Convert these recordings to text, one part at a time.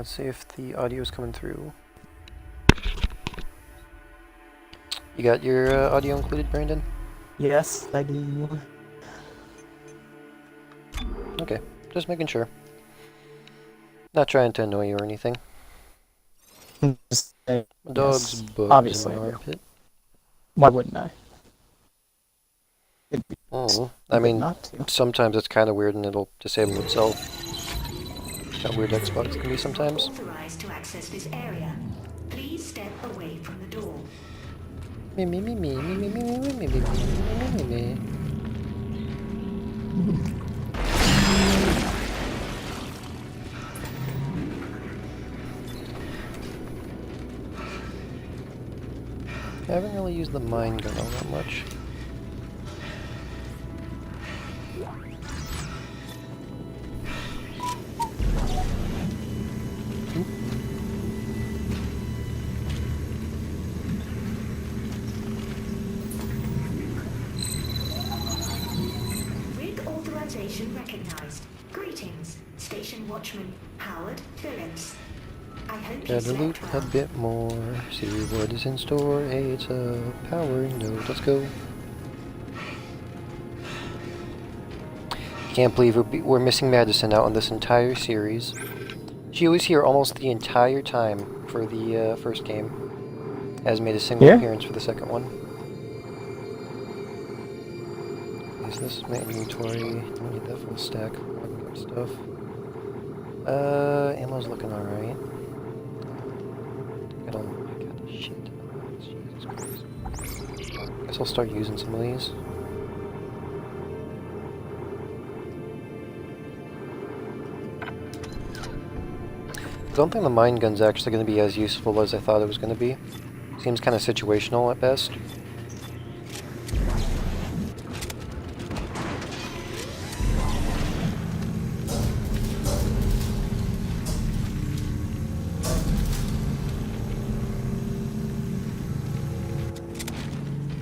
Let's see if the audio is coming through. You got your audio included, Brandon? Yes, I do. Okay, just making sure. Not trying to annoy you or anything. Just My dog's yes, bugs obviously in I my do. armpit. Why wouldn't I? It'd be I stupid mean, not to. sometimes it's kind of weird and it'll disable itself. How weird Xbox can be sometimes. Authorized to access this area. Please step away from the door. Me me me me me me me me me me me me me me. I haven't really used the mine gun all that much. Rig authorization recognized. Greetings, Station Watchman Howard Phillips. I hope you Gotta loot slept a well. bit more, see what is in store. Hey, it's a power node. Let's go. Can't believe we're missing Madison out on this entire series. She was here almost the entire time for the first game. Hasn't made a single appearance for the second one. Is this my inventory? Don't need that full stack. Good stuff. Ammo's looking alright. I got a shit ton of rounds. Jesus Christ. Guess I'll start using some of these. I don't think the mine gun's actually going to be as useful as I thought it was going to be. Seems kind of situational at best.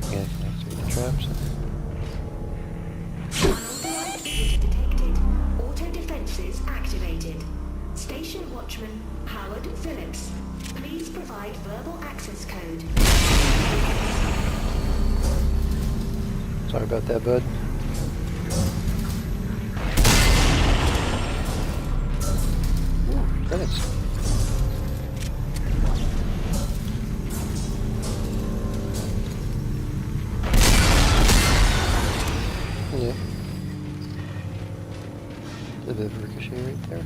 Yeah, activate the traps. Unauthorized intruder detected. Auto defenses activated. Station Watchman Howard Phillips. Please provide verbal access code. Sorry about that, bud. Ooh, credits. Yeah. A bit of ricochet right there.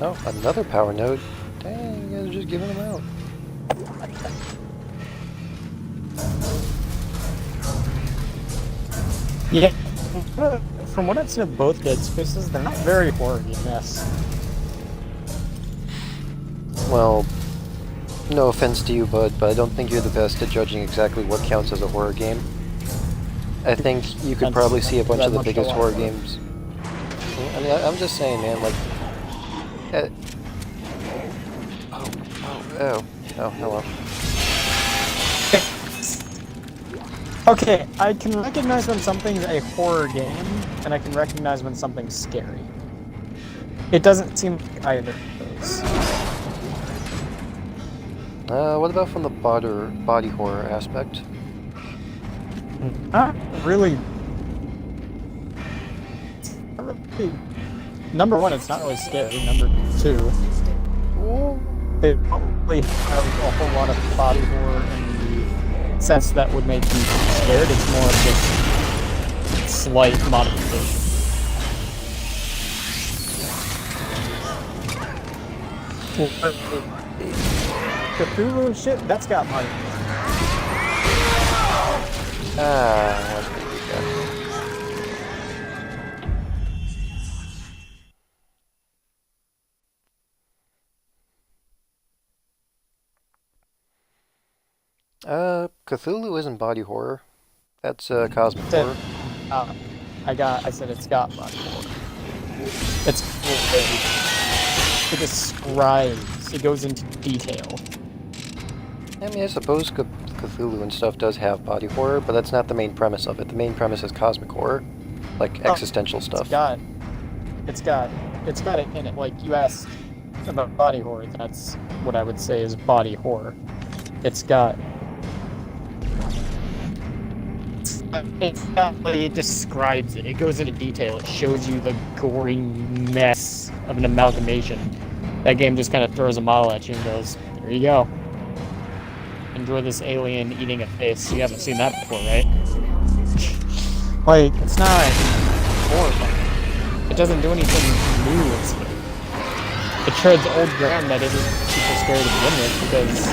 Oh, another power node. Dang, you guys are just giving them out. Yeah. From what I've seen of both Dead Spaces, they're not very horror-esque. Well, no offense to you, bud, but I don't think you're the best at judging exactly what counts as a horror game. I think you could probably see a bunch of the biggest horror games. I mean, I'm just saying, man, like... oh, hello. Okay, I can recognize when something's a horror game, and I can recognize when something's scary. It doesn't seem like either of those. What about from the body horror aspect? Not really. Number one, it's not really scary. Number two, they probably have a whole lot of body horror in the sense that would make you scared. It's more of just slight modification. Cthulhu and shit, that's got money. That's pretty good. Cthulhu isn't body horror. That's cosmic horror. I said it's got body horror. It's it describes, it goes into detail. I mean, I suppose Cthulhu and stuff does have body horror, but that's not the main premise of it. The main premise is cosmic horror, like existential stuff. it's got it in it. Like you asked about body horror, that's what I would say is body horror. It describes it. It goes into detail. It shows you the gory mess of an amalgamation. That game just kind of throws a model at you and goes, "There you go. Enjoy this alien eating a face." You haven't seen that before, right? Like, it's not horrifying. It doesn't do anything new. It treads old ground that isn't super scary to begin with because,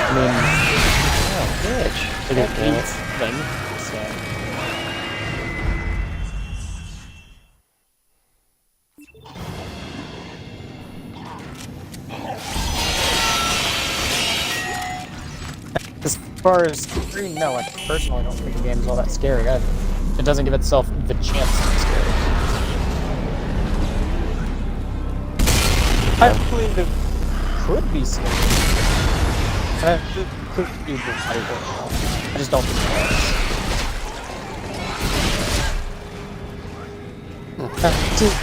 I mean, it eats things. So. As far as scary, no, I personally don't think the game is all that scary either. It doesn't give itself the chance to be scary. I believe it could be scary. It could be body horror. I just don't think it is.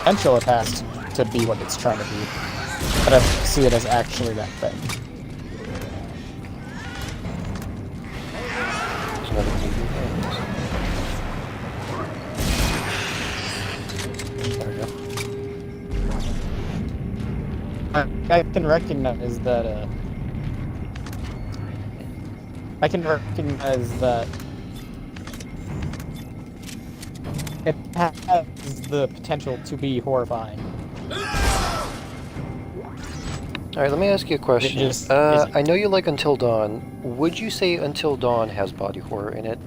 Potential it has to be what it's trying to be. But I don't see it as actually that thing. I can recognize that. I can recognize that it has the potential to be horrifying. Alright, let me ask you a question. I know you like Until Dawn. Would you say Until Dawn has body horror in it?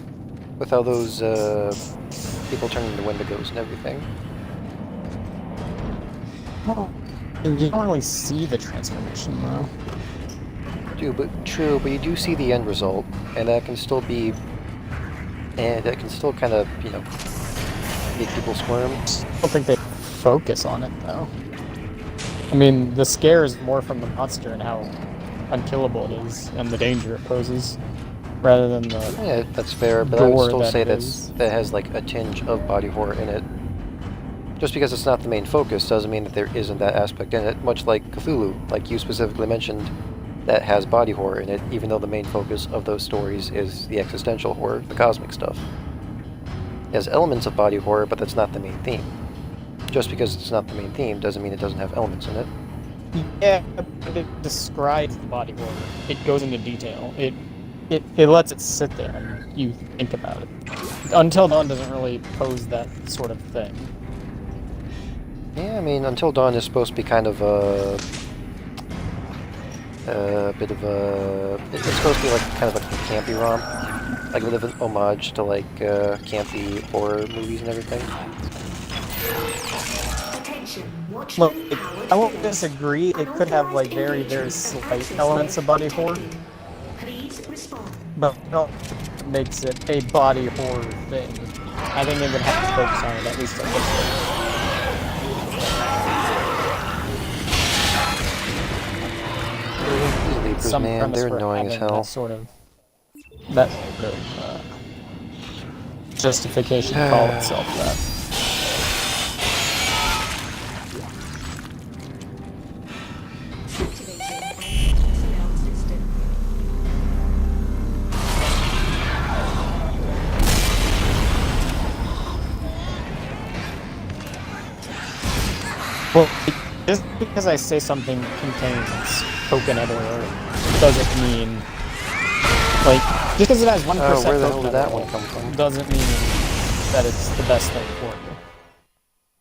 With all those people turning into Wendigos and everything? Well, you don't really see the transformation, though. True, but you do see the end result, and that can still be... And that can still kind of, you know, make people squirm. I don't think they focus on it, though. I mean, the scare is more from the monster and how unkillable it is, and the danger it poses, rather than the... Yeah, that's fair, but I would still say that has, like, a tinge of body horror in it. Just because it's not the main focus doesn't mean that there isn't that aspect in it, much like Cthulhu, like you specifically mentioned, that has body horror in it, even though the main focus of those stories is the existential horror, the cosmic stuff. It has elements of body horror, but that's not the main theme. Just because it's not the main theme doesn't mean it doesn't have elements in it. Yeah, but it describes the body horror. It goes into detail. It lets it sit there and you think about it. Until Dawn doesn't really pose that sort of thing. Yeah, I mean, Until Dawn is supposed to be kind of a bit of a... It's supposed to be like kind of like a campy romp. Like a bit of an homage to like campy horror movies and everything. Look, I won't disagree. It could have like very, very slight elements of body horror. But no, it makes it a body horror thing. I think it would have to focus on it at least a little bit. Some man, they're annoying as hell. That sort of justification to call itself that. Well, just because I say something contains coconut oil doesn't mean, like, just because it has 1% where the hell did that oil one come from? doesn't mean that it's the best thing for you.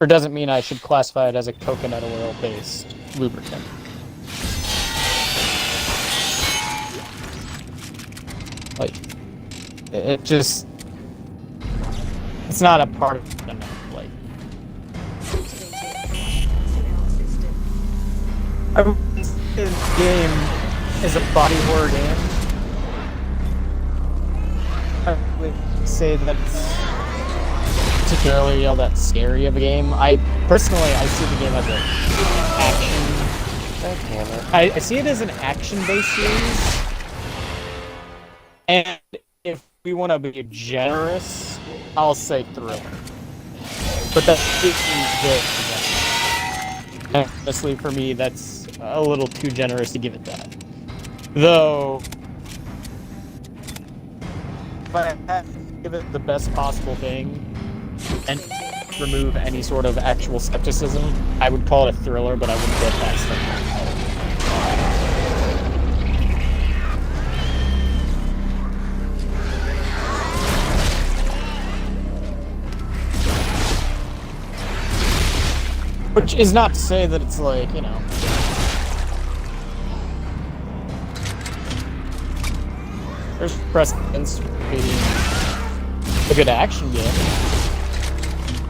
Or doesn't mean I should classify it as a coconut oil-based lubricant. Like, it just... It's not a part of it enough, like... I would say this game is a body horror game. I would say that it's particularly all that scary of a game. I see the game as an action. God damn it. I see it as an action-based series. And if we want to be generous, I'll say thriller. But that's very honestly, for me, that's a little too generous to give it that. Though, if I had to give it the best possible thing and remove any sort of actual skepticism, I would call it a thriller, but I wouldn't go past that. Which is not to say that it's like, you know... There's precedence for being a good action game.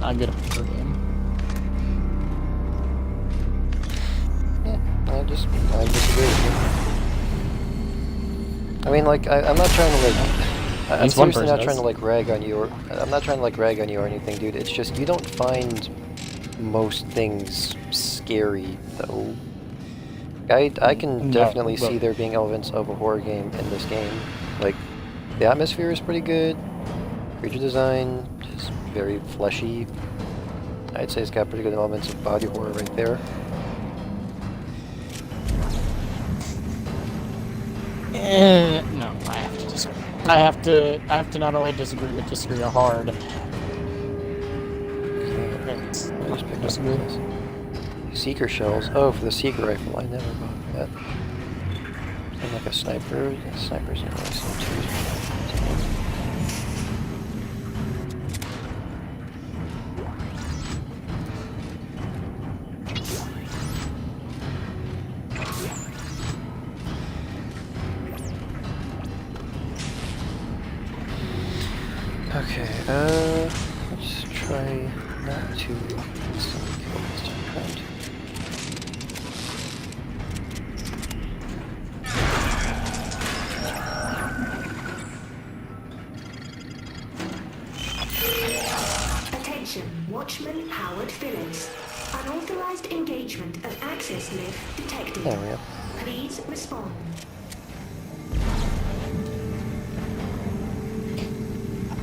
Not a good horror game. Yeah, I disagree with you. I mean, like, I'm not trying to, like... I'm seriously not trying to, like, rag on you, or... I'm not trying to, like, rag on you or anything, dude. It's just, you don't find most things scary, though. I can definitely see there being elements of a horror game in this game. Like, the atmosphere is pretty good. Creature design is very fleshy. I'd say it's got pretty good elements of body horror right there. No, I have to disagree. I have to not only disagree, but disagree hard. I just picked up this. Seeker shells. Oh, for the Seeker rifle. I never bought that. I'm like a sniper. Yeah, snipers are nice too. Okay, let's try not to instantly kill this time around. Attention, Watchman Howard Phillips. Unauthorized engagement of access lift detected. There we go. Please respond.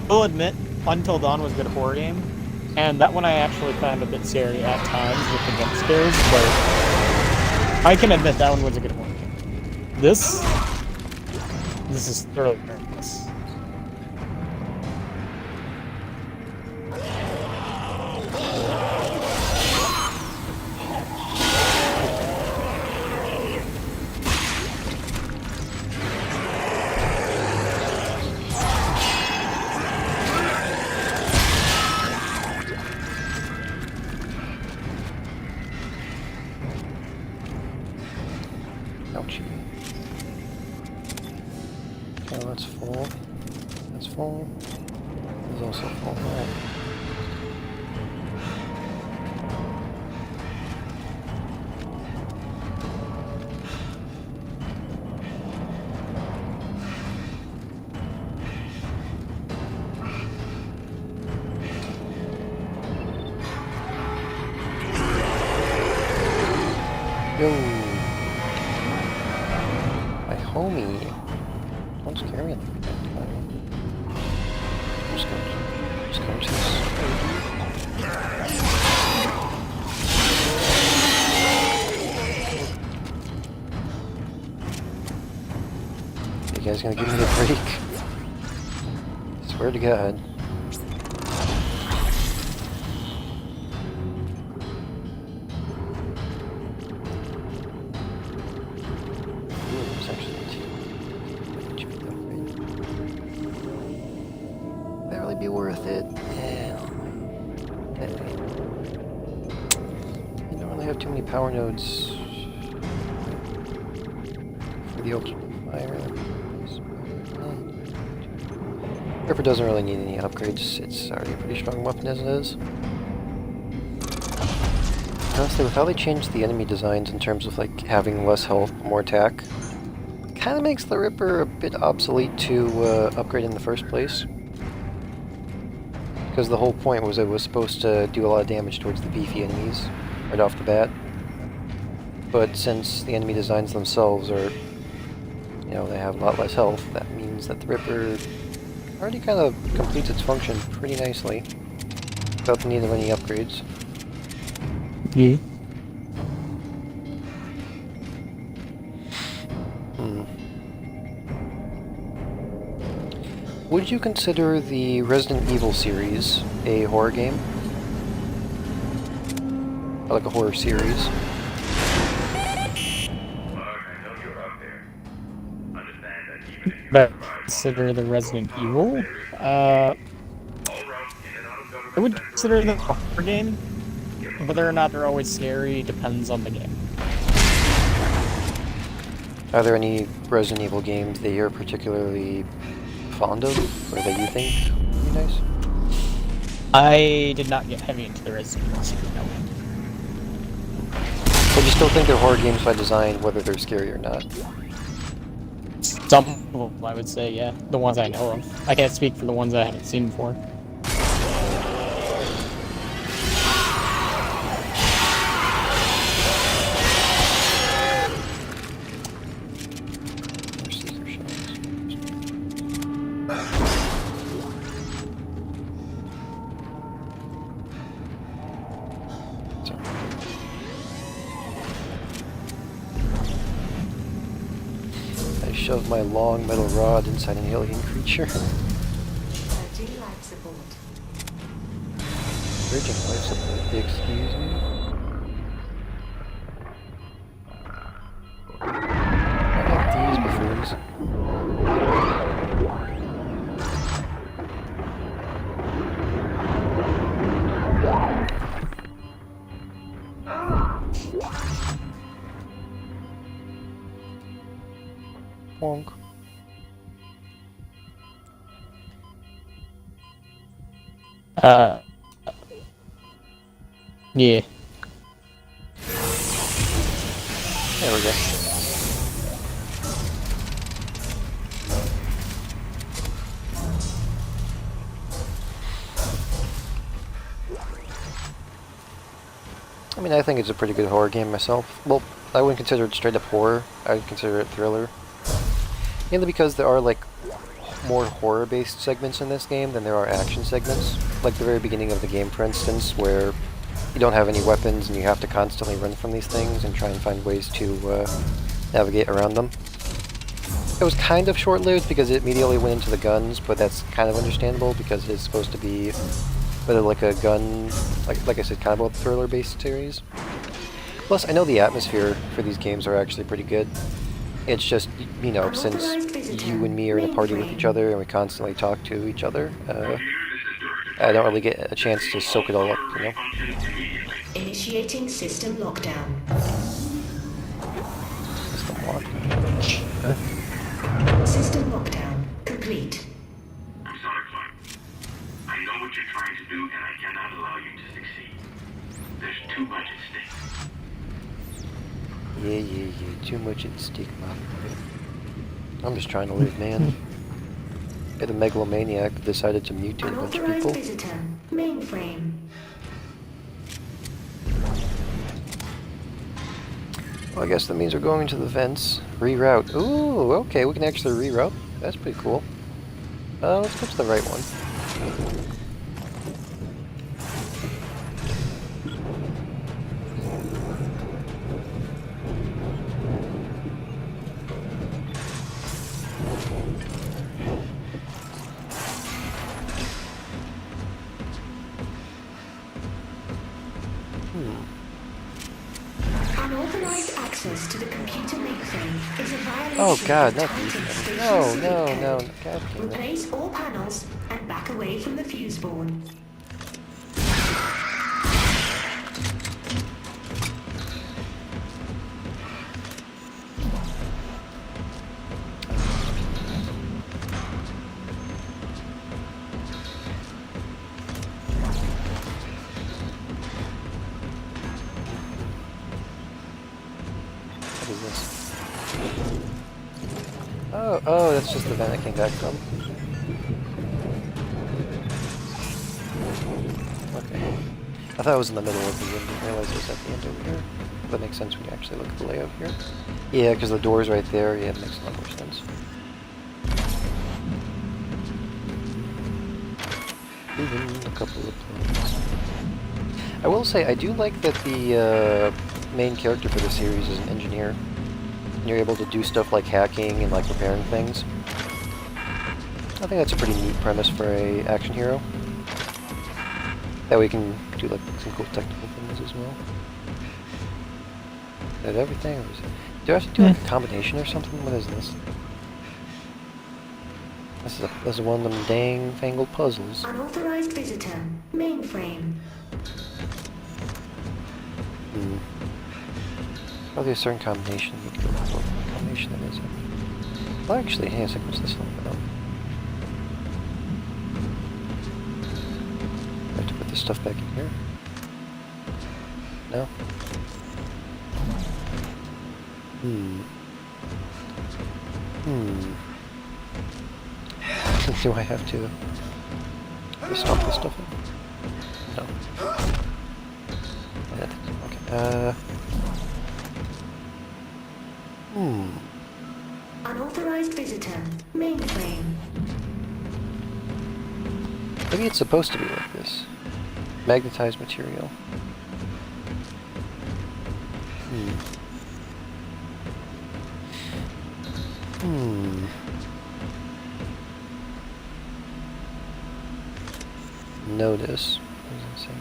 I'll admit, Until Dawn was a good horror game, and that one I actually found a bit scary at times with the jump scares, but I can admit that one was a good horror game. This is thoroughly nervous. Ouchie. Okay, that's full. That's full. This is also full. Alright. Yo! My homie! Don't scare me like that. Just go to this. You guys gonna give me a break? Swear to God. Be worth it. Yeah. You don't really have too many power nodes for the ultimate fire. Ripper doesn't really need any upgrades. It's already a pretty strong weapon as it is. Honestly, with how they changed the enemy designs in terms of like having less health, more attack, kind of makes the Ripper a bit obsolete to upgrade in the first place. Because the whole point was it was supposed to do a lot of damage towards the beefy enemies right off the bat. But since the enemy designs themselves are, you know, they have a lot less health, that means that the Ripper already kind of completes its function pretty nicely. without the need of any upgrades. Yeah. Would you consider the Resident Evil series a horror game? Or like a horror series? But consider the Resident Evil? I would consider them a horror game. Whether or not they're always scary depends on the game. Are there any Resident Evil games that you're particularly fond of, or that you think would be nice? I did not get heavy into the Resident Evil series, no. But you still think they're horror games by design, whether they're scary or not? Some of them, I would say, yeah. The ones I know of. I can't speak for the ones I haven't seen before. I shoved my long metal rod inside an alien creature. Urging life support. Urgent life support, excuse me? I like these buffoons. Bonk. Yeah. There we go. I mean, I think it's a pretty good horror game myself. Well, I wouldn't consider it straight up horror. I would consider it thriller. Mainly because there are, like, more horror-based segments in this game than there are action segments. Like the very beginning of the game, for instance, where you don't have any weapons and you have to constantly run from these things and try and find ways to navigate around them. It was kind of short-lived because it immediately went into the guns, but that's kind of understandable because it's supposed to be whether like a gun, like I said, kind of a thriller-based series. Plus, I know the atmosphere for these games are actually pretty good. It's just, you know, since you and me are in a party with each other and we constantly talk to each other, I don't really get a chance to soak it all up, you know? Initiating system lockdown. System lockdown. System lockdown complete. I'm sorry, Clark. I know what you're trying to do, and I cannot allow you to succeed. There's too much at stake. Yeah. Too much at stake, man. I'm just trying to live, man. Get a megalomaniac that decided to mutate a bunch of Unauthorized people. visitor. Mainframe. Well, I guess that means we're going to the vents. Reroute. Ooh, okay, we can actually reroute. That's pretty cool. Let's go to the right one. Unauthorized access to the computer mainframe is a violation Oh god, of not Titan these. Station No, Sleep god Code. damn it. Replace all panels and back away from the fuse board. What is this? Oh, that's just the vent I came back from. Okay. I thought it was in the middle of the room, didn't realize it was at the end over here. That makes sense when you actually look at the layout here. Yeah, because the door's right there, yeah, it makes a lot more sense. Even a couple of planes. I will say, I do like that the main character for the series is an engineer. And you're able to do stuff like hacking and like repairing things. I think that's a pretty neat premise for a action hero. That way you can do like some cool technical things as well. Is that everything? Or is it... Do I have to do like a combination or something? What is this? This is one of them dang fangled puzzles. Unauthorized visitor. Mainframe. Probably a certain combination. You can go with what combination that is. Well, actually, hang on a second. What's this one about? I have to put this stuff back in here. No. Do I have to stomp this stuff in? No. Okay. Unauthorized visitor. Mainframe. Maybe it's supposed to be like this. Magnetized material. Notice. What does it say?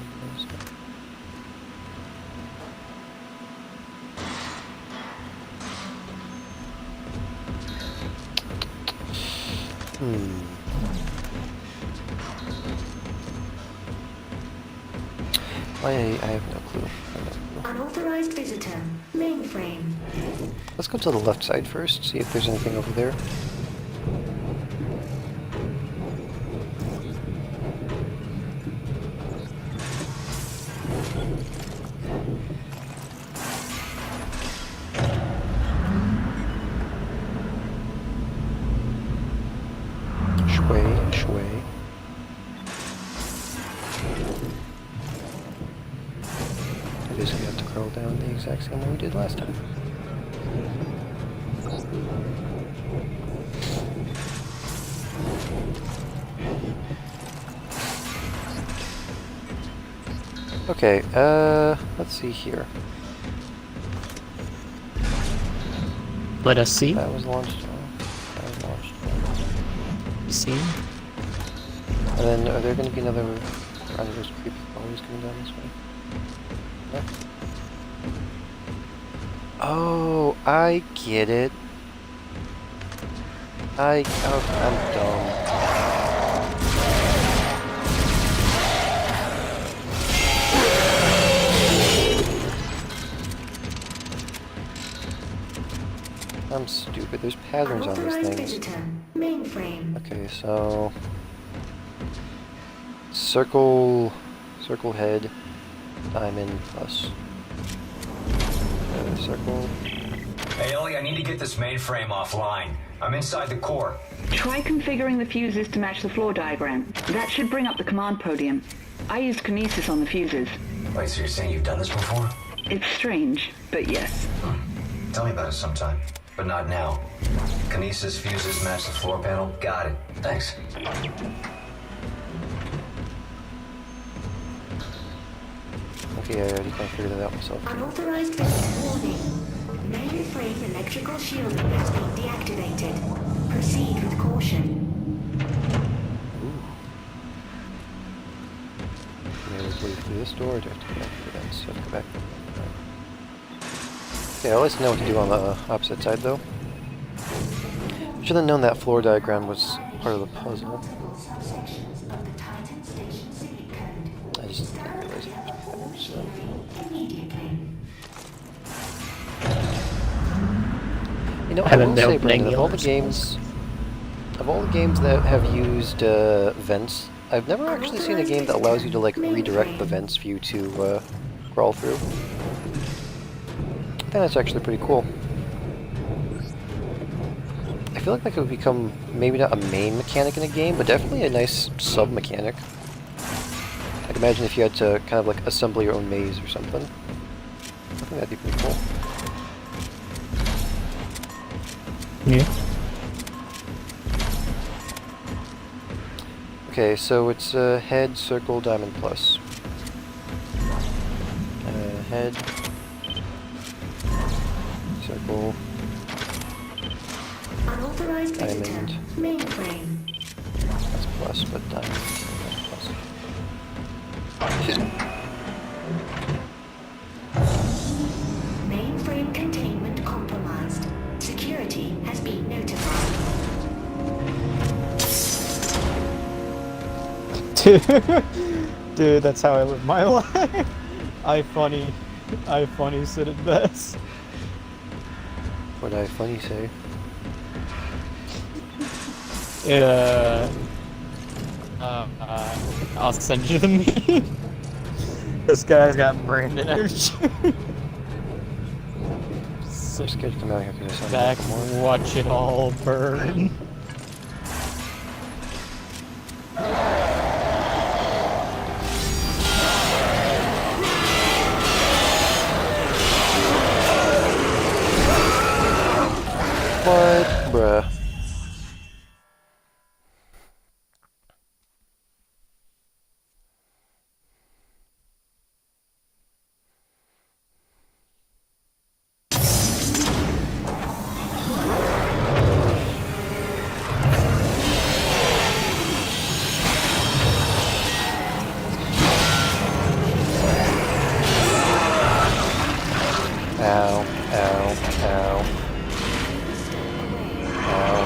I have no clue. Unauthorized visitor. Mainframe. Let's go to the left side first, see if there's anything over there. Shui. I basically have to crawl down the exact same way we did last time. Okay, let's see here. Let us see. That was launched. That was launched. See. And then, are there going to be another round of those creepy always coming down this way? No? Oh, I get it. I'm dumb. I'm stupid. There's patterns on these Unauthorized things. visitor. Mainframe. Okay, so circle head, diamond plus circle. Hey Ellie, I need to get this mainframe offline. I'm inside the core. Try configuring the fuses to match the floor diagram. That should bring up the command podium. I used Kinesis on the fuses. Wait, so you're saying you've done this before? It's strange, but yes. Tell me about it sometime, but not now. Kinesis fuses match the floor panel. Got it. Thanks. Okay, I already kind of figured that out myself. Unauthorized visitor. Warning. Mainframe electrical shielding has been deactivated. Proceed with caution. Can I always leave through this door, or do I have to go back through that? So I have to go back. Okay, I'll let you know what to do on the opposite side, though. Should have known that floor diagram was part of the puzzle. Subsections of the Titan Station Civic Code. I just didn't realize it was so. Immediately. You know, I Haven't will been say, opening Brandon, the of all the others. games that have used vents, I've never actually seen a game that allows you to like redirect the vents for you to crawl through. I think that's actually pretty cool. I feel like that could become maybe not a main mechanic in a game, but definitely a nice sub-mechanic. I'd imagine if you had to kind of like assemble your own maze or something. I think that'd be pretty cool. Yeah. Okay, so it's head, circle, diamond plus. Head. Circle. Unauthorized visitor. Diamond. Mainframe. That's plus, but diamond. That's plus. Mainframe containment compromised. Security has been notified. Dude, that's how I live my life. I funny said it best. What I funny say? I'll send you the meme. This guy's got Brandon energy. I'm scared to come out here because I Back, sound more. watch it all burn. What? Bruh. Ow, ow, ow. Ow.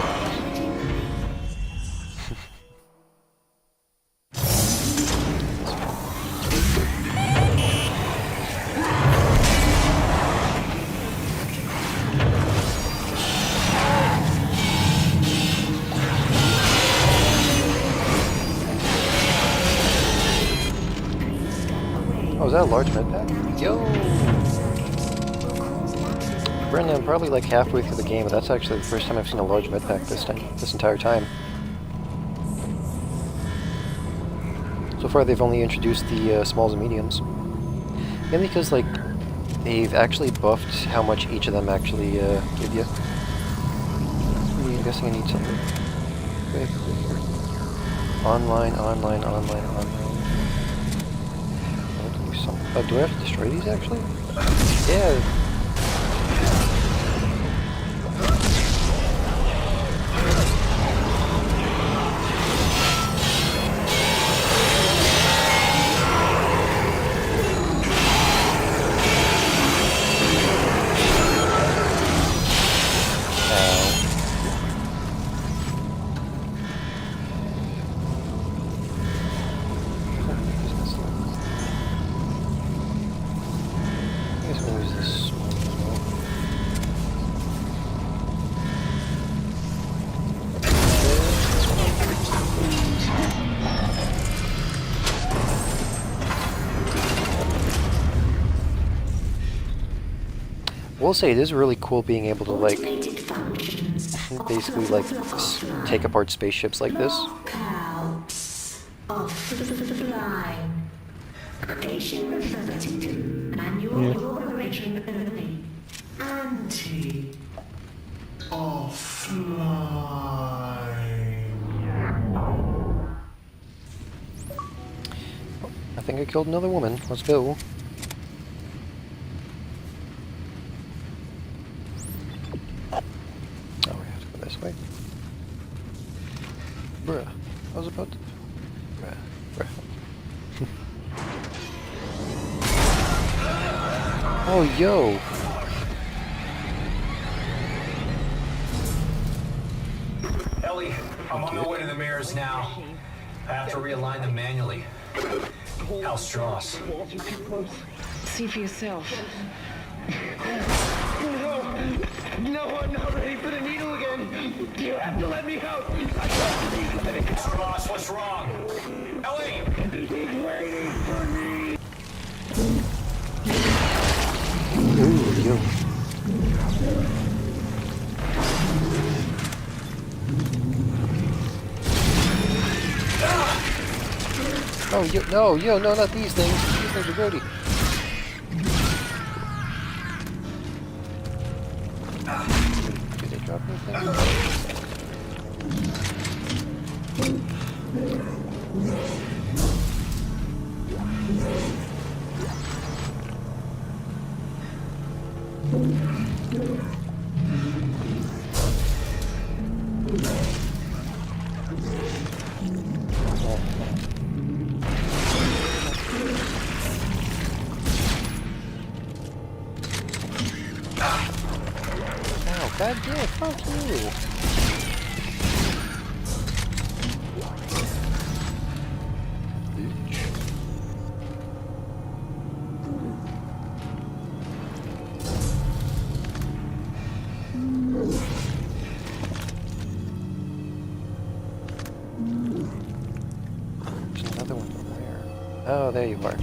Oh, is that a large med pack? Yo! Brendan, I'm probably like halfway through the game, but that's actually the first time I've seen a large med pack this entire time. So far they've only introduced the smalls and mediums. Mainly because like they've actually buffed how much each of them actually give you. I'm guessing I need something. Okay. Online. Oh, do I have to destroy these actually? Yeah. We'll say it is really cool being able to like basically like take apart spaceships like this. Offline. Station referred to. Manual operation only. Anti. Offline. I think I killed another woman. Let's go. This way. Bruh. I was about to... Bruh. Oh, yo! Ellie, I'm on my way to the mirrors now. I have to realign them manually. Hal Strauss. See for yourself. No, I'm not ready for the needle again. You have to let me out. Strauss, what's wrong? Ellie! He's waiting for me. Ooh, yo. Oh, no, not these things. These things are grody. Did they drop anything? Oh, god damn, fuck you! Bitch. There's another one over there. Oh, there you are.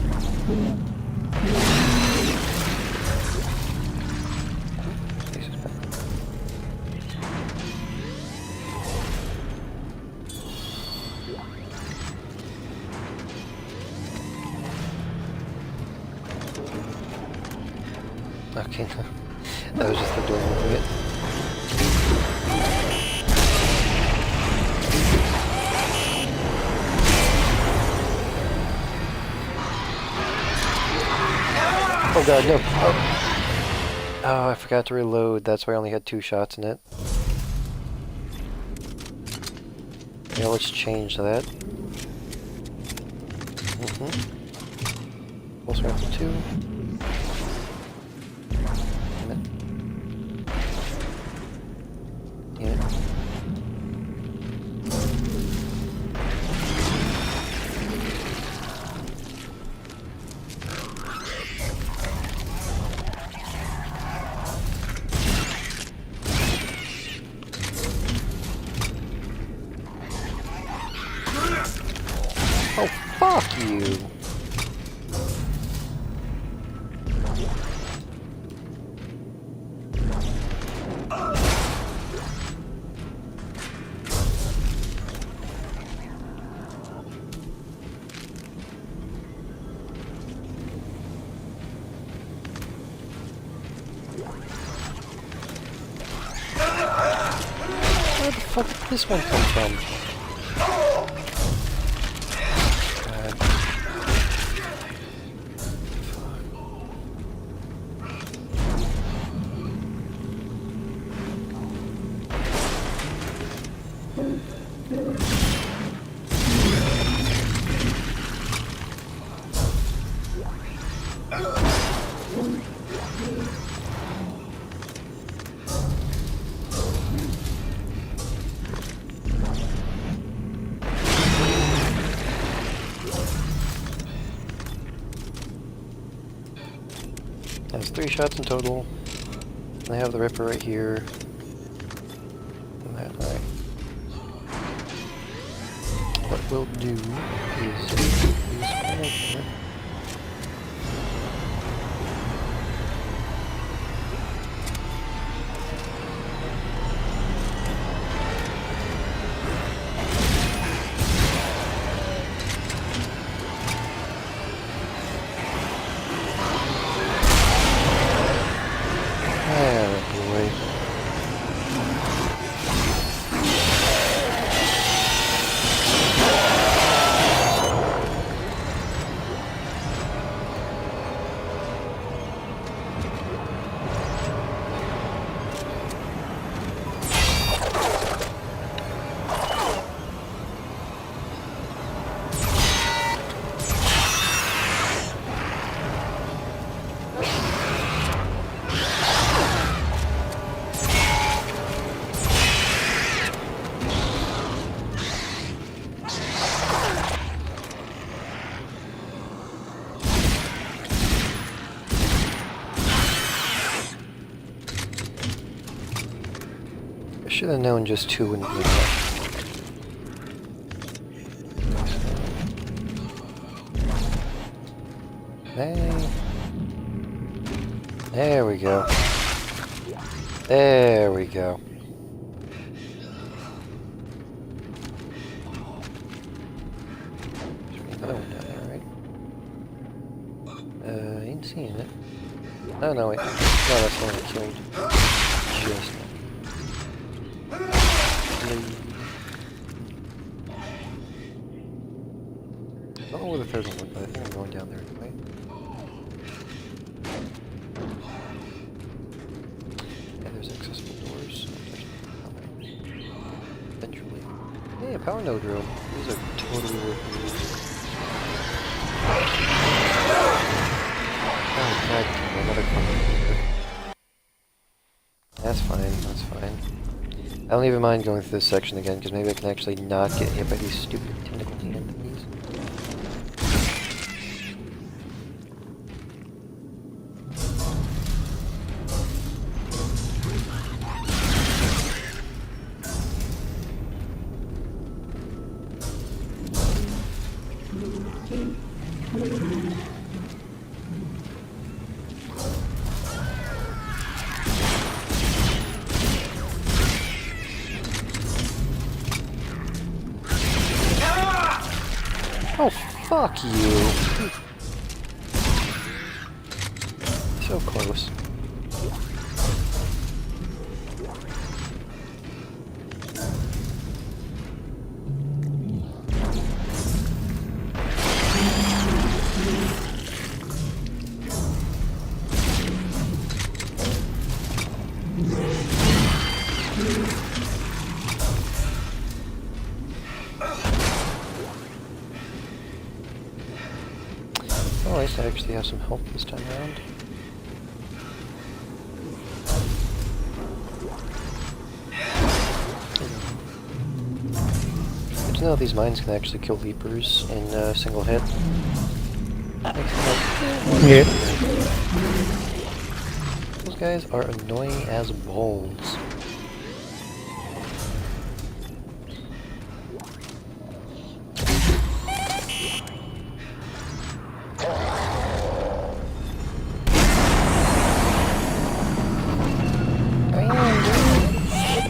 Okay, that was just the door moving it. Oh god, no! Oh, I forgot to reload. That's why I only had 2 shots in it. Yeah, let's change that. Full strength 2. Oh, fuck you! Where the fuck did this one come from? That's 3 shots in total. I have the Ripper right here. And that right. What we'll do is use one right here. Should have known just 2 wouldn't be enough. Hey. There we go. There we go. There's another one down there, right? I ain't seeing it. Oh no, wait. No, that's the one I killed. Just now. I don't know where the third one went, but I think I'm going down there anyway. power node room. These are totally worth it. Oh god, another computer. That's fine, that's fine. I don't even mind going through this section again, because maybe I can actually not get hit by these stupid tentacle hand thingies. Oh, fuck you! So close. Oh, at least I actually have some help this time around. Did you know these mines can actually kill Leapers in a single hit? Yeah. Those guys are annoying as balls.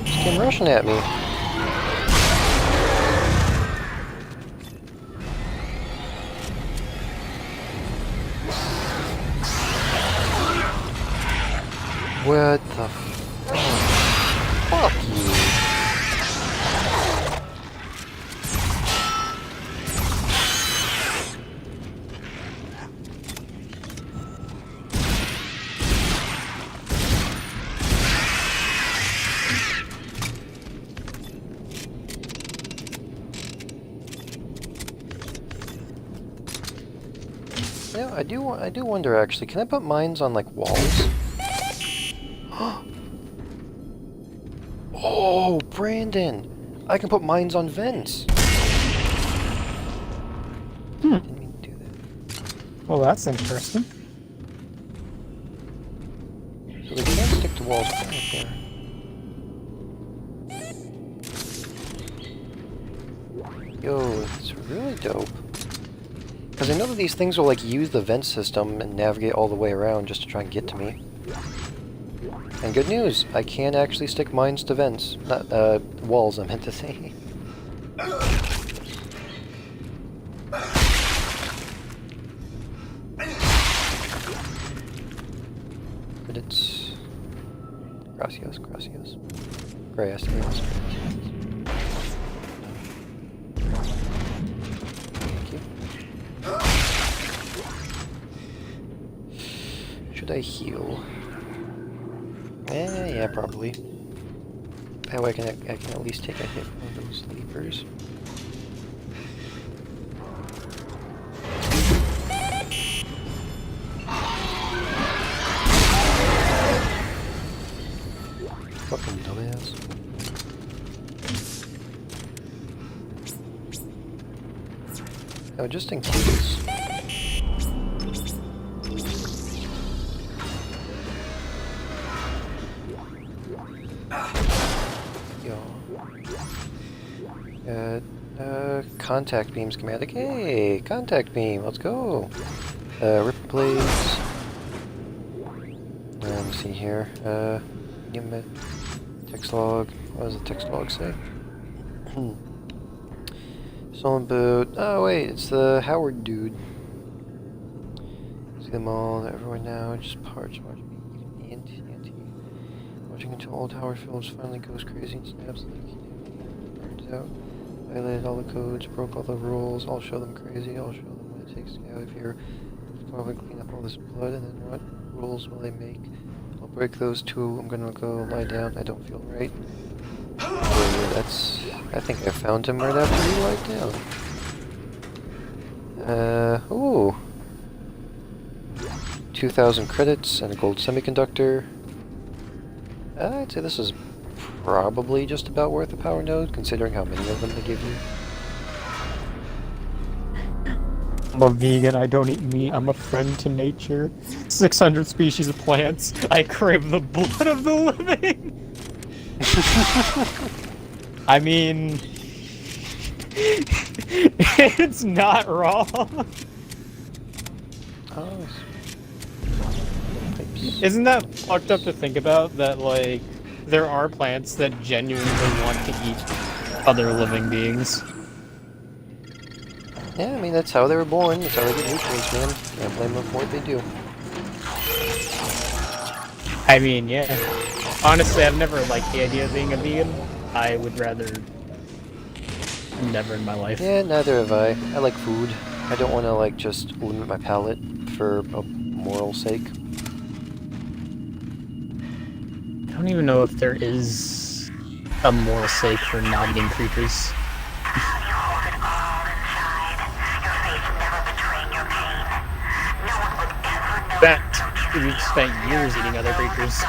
Just came rushing at me. What the fuck you? Yeah, I do wonder actually, can I put mines on like walls? Oh, Brandon! I can put mines on vents! Didn't mean to do that. Well, that's interesting. So they can't stick to walls right there. Yo, it's really dope. Because I know that these things will like use the vent system and navigate all the way around just to try and get to me. And good news, I can actually stick mines to vents. Not, walls, I meant to say. But it's... Gracias, gracias. Gracias, gracias. Thank you. Should I heal? Yeah, probably. That way I can at least take a hit from those Leapers. Fucking dumbass. Oh, just in case. Contact beam schematic. Hey, contact beam, let's go. Rip blades. Let me see here. Text log. What does the text log say? Stolen boot. Oh wait, it's the Howard dude. See them all, they're everywhere now. Just parts. Watching until old Howard Phillips finally goes crazy and snaps like burns out. Violated all the codes, broke all the rules. I'll show them crazy. I'll show them what it takes to get out of here. Probably clean up all this blood, and then what rules will they make? I'll break those two. I'm gonna go lie down. I don't feel right. That's... I think I found him right after he lied down. Ooh. 2,000 credits and a gold semiconductor. I'd say this is probably just about worth a power node, considering how many of them they give you. I'm a vegan, I don't eat meat, I'm a friend to nature. 600 species of plants, I crave the blood of the living! I mean... it's not wrong! Oh, Isn't that fucked up to think about, that, like, there are plants that genuinely want to eat other living beings? yeah, I mean, that's how they were born. That's how they get nutrients, man. Can't blame them for what they do. I mean, yeah. Honestly, I've never liked the idea of being a vegan. I would rather... never in my life. Yeah, neither have I. I like food. I don't want to, like, just limit my palate for a moral sake. I don't even know if there is a moral sake for not eating creatures. That we've spent years eating other creatures.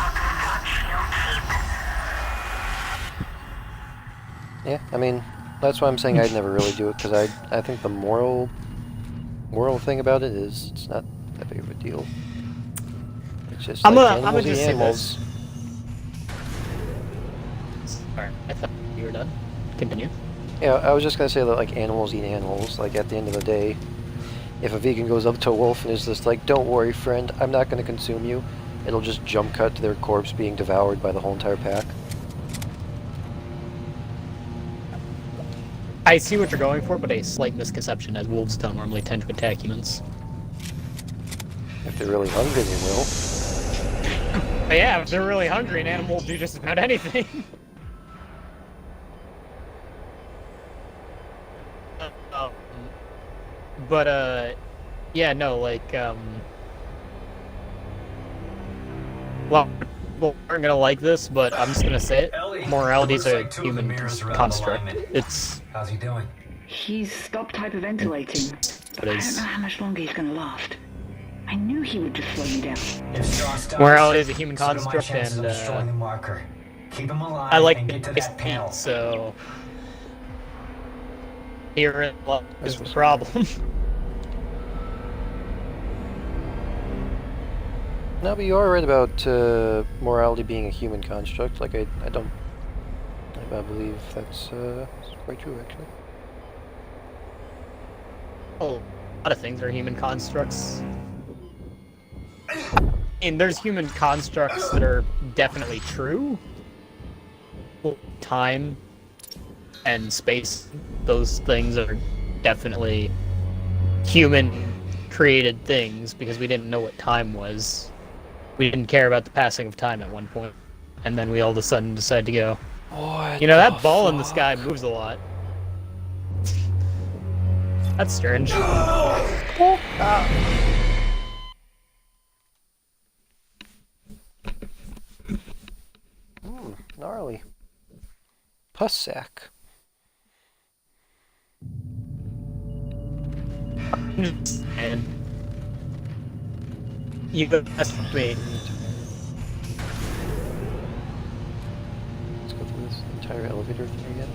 Yeah, I mean, that's why I'm saying I'd never really do it, because I think the moral thing about it is it's not that big of a deal. It's just I'm like gonna animals just eat say animals. Sorry, I thought you were done. Continue. Yeah, I was just gonna say that like animals eat animals. Like at the end of the day, if a vegan goes up to a wolf and is just like, "Don't worry, friend, I'm not gonna consume you," it'll just jump cut to their corpse being devoured by the whole entire pack. I see what you're going for, but a slight misconception, as wolves don't normally tend to attack humans. If they're really hungry, they will. But yeah, if they're really hungry, an animal will do just about anything. Yeah, no, like, well, people aren't gonna like this, but I'm just gonna say it. Ellie, Morality's looks a like two of the human mirrors are out of construct. alignment. It's How's he doing? He's stopped hyperventilating, but I don't is. know how much longer he's going to last. I knew he would just slow me down. If Strauss dies, Morality is a human so do my construct, chances and of destroying the marker. Keep him alive I like and get to this that panel. beat, so herein is the problem. No, but you are right about morality being a human construct. Like I believe that's quite true, actually. A lot of things are human constructs. And there's human constructs that are definitely true. Time and space, those things are definitely human-created things because we didn't know what time was. We didn't care about the passing of time at one point, and then we all of a sudden decided to go, What you know, that the ball in the fuck? sky moves a lot. That's strange. Gnarly. Pus sack. And you asked me. Let's go through this entire elevator thing again.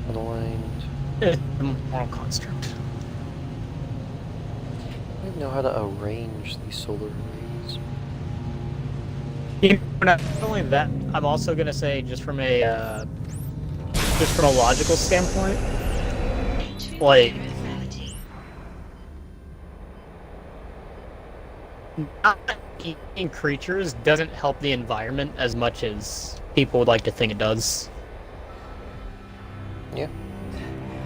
Unaligned. Moral construct. I don't even know how to arrange these solar arrays. You know, not only that, I'm also gonna say just from a logical standpoint, like not eating creatures doesn't help the environment as much as people would like to think it does. Yeah.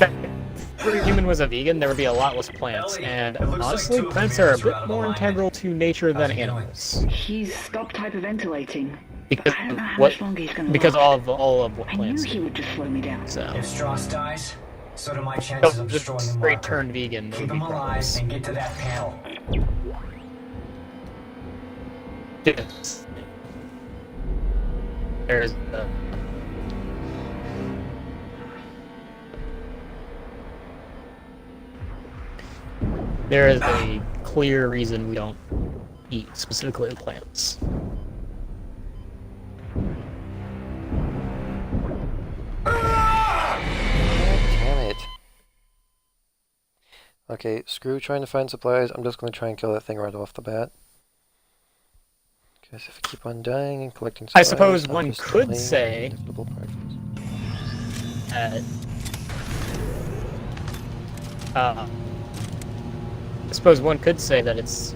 If every human was a vegan, there would be a lot less plants, and It looks like honestly, two of the plants are a mirrors are bit out of more alignment. integral to nature than How's he doing? animals. He's stopped hyperventilating, Because I don't know how what? much longer he's going to Because last. all of what I knew plants he do. would just slow me down. So, If Strauss dies, so do my chances of just destroying the straight marker. turn vegan. There Keep would be him alive problems. and get to that panel. There's there is a clear reason we don't eat specifically plants. Damn it. Okay, screw trying to find supplies. I'm just going to try and kill that thing right off the bat. Because if I keep on dying and collecting supplies, I suppose I'll one just could claim say inevitable progress. I suppose one could say that it's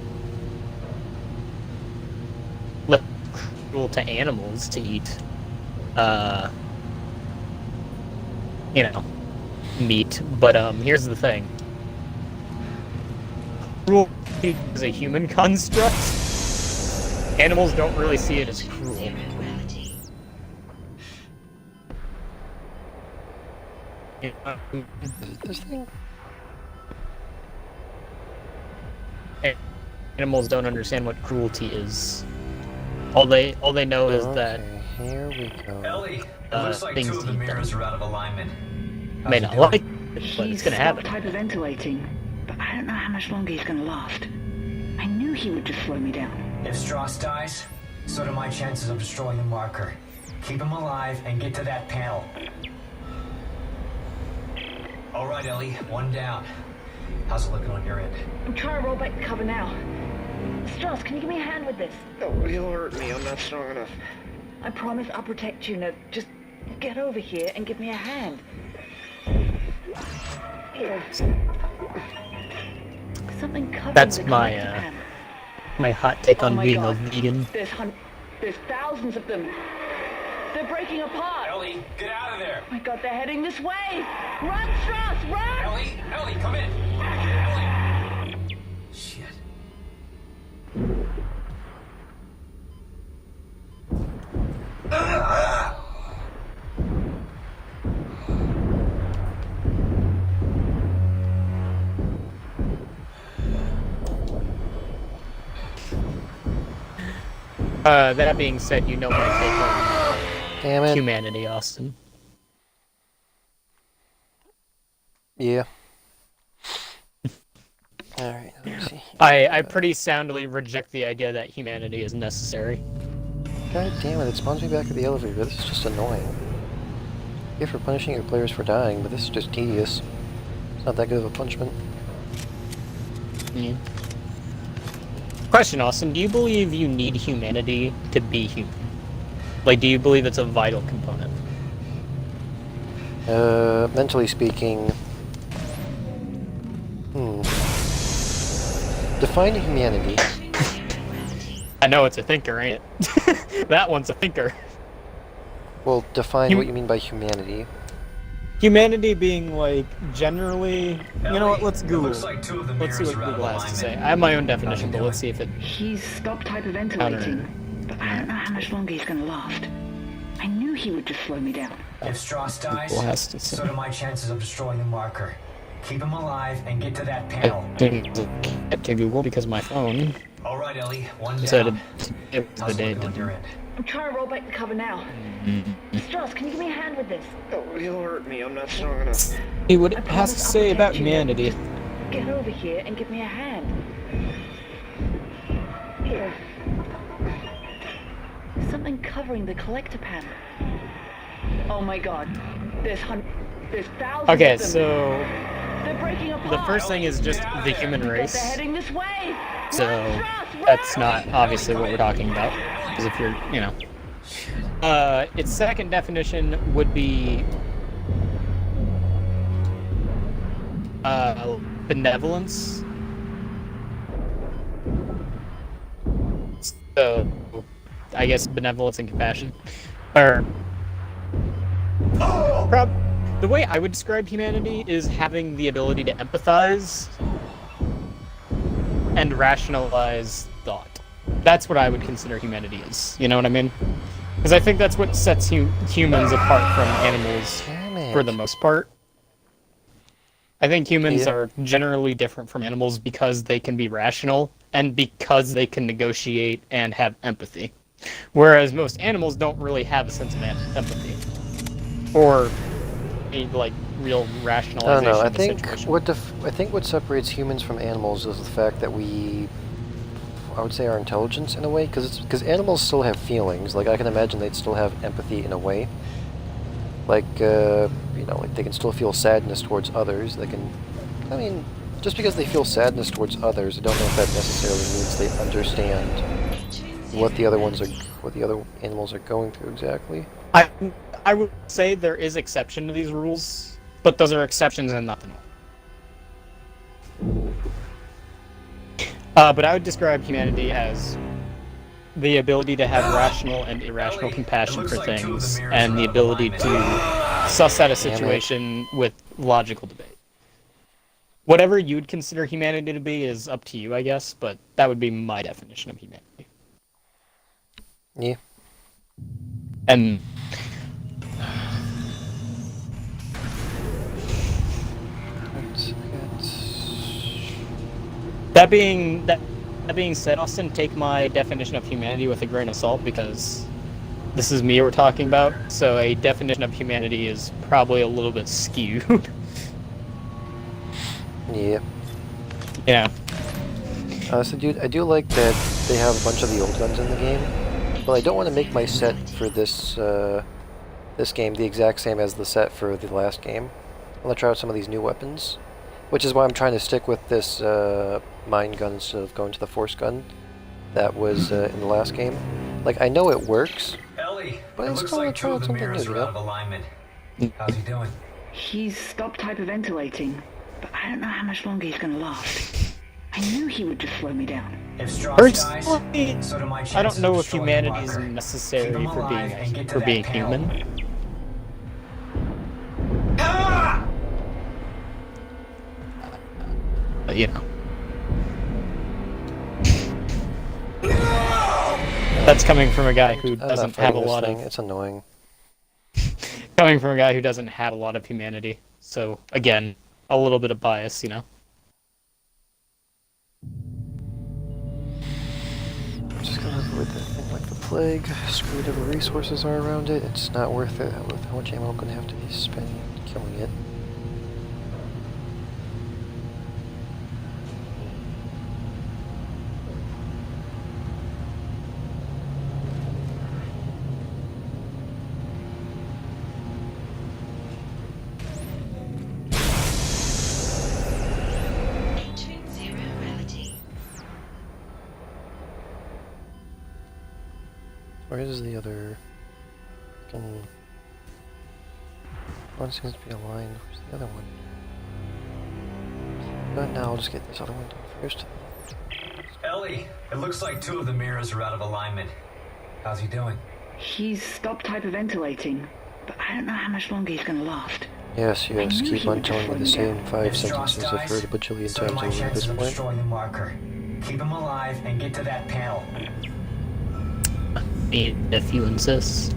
less cruel to animals to eat, you know, meat. But here's the thing: cruelty is a human construct. Animals don't really see it as cruel. This thing? Animals don't understand what cruelty is. All they know is that Here we go. Ellie, it looks like things two of the eat them. mirrors are out of alignment. How's may it not doing? like it, but it's gonna happen. He's stopped hyperventilating, but I don't know how much longer he's gonna last. I knew he would just slow me down. If Strauss dies, so do my chances of destroying the marker. Keep him alive and get to that panel. All right, Ellie, one down. How's it looking on your end? I'm trying to roll back the cover now. Strauss, can you give me a hand with this? Oh, he'll hurt me. I'm not strong enough. I promise I'll protect you. Now, just get over here and give me a hand. Here. Something covering That's the my, collector panel. My hot take Oh on my being God. a vegan. There's thousands of them. They're breaking apart. Ellie, get out of there! Oh my God, they're heading this way. Run, Strauss, run! Ellie, come in! Ellie! Shit. That being said, you know my Damn take it. on humanity, Austin. Yeah. Alright, let me see. I pretty soundly reject the idea that humanity is necessary. God damn it, it spawns me back at the elevator. This is just annoying. Yeah, for punishing your players for dying, but this is just tedious. It's not that good of a punishment. Yeah. Question, Austin, do you believe you need humanity to be human? Like, do you believe it's a vital component? Mentally speaking... Define humanity. I know it's a thinker, ain't it? That one's a thinker. Well, define what you mean by humanity. Humanity being, like, generally... You know what, let's It Google. looks like two of the Let's see mirrors what are out of Google has to say. alignment. I have my own definition, but let's see if it... He's stopped hyperventilating, but I don't know how much longer he's gonna last. I knew he would just slow me down. If Strauss dies, Google has to say. so do my chances of destroying the marker. Keep him alive and get to that panel. I didn't get to Google because my phone All right, Ellie, one down. decided it was the How's it day looking on to your end? I'm trying to roll back the cover now. Strauss, can you give me a hand with this? Oh, he'll hurt me. I'm not strong enough. See what I it has promise to I'll say about protect you. humanity. Get over here and give me a hand. Here. Something covering the collector panel. Oh my God. There's thousands Okay, of them. so They're breaking apart. the first thing is just the human They're race. heading this way. So Run, Strauss, run! that's not obviously what we're talking about. Because if you're, you know. Its second definition would be benevolence. So I guess benevolence and compassion. Or the way I would describe humanity is having the ability to empathize and rationalize thought. That's what I would consider humanity is. You know what I mean? Because I think that's what sets humans apart from animals Damn it. for the most part. I think humans Yeah. are generally different from animals because they can be rational and because they can negotiate and have empathy. Whereas most animals don't really have a sense of empathy or a like real I don't rationalization know. I of the think situation. what separates humans from animals is the fact that I would say our intelligence in a way, because animals still have feelings. Like I can imagine they'd still have empathy in a way. Like like they can still feel sadness towards others. I mean, just because they feel sadness towards others, I don't know if that necessarily means they understand what the other animals are going through exactly. I would say there is exception to these rules, but those are exceptions and nothing else. But I would describe humanity as the ability to have rational and irrational compassion for things, and the ability to suss out a situation with logical debate. Whatever you'd consider humanity to be is up to you, I guess, but that would be my definition of humanity. Yeah. And that being said, Austin, take my definition of humanity with a grain of salt, because this is me we're talking about, so a definition of humanity is probably a little bit skewed. Yeah. Yeah. Honestly, dude, I do like that they have a bunch of the old guns in the game, but I don't want to make my set for this game the exact same as the set for the last game. I want to try out some of these new weapons, which is why I'm trying to stick with this mine gun instead of going to the force gun that was in the last game. Like, I know it works, Ellie, but it it's looks still like try two out of the something mirrors new, are you out of know? alignment. How's he doing? He's stopped hyperventilating, but I don't know how much longer he's gonna last. I knew he would just slow me down. If Strauss Personally, dies, so do my chances I don't know of if destroying humanity is Walker. Keep necessary him for alive and get to being that panel. human. Ah! But, you know. That's coming from a guy who I'm not doesn't have a fighting this lot thing. of It's annoying. coming from a guy who doesn't have a lot of humanity. So again, a little bit of bias, you know. I'm just gonna avoid that thing like the plague. Screw whatever resources are around it. It's not worth it with how much ammo I'm gonna have to be spending killing it. Entering zero gravity. Where is the other? One seems to be aligned. Where's the other one? But now I'll just get this other one done first. Ellie, it looks like two of the mirrors are out of alignment. How's he doing? He's stopped hyperventilating, but I don't know how much longer he's gonna last. Yes, I knew keep he on would telling me the destroy me same down. 5 If Strauss sentences I've dies, heard a bajillion so do times my over at chances this of point. destroying the marker. Keep him alive and get to that panel. If you insist.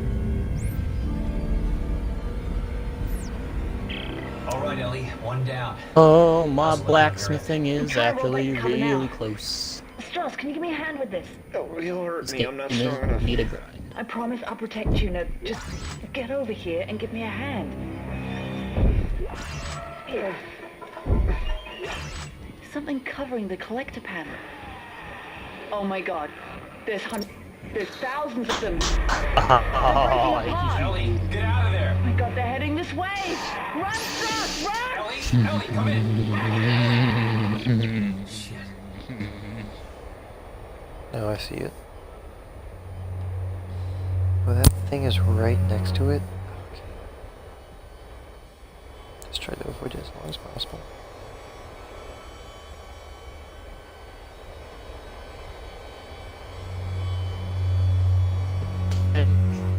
All right, Ellie, one down. Oh, my blacksmithing is actually really close. Strauss, can you give me a hand with this? Oh, you'll hurt It's me. I'm not getting strong enough. me to grind. I promise I'll protect you. Now, just get over here and give me a hand. Here. Something covering the collector panel. Oh my god. There's thousands of them. Oh, Ellie, get out of there! Oh my god, they're heading this way! Run, Strauss, run! Ellie, come in! Shit. Now I see it. Well, that thing is right next to it. Okay. Just try to avoid it as long as possible.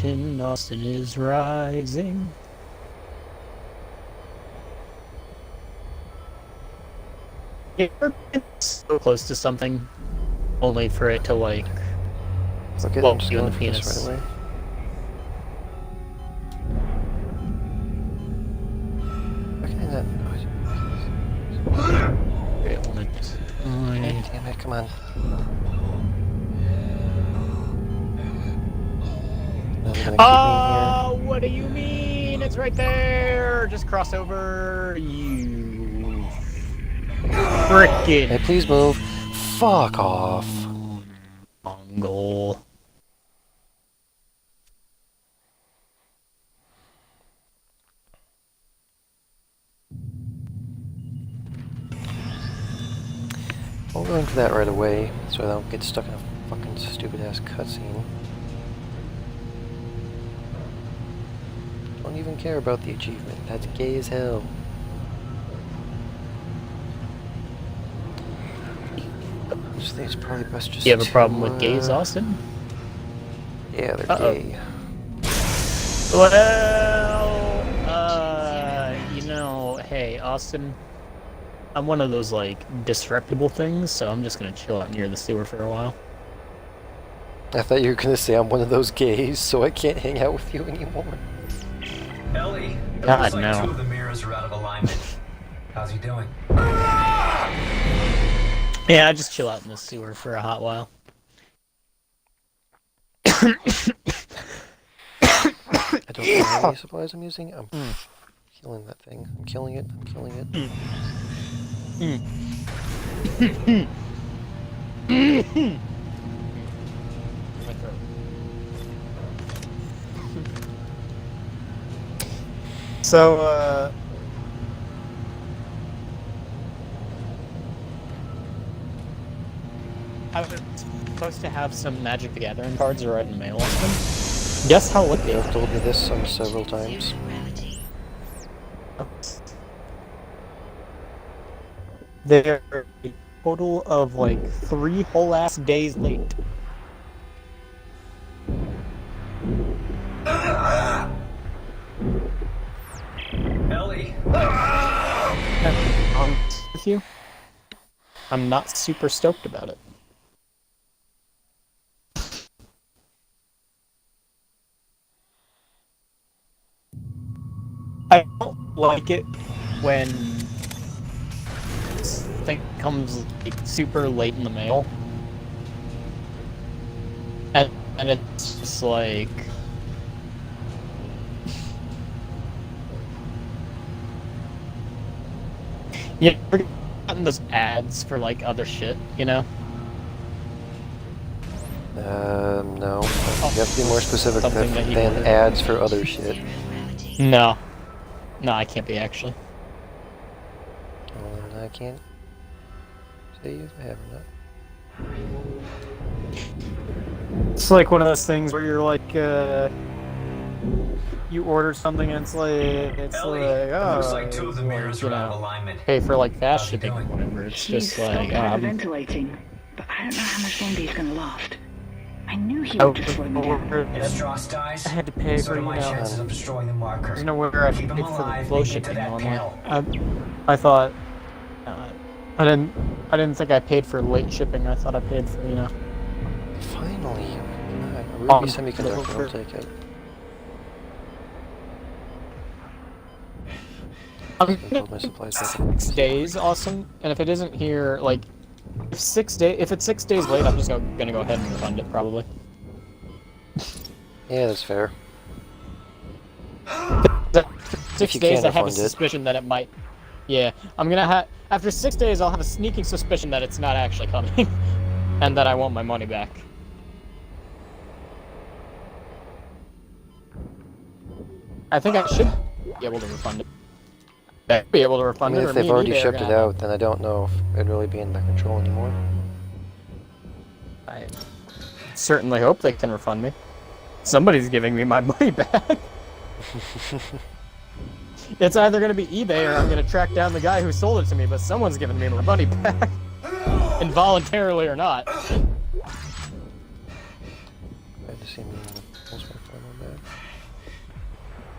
And Austin is rising. You ever been so close to something, only for it to like Okay, well, I'm just you going and for the this penis. right away. Okay, that noise. Come on. Now they're gonna keep me in here. What do you mean? It's right there! Just cross over, you... Frickin' Hey, please move. Fuck off. Mongol. I'll go into that right away, so I don't get stuck in a fucking stupid-ass cutscene. Don't even care about the achievement. That's gay as hell. Just think it's probably best just You have a problem to, with gays, Austin? Yeah, they're gay. Well, you know, hey, Austin, I'm one of those, like, disreputable things, so I'm just gonna chill out near the sewer for a while. I thought you were gonna say I'm one of those gays, so I can't hang out with you anymore. Ellie, it God, looks like no. 2 of the mirrors are out of alignment. How's he doing? Yeah, I just chill out in the sewer for a hot while. I don't know how many supplies I'm using. I'm killing that thing. I'm killing it. I'm killing it. So, I was supposed to have some Magic the Gathering cards right in the mail on them. Guess how lucky. You've told me this several times. They're a total of like 3 whole ass days late. Ellie! With you, I'm not super stoked about it. I don't like it when thing comes like, super late in the mail, and it's just like. You ever gotten those ads for like other shit, you know? No. You have to be more specific Something that you than ordered. ads for other shit. No. No, I can't be actually. Well, then I can't say if I have or not. It's like one of those things where you're like, you order something and it's Ellie, like, it oh, looks like 2 of the mirrors you are out of know, alignment. pay for like fast How's he shipping or doing? whatever. It's He's just like, stopped hyperventilating, but I don't know how much longer he's gonna last. I knew he I would just slow me down. If Strauss dies, had to pay so for, do you my know, chances of destroying the marker. there's nowhere I Keep paid him for the alive flow and get to shipping that normally. panel. I thought, I didn't think I paid for late shipping. I thought I paid for, you know. Finally. God, Ruby Semiconductor, I'll take it. Build my supplies back up. 6 days, awesome. And if it isn't here, like, if it's 6 days late, I'm just gonna go ahead and refund it, probably. Yeah, that's fair. After 6 you days, can I have a refund it. suspicion that it might. Yeah, I'm gonna have. After 6 days, I'll have a sneaking suspicion that it's not actually coming, and that I want my money back. I think I should be able to refund it. Be able to I refund mean, it. if or they've me and already eBay are shipped gonna it have- out, then I don't know if it'd really be in my control anymore. I certainly hope they can refund me. Somebody's giving me my money back. It's either going to be eBay or I'm going to track down the guy who sold it to me, but someone's giving me my money back. Involuntarily or not. I had to see me post my phone on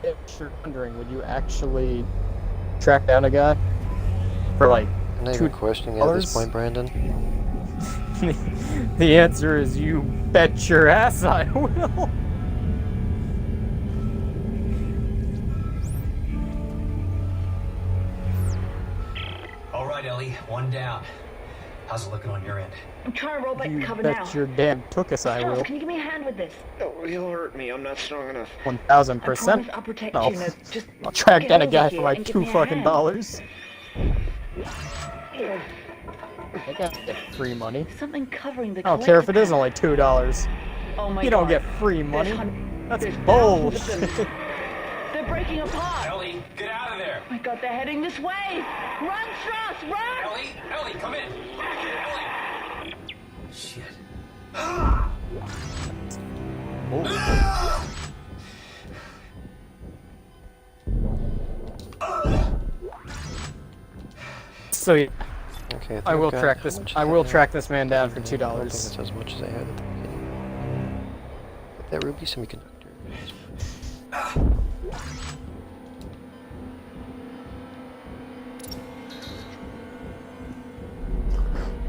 that. If you're wondering, would you actually track down a guy? For like I'm not even questioning it at this $2? point, Brandon. The answer is you bet your ass I will. All right, Ellie, 1 down. How's it looking on your end? I'm trying to roll back You the cover now. bet your damn tookus I Charles, will. can you give me a hand with this? Oh, you'll hurt me. I'm not strong enough. 1000%. I promise I'll protect No. you. Now, just I'll track get down a over guy here for like and give $2 me a fucking hand. dollars. I got to get free money. Something covering the I don't care if it is collector only $2. panel. Oh my You don't God. get free money. That's There's thousands of bullshit. them. They're breaking apart. Ellie, get out of there! Oh my God, they're heading this way. Run, Strauss, run! Ellie, come in! Ellie! Shit. So yeah, Okay, think I will I've got- track how this. much I is will that? track this man down for I don't think $2. that's as much as I had at the beginning. But that ruby semiconductor.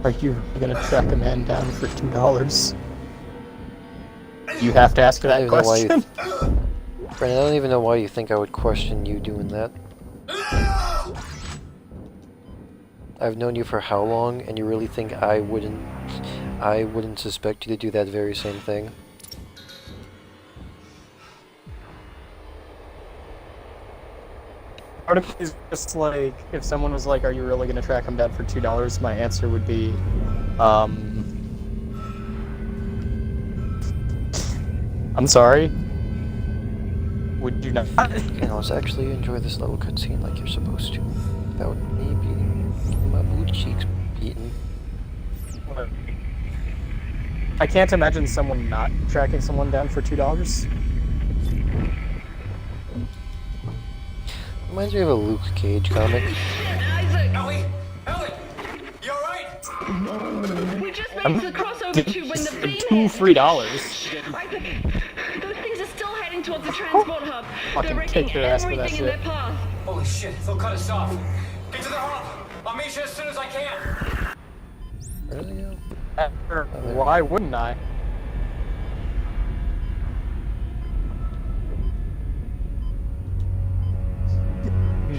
Are you gonna track a man down for $2? You have to ask I that don't even know why you. question. Brandon, I don't even know why you think I would question you doing that. I've known you for how long, and you really think I wouldn't suspect you to do that very same thing? Part of me is just like, if someone was like, "Are you really gonna track him down for $2?" My answer would be, I'm sorry. Would you not? Okay, now let's actually enjoy this little cutscene like you're supposed to. Without me getting my booty cheeks beaten. I can't imagine someone not tracking someone down for $2. Reminds me of a Luke Cage comic. Ellie! You alright? We just made the crossover tube when the beam $2 hit. free. Isaac, those things are still heading towards the transport hub. Fucking They're wrecking kick their ass for that everything in their shit. path. Holy shit, they'll cut us off. Get to the hub! I'll meet you as soon as I can. Where did they go? Why wouldn't I?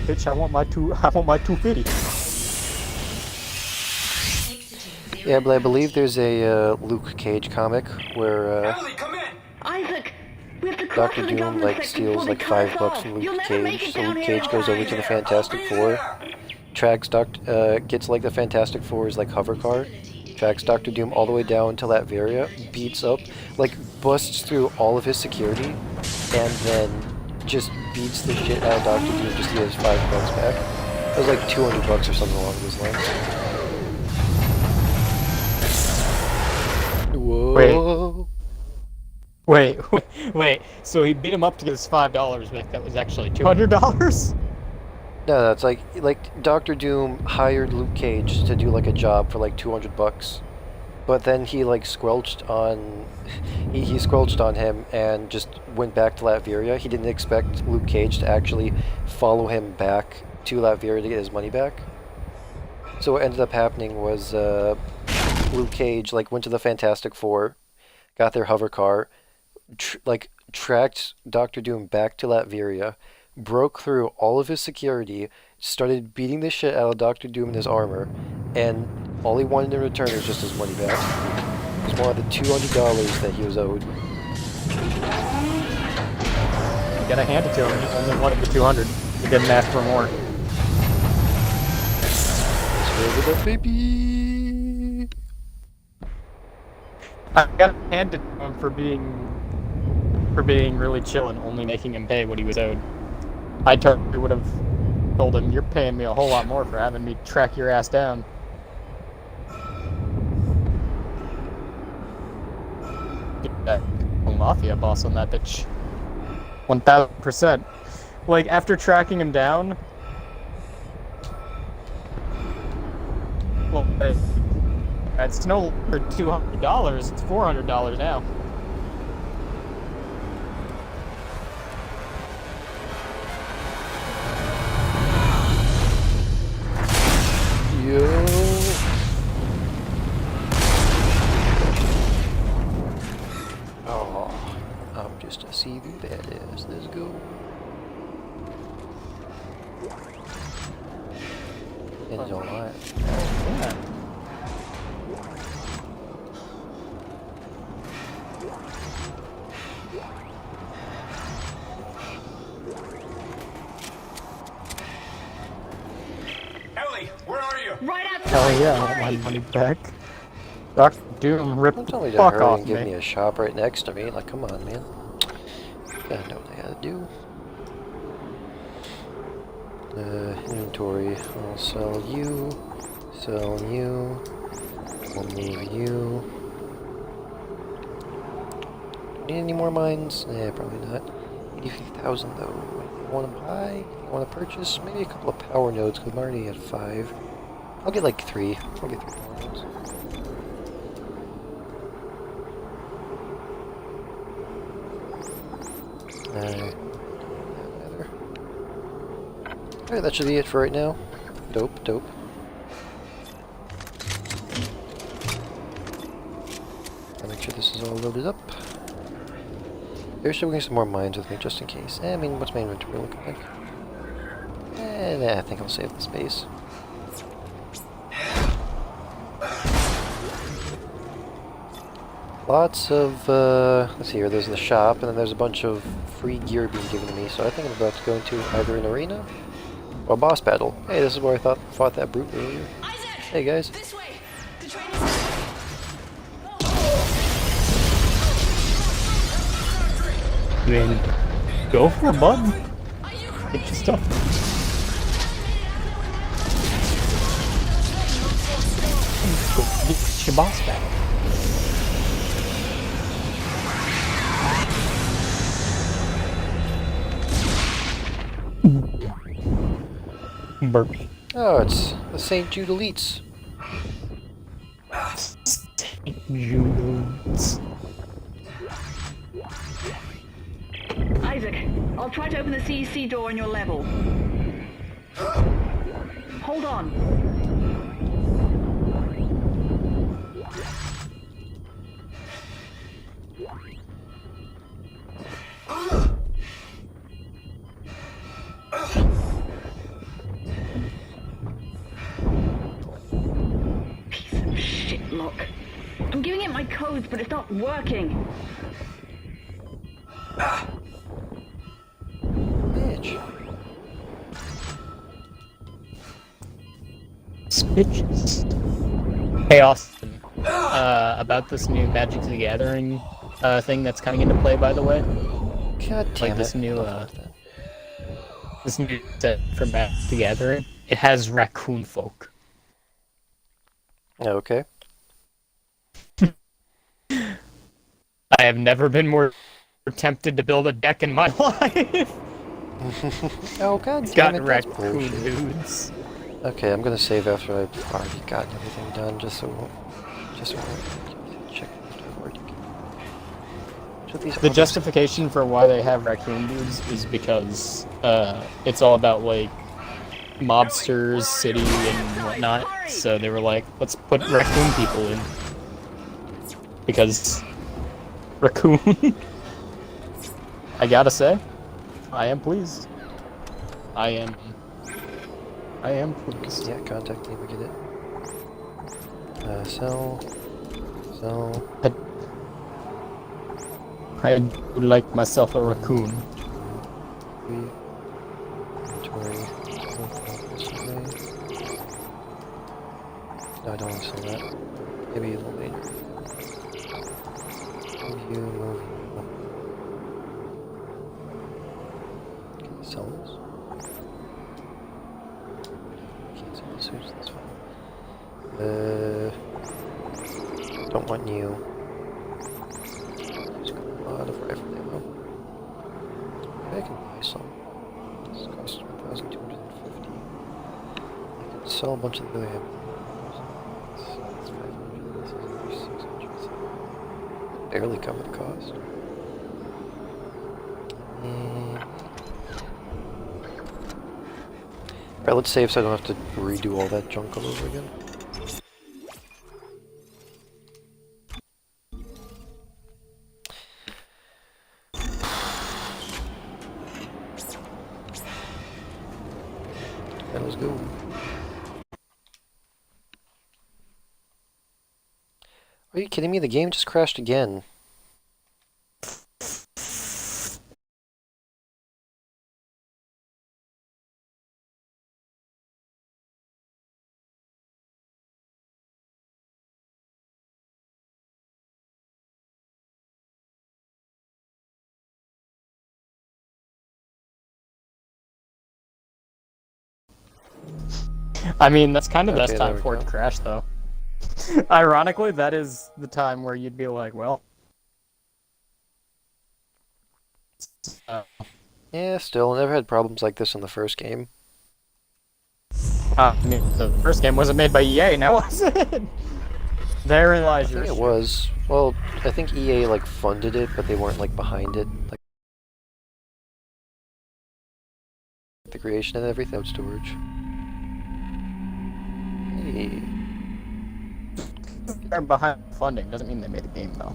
Bitch, I want my 250. Yeah, but I believe there's a Luke Cage comic where Ellie, come in! Isaac, we have to cross Dr. to the Doom government like sector steals before they like cut us $5 off. from You'll Luke never make Cage, it so down Luke here Cage goes over to the Fantastic I'll be Four, there. tracks gets like the Fantastic Four's like hover car, tracks Dr. Doom all the way down to Latveria, beats up, like busts through all of his security, and then just beats the shit out of Dr. Doom just to get his $5 back. It was like $200 or something along those lines. Whoa. Wait. So he beat him up to get his $5 back. That was actually $200. No, that's like Dr. Doom hired Luke Cage to do like a job for like $200, but then he like squelched on him and just went back to Latveria. He didn't expect Luke Cage to actually follow him back to Latveria to get his money back. So what ended up happening was Luke Cage like went to the Fantastic Four, got their hover car, tracked Dr. Doom back to Latveria, broke through all of his security, started beating the shit out of Dr. Doom in his armor, and all he wanted in return was just his money back. It was more of the $200 that he was owed. You gotta hand it to him. He only wanted the 200. He didn't ask for more. Let's go with that baby. I gotta hand it to him for being really chill and only making him pay what he was owed. I totally would have told him, "You're paying me a whole lot more for having me track your ass down." Get that mafia boss on that bitch. 1000%. Like, after tracking him down, well, it's no longer $200, it's $400 now. Yo. Oh, I'm just a see-through badass. Let's go. And it's all right. Yeah. Hell yeah, I want my money back. Dr. Doom ripped Don't the tell me to fuck hurry off and give me. me a shop right next to me. Like, come on, man. Gotta know what I gotta do. Inventory. I'll sell you. Sell you. We'll move you. Need any more mines? Yeah, probably not. 83,000 though. What do you want to buy? You want to purchase? Maybe a couple of power nodes, because I'm already at 5. I'll get like 3. I'll get 3 power nodes. Alright, that should be it for right now. Dope, dope. I'll make sure this is all loaded up. Maybe should bring some more mines with me just in case. I mean, what's my inventory looking like? Nah, I think I'll save the space. Lots of, let's see here, there's the shop, and then there's a bunch of free gear being given to me, so I think I'm about to go into either an arena or a boss battle. Hey, this is where I fought that brute earlier. Isaac! Hey guys. This way! The train is this way! I mean, go for it, bud. Get your stuff. Go get your boss battle. Burpee. Oh, it's the St. Jude Elites. St. Jude's. Isaac, I'll try to open the CEC door on your level. Hold on. Piece of shit lock. I'm giving it my codes, but it's not working. Bitch. Bitches. Hey Austin, about this new Magic the Gathering thing that's coming into play, by the way. God damn Like this it. new set for Magic the Gathering. It has raccoon folk. Okay. I have never been more tempted to build a deck in my life. Oh god damn Got it, that's raccoon bullshit. dudes. Okay, I'm gonna save after I've already gotten everything done, just so check The justification for why they have raccoon dudes is because it's all about like mobsters, city, and whatnot. So they were like, let's put raccoon people in because raccoon. I gotta say, I am pleased. I am pleased. Yeah, contact me, we get it. Sell. I would like myself a raccoon. Inventory. No, I don't want to sell that. Maybe a little later. Move you. Can I sell this? Can't sell the suits, that's fine. Don't want you. Just got a lot of rifle ammo. Maybe I can buy some. This costs 1,250. I could sell a bunch of the other ammo. That's 500. This is another 600. Barely cover the cost. Alright, let's save so I don't have to redo all that junk all over again. Alright, let's go. Are you kidding me? The game just crashed again. I mean, that's kind of the Okay, best there time we for it go. to crash, though. Ironically, that is the time where you'd be like, well... Yeah, still, never had problems like this in the first game. I mean, the first game wasn't made by EA, now was it? Therein lies I your think it issue. was. Well, I think EA like funded it, but they weren't like behind it. Like the creation and everything of storage. Hey. They're behind funding doesn't mean they made a game, though.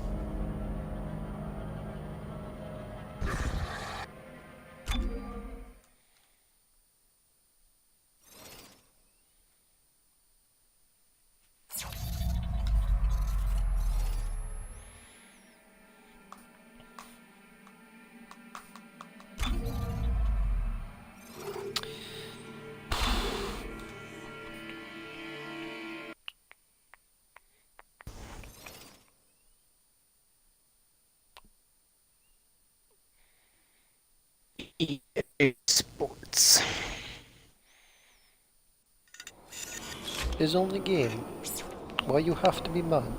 EA Sports. His only game. Why you have to be mad?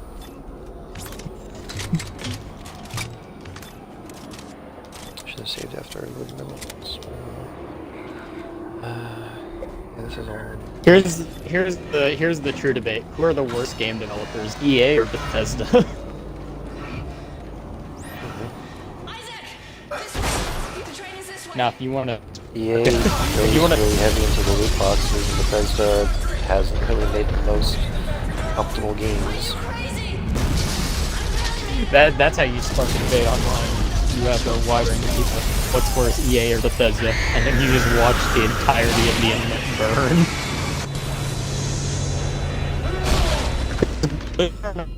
Should have saved after a good minutes. Yeah, this is all. Here's the true debate. Who are the worst game developers, EA or Bethesda? Now, if you want to, EA goes You wanna- really heavy into the loot boxes, and Bethesda hasn't really made the most optimal games. that's how you spark a debate online. You have a wide range of people. What's worse, EA or Bethesda? And then you just watch the entirety of the internet burn.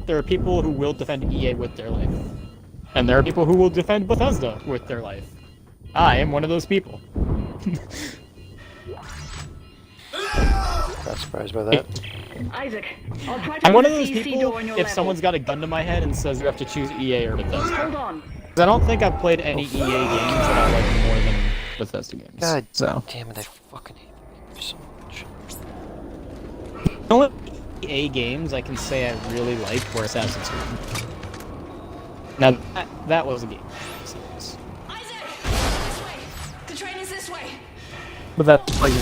There are people who will defend EA with their life. And there are people who will defend Bethesda with their life. I am one of those people. Not surprised by that. Isaac, I'll try to I'm one of open those the PC people, door on your if level. someone's got a gun to my head and says you have to choose EA or Bethesda. Hold on. 'Cause I don't think I've played any EA games that I like more than Bethesda games. God So. damn it, I fucking hate them so much. The only EA games I can say I really liked were Assassin's Creed. Now, that was a game. Isaac! This way! The train is this way! But that's like one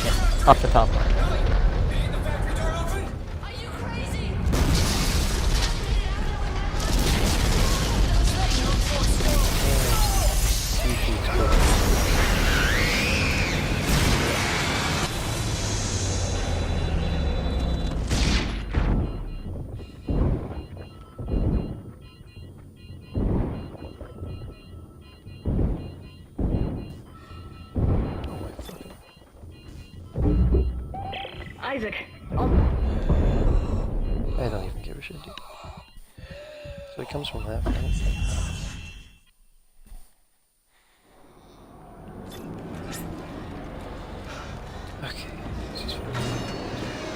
yeah, off the top line. Are you crazy? Isaac, I don't even give a shit, dude. So it comes from that, right? Okay, this is fine.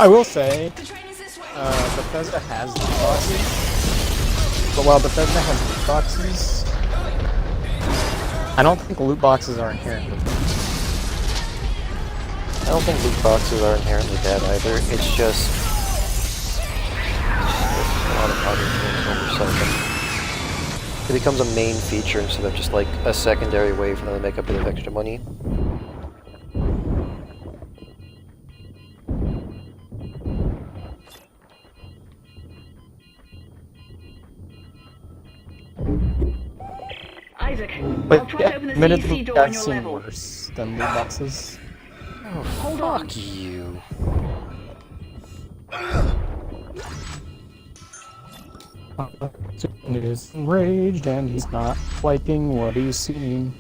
I will say, The train is this way! Bethesda has loot boxes. But while Bethesda has loot boxes, I don't think loot boxes are inherently bad. I don't think loot boxes are inherently bad either. It's just a lot of other things oversell them. It becomes a main feature instead of just like a secondary way for them to make a bit of extra money. Isaac, I'll But try to open the admittedly, PC door on I've your seen level. worse than loot boxes. Oh, Hold on. fuck you. It is enraged and he's not liking what he's seeing.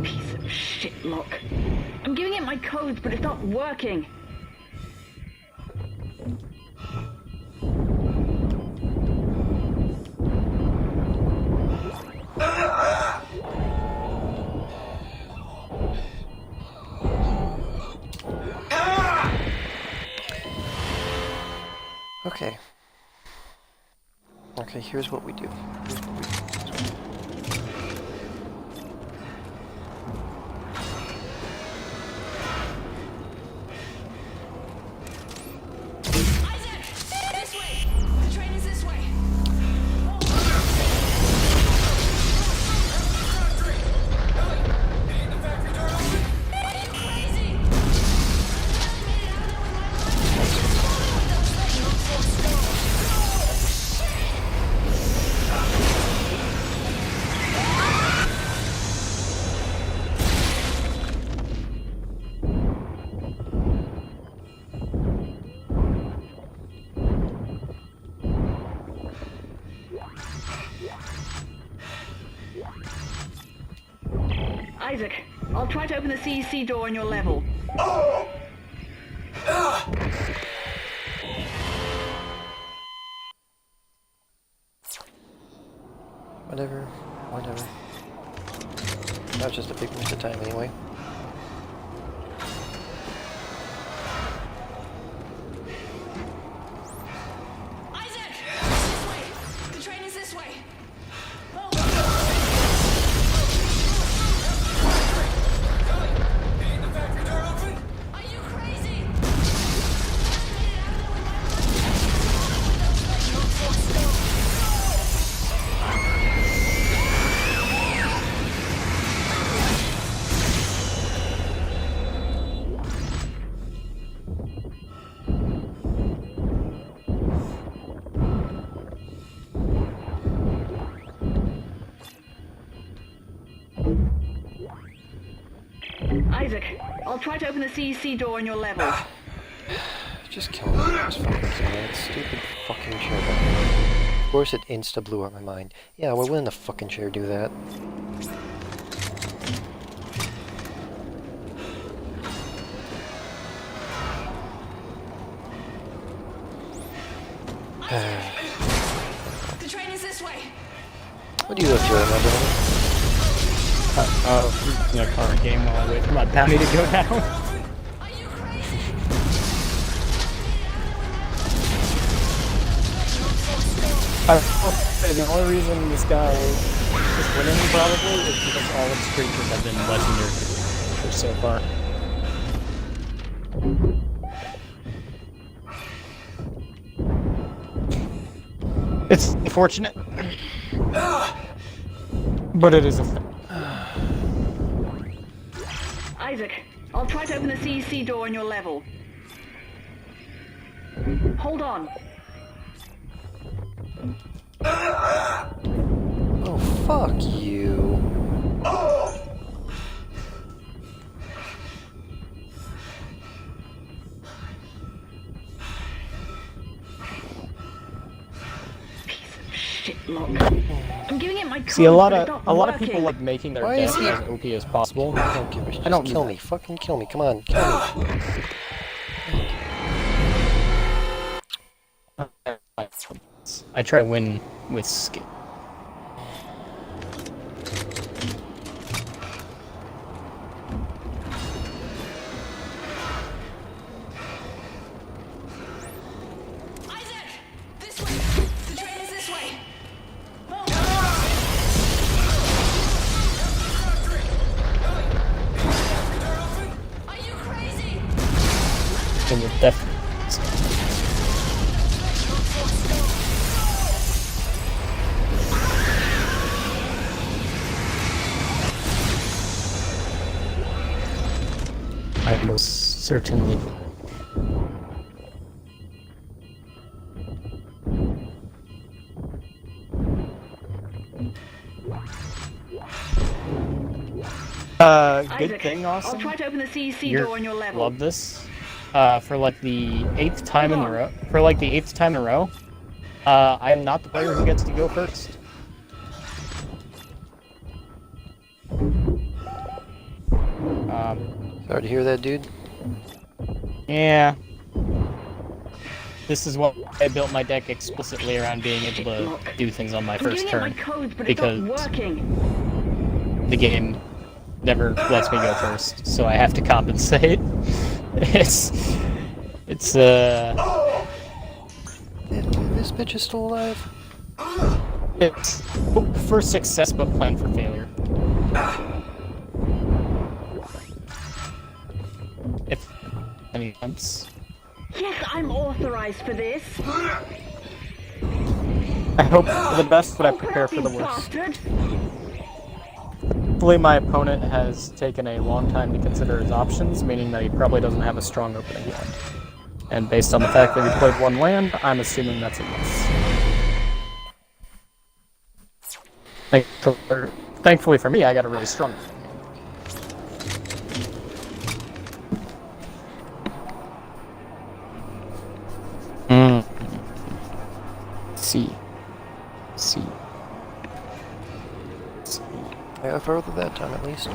Piece of shit lock. I'm giving it my codes, but it's not working. Okay. Okay, here's what we do. Isaac! This way! The train is this way! Are you crazy? Isaac, I'll try to open the CEC door on your level. Whatever. That was just a big waste of time anyway. Isaac! This way! The train is this way! Are you crazy? Isaac, I'll try to open the CEC door on your level. Just kill me. Just fucking kill me. That stupid fucking chair button. Of course it insta blew up my mind. Yeah, well, wouldn't the fucking chair do that? The train is this way! What do you up to, remember? In a current game while I wait for my bounty to go down. Are you crazy? The only reason this guy is winning probably is because all of his creatures have been legendary creatures so far. It's unfortunate, but it is a thing. Isaac, I'll try to open the CEC door on your level. Hold on. Oh, fuck you. Shit lock. I'm giving it my code, See, a lot but it's of not people working. like making their Why deck is he- as OP as possible. I don't give a shit. I don't Just do kill that. me. Fucking kill me. Come on. Kill me. I try to win with skill. Isaac! This way! The train is this way! Are you crazy? And with definitely. I most certainly. Good Isaac, thing, I'll Austin. try to open the CEC You're door on your level. love this. For like the 8th time in a row. For like the 8th time in a row. I am not the player who gets to go first. Sorry to hear that, dude. Yeah. This is what I built my deck explicitly around being able to do things on my I'm first giving it turn. my codes, but because- it's not working. The game never lets me go first, so I have to compensate. It's bitch is still alive? It's for success, but plan for failure. If any sense. Yes, I'm authorized for this. I hope for the best, but I prepare for the You worst. bastard! Hopefully my opponent has taken a long time to consider his options, meaning that he probably doesn't have a strong opening hand. And based on the fact that he played one land, I'm assuming that's a yes. Thankfully for me, I got a really strong one. C. I got further that time at least.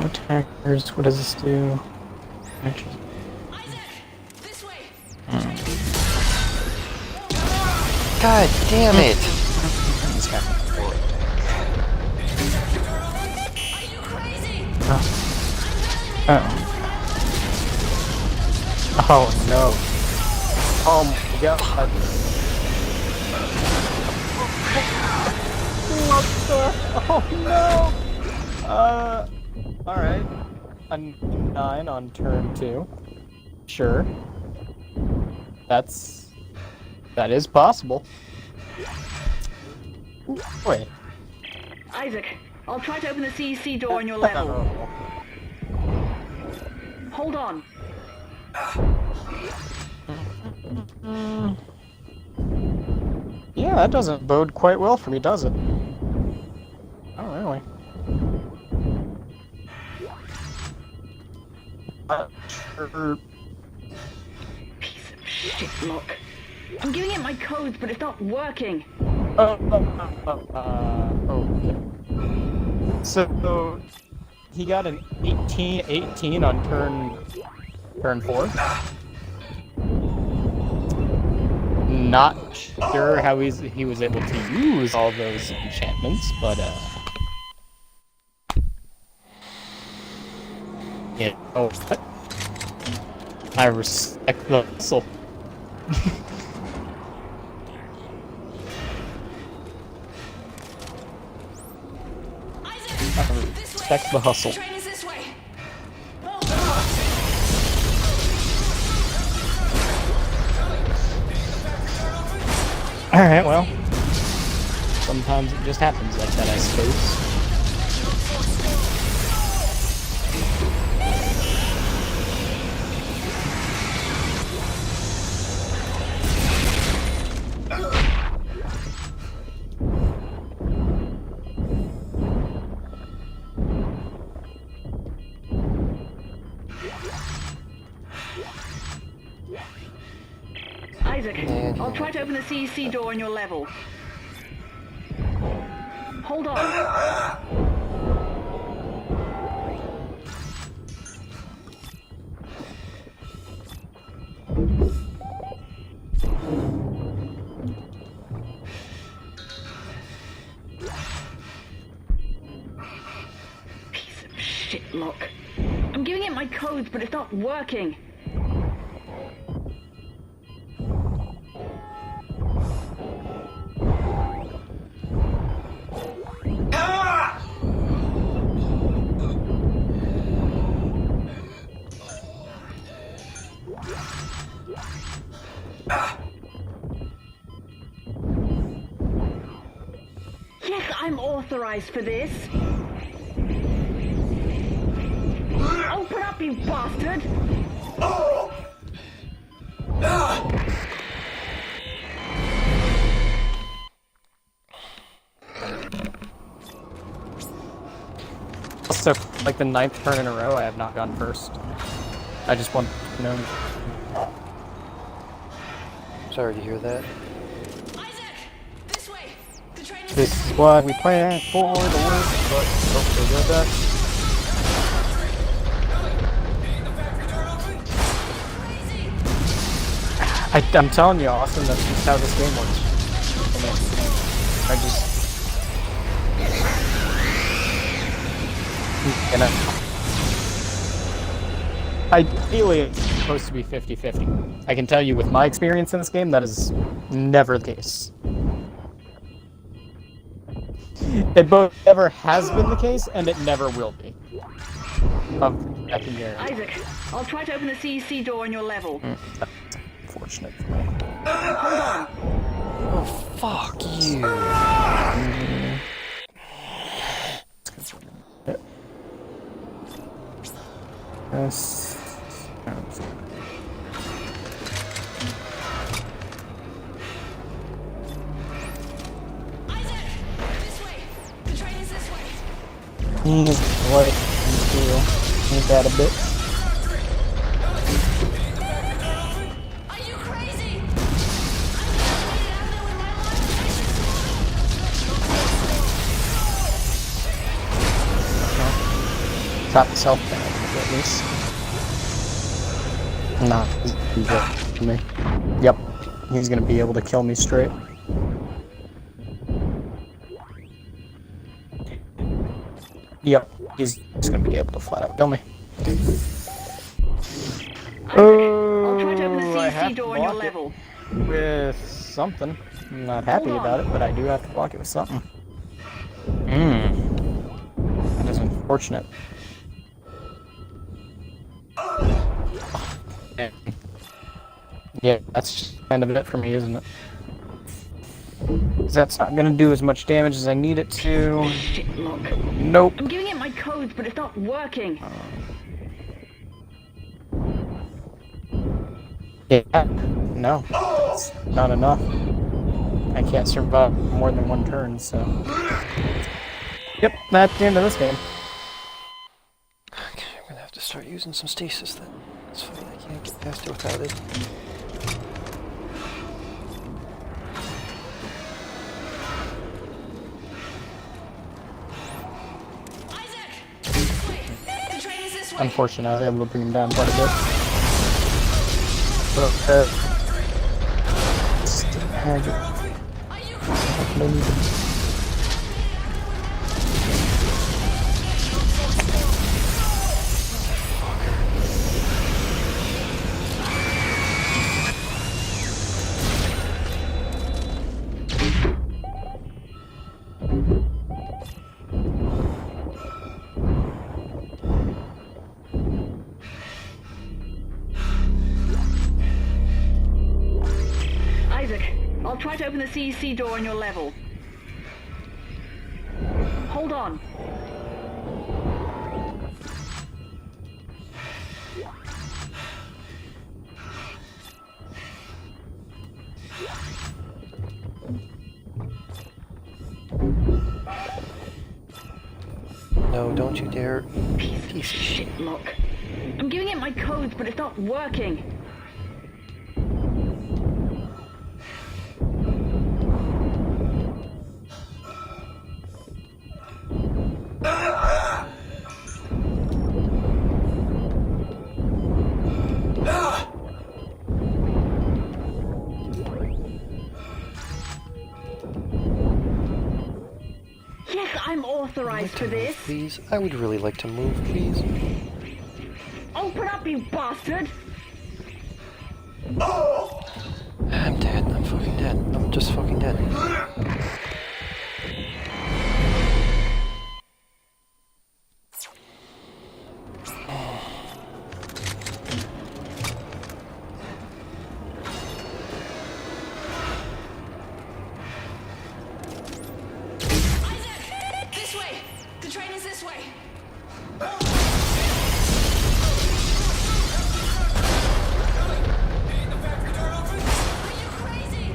Attackers, what does this do? Actually, Isaac, this way. God damn it! this guy. Are you crazy? Oh no. Oh my god. Oh no! Alright. A 9 on turn 2. Sure. That is possible. Wait. Isaac, I'll try to open the CEC door on your level. Hold on. Yeah, that doesn't bode quite well for me, does it? Oh, really? Sure. Piece of shit, look. I'm giving it my codes, but it's not working. Okay. So, he got an 18 on turn 4. Not sure how he was able to use all those enchantments, but yeah. Oh, what? I respect the hustle. Isaac, this way. Respect the hustle. The train is this way. Alright, well. Sometimes it just happens like that, I suppose. Isaac, I'll try to open the CEC door on your level. Hold on. Piece of shit, look. I'm giving it my codes, but it's not working. Yes, I'm authorized for this. Open up, you bastard! So, like the 9th turn in a row, I have not gone first. I just want to know. Sorry to hear that. Isaac, this way. The train is This is what we planned for the worst, but hopefully good at crazy. I'm telling you, Austin, that's just how this game works. I just... And Ideally, it's supposed to be 50-50. I can tell you with my experience in this game, that is never the case. It both never has been the case, and it never will be. I can guarantee. Isaac, I'll try to open the CEC door on your level. That's unfortunate for me. Hold on. Oh, fuck you. Yes. Isaac! This way! The train is this way! What? Ain't that a bit? Are you crazy? I'm gonna get out of there with my life. Top self at least. Nah, he's good for me. Yep, he's gonna be able to kill me straight. Yep, he's gonna be able to flat out kill me. I'll try to open the I have CEC to door on your block it level. with something. I'm not happy Hold on. about it, but I do have to block it with something. That is unfortunate. Yeah, that's just kind of it for me, isn't it? 'Cause that's not gonna do as much damage as I need it to. Shit, look. Nope. I'm giving it my codes, but it's not working. Yeah. No. It's not enough. I can't survive more than one turn, so. Yep, that's the end of this game. Okay, I'm gonna have to start using some stasis then. It's fine, I can't get past it without it. Isaac! This way! The train is this way! Unfortunately, I was able to bring him down quite a bit. But, still had it. Are you No need to- Isaac, I'll try to open the CEC door on your level. Hold on. No, don't you dare. Piece of shit. Shit, look. I'm giving it my codes, but it's not working. Yes, I'm authorized for this. Please, I would really like to move, please. Open up, you bastard! I'm dead. I'm fucking dead. I'm just fucking dead. Isaac! This way! The train is this way! Are you crazy?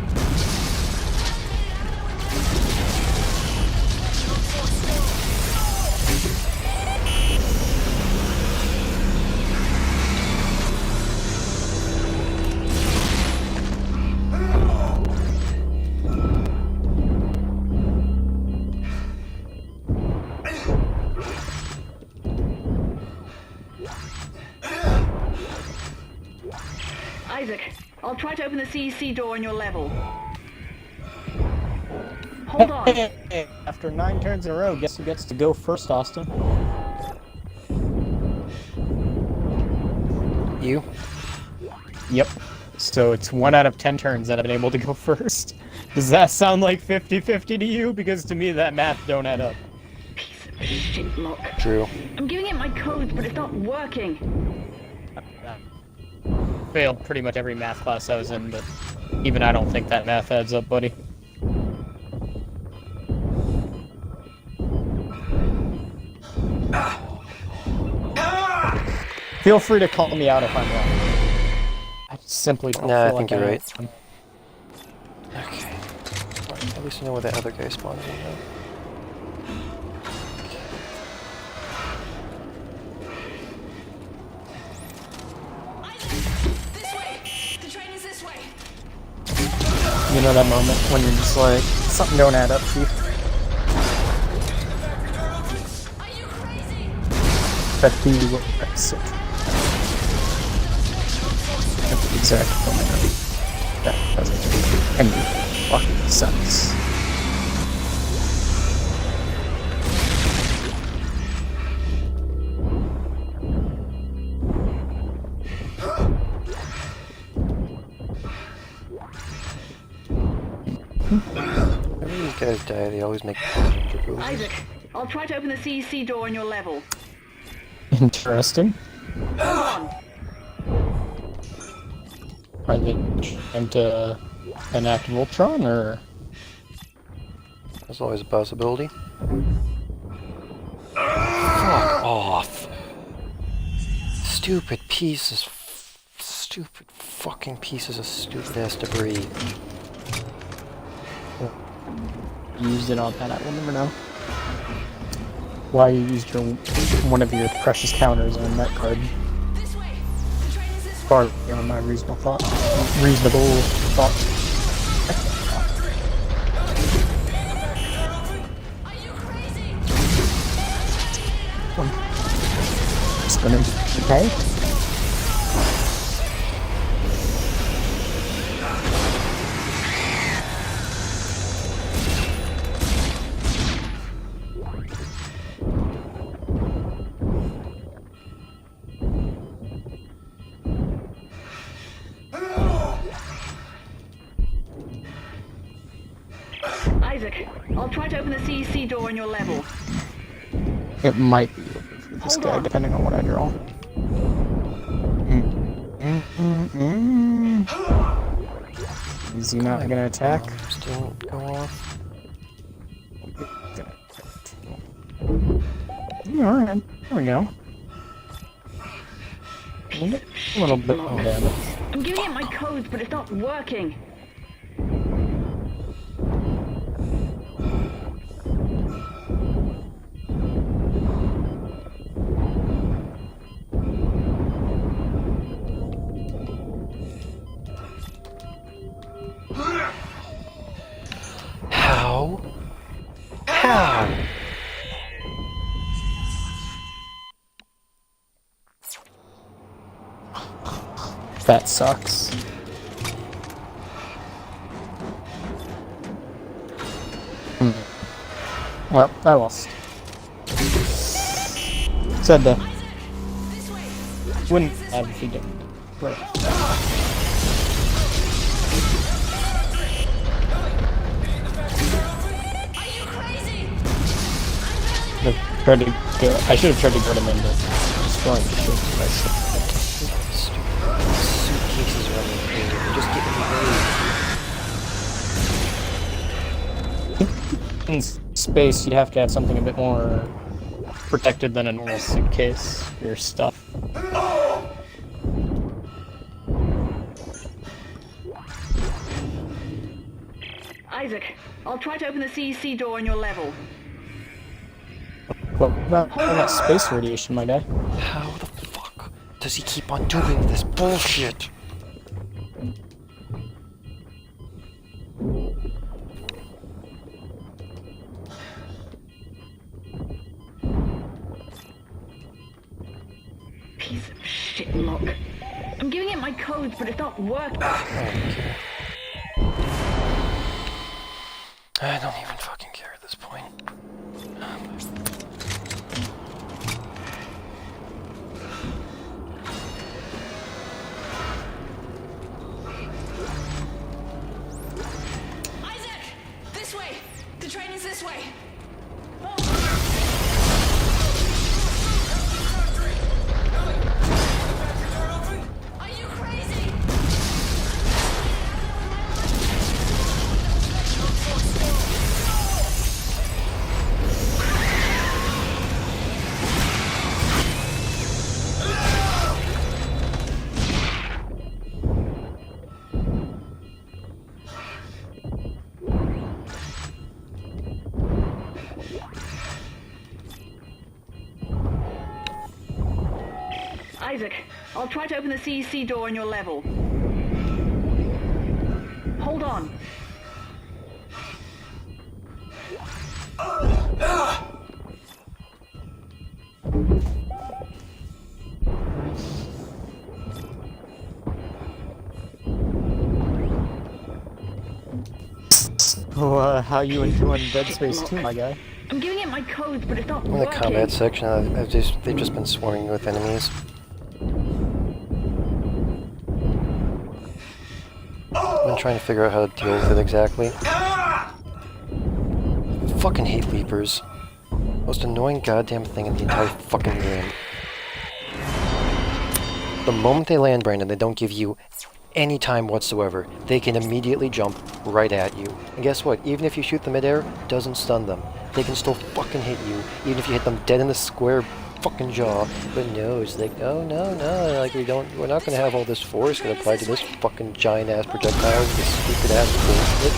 Isaac, I'll try to open the CEC door on your level. Hold on. After 9 turns in a row, guess who gets to go first, Austin? You? Yep. So it's 1 out of 10 turns that I've been able to go first. Does that sound like 50-50 to you? Because to me that math don't add up. Piece of shit, Locke. True. I'm giving it my codes, but it's not working. Failed pretty much every math class I was in, but even I don't think that math adds up, buddy. Feel free to call me out if I'm wrong. I simply don't Nah, I feel think like you're I right. am. Okay. Well, at least I know where that other guy spawned in now. Isaac, this way. The train is this way. You know that moment when you're just like, something don't add up, Chief? Are you crazy? That the exit. That's the exact moment. That doesn't make any fucking sense. Whenever these guys die, they always make proposals. Isaac, I'll try to open the CEC door on your level. Interesting. Come on. Are they trying to enact Voltron, or...? That's always a possibility. Fuck off. Stupid pieces. Stupid fucking pieces of stupid ass debris. You used it on that, I will never know. Why you used your one of your precious counters on that card. This way. The train is this way. Far beyond my reasonable thought. Reasonable thought. Are you crazy? Just gonna... Okay. Isaac, I'll try to open the CEC door on your level. It might be for this Hold guy, on. depending on what I draw. Is he not gonna attack? Still go off. Alright, there we go. A little bit more damage. I'm giving it my codes, but it's not working. How? How? That sucks. Well, I lost. Said that. This way. The train Wouldn't is this have way. if he didn't. Right. Are you crazy? Tried to go, I should have tried to get him into destroying the ship. But I should. Stupid suitcases running through. They're just getting away. In space, you'd have to have something a bit more protected than a normal suitcase for your stuff. Isaac, I'll try to open the CEC door on your level. Well, all that space radiation, my guy. How the fuck does he keep on doing this bullshit? Piece of shit, Locke. I'm giving it my codes, but it's not working. Okay. I don't even fucking care at this point. train is this way. Are you crazy? Isaac, I'll try to open the CEC door on your level. Hold on. Oh, how you enjoying Dead Space 2, my guy? I'm giving it my codes, but it's not In the working. combat section, they've just been swarming with enemies. I've been trying to figure out how to deal with it exactly. Fucking hate Leapers. Most annoying goddamn thing in the entire fucking game. The moment they land, Brandon, they don't give you any time whatsoever. They can immediately jump right at you. And guess what? Even if you shoot them midair, it doesn't stun them. They can still fucking hit you, even if you hit them dead in the square fucking jaw. But no, it's like, oh no, like we're not gonna have all this force gonna apply to this fucking giant ass projectile with this stupid ass bullshit.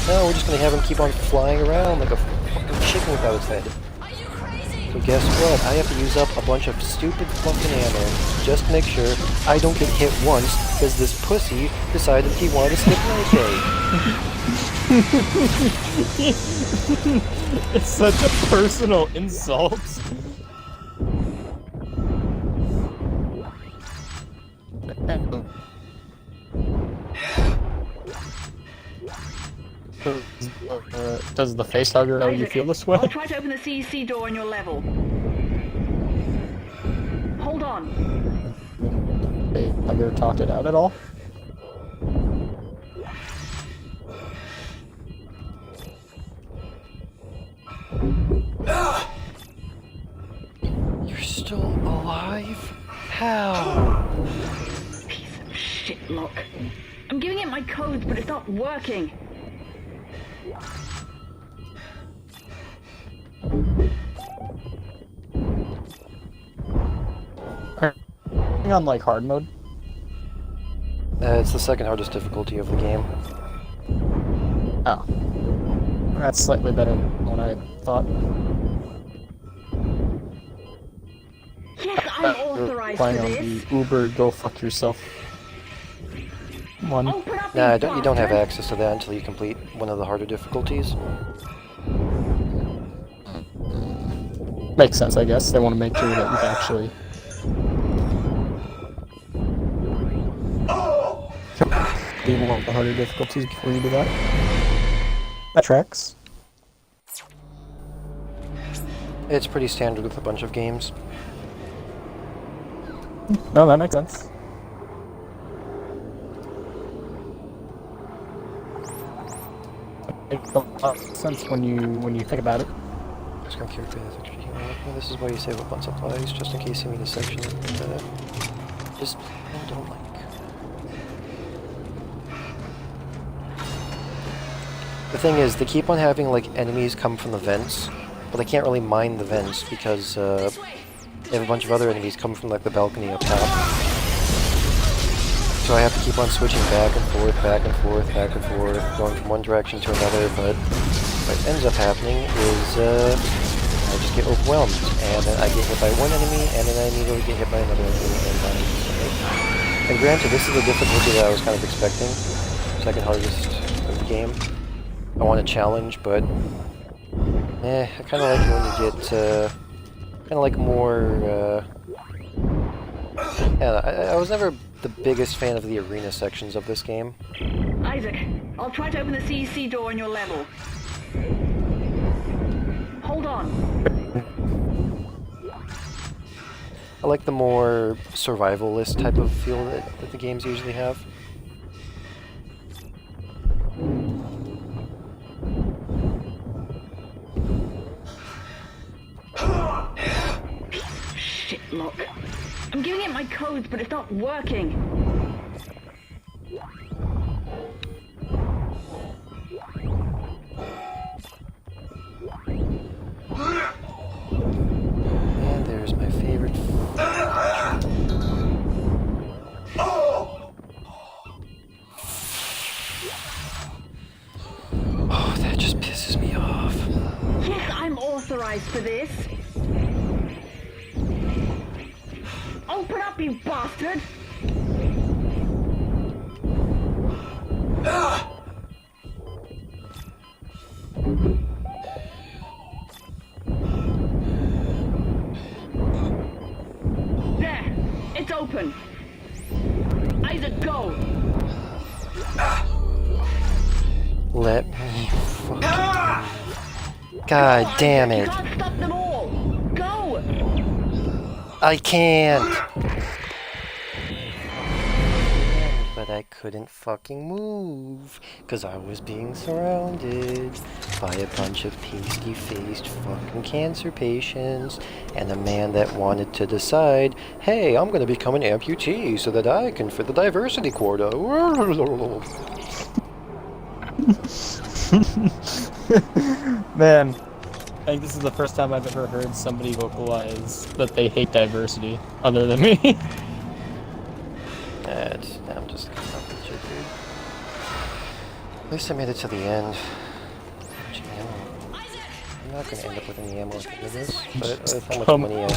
No, we're just gonna have him keep on flying around like a fucking chicken without its head. Are you crazy? So guess what? I have to use up a bunch of stupid fucking ammo just to make sure I don't get hit once because this pussy decided he wanted to skip my day. It's such a personal insult. Does the facehugger know you Isaac, feel this way? I'll try to open the CEC door on your level. Hold on. Have you ever talked it out at all? You're still alive? How? Piece of shit, Locke. I'm giving it my codes, but it's not working. On like hard mode? It's the second hardest difficulty of the game. Oh. That's slightly better than what I thought. Yes, I'm authorized Playing for on this. the Uber go fuck yourself one. Open up, Nah, you you don't have bastard. access to that until you complete one of the harder difficulties. Makes sense, I guess. They want to make sure that you can actually be one of the harder difficulties before you do that. That tracks. It's pretty standard with a bunch of games. No, that makes sense. It makes a lot of sense when you think about it. Just gonna character that's extra human. This is why you save up on supplies, just in case you meet a section that just people don't like. The thing is, they keep on having like enemies come from the vents, but they can't really mine the vents because they have a bunch of other enemies come from like the balcony up top. So I have to keep on switching back and forth, going from one direction to another, but what ends up happening is I just get overwhelmed, and then I get hit by one enemy, and then I immediately get hit by another enemy, and granted, this is the difficulty that I was kind of expecting, second hardest of the game. I want a challenge, but I kind of like it when you get, kind of like more, I was never the biggest fan of the arena sections of this game. Isaac, I'll try to open the CEC door on your level. Hold on. I like the more survivalist type of feel that the games usually have. shitlock. I'm giving it my codes, but it's not working. And there's my favorite. Oh, that just pisses me off. Yes, I'm authorized for this. Open up, you bastard! There! It's open! Isaac, go! Let me fucking... God damn You it. can't stop them all! Go! I can't! But I couldn't fucking move, because I was being surrounded by a bunch of pasty-faced fucking cancer patients, and a man that wanted to decide, hey, I'm gonna become an amputee so that I can fit the diversity quota. Man, I think this is the first time I've ever heard somebody vocalize that they hate diversity, other than me. I'm just gonna fuck with you, dude. At least I made it to the end. Much ammo. I'm not gonna end up with any ammo at the end of this, but with how much money I have.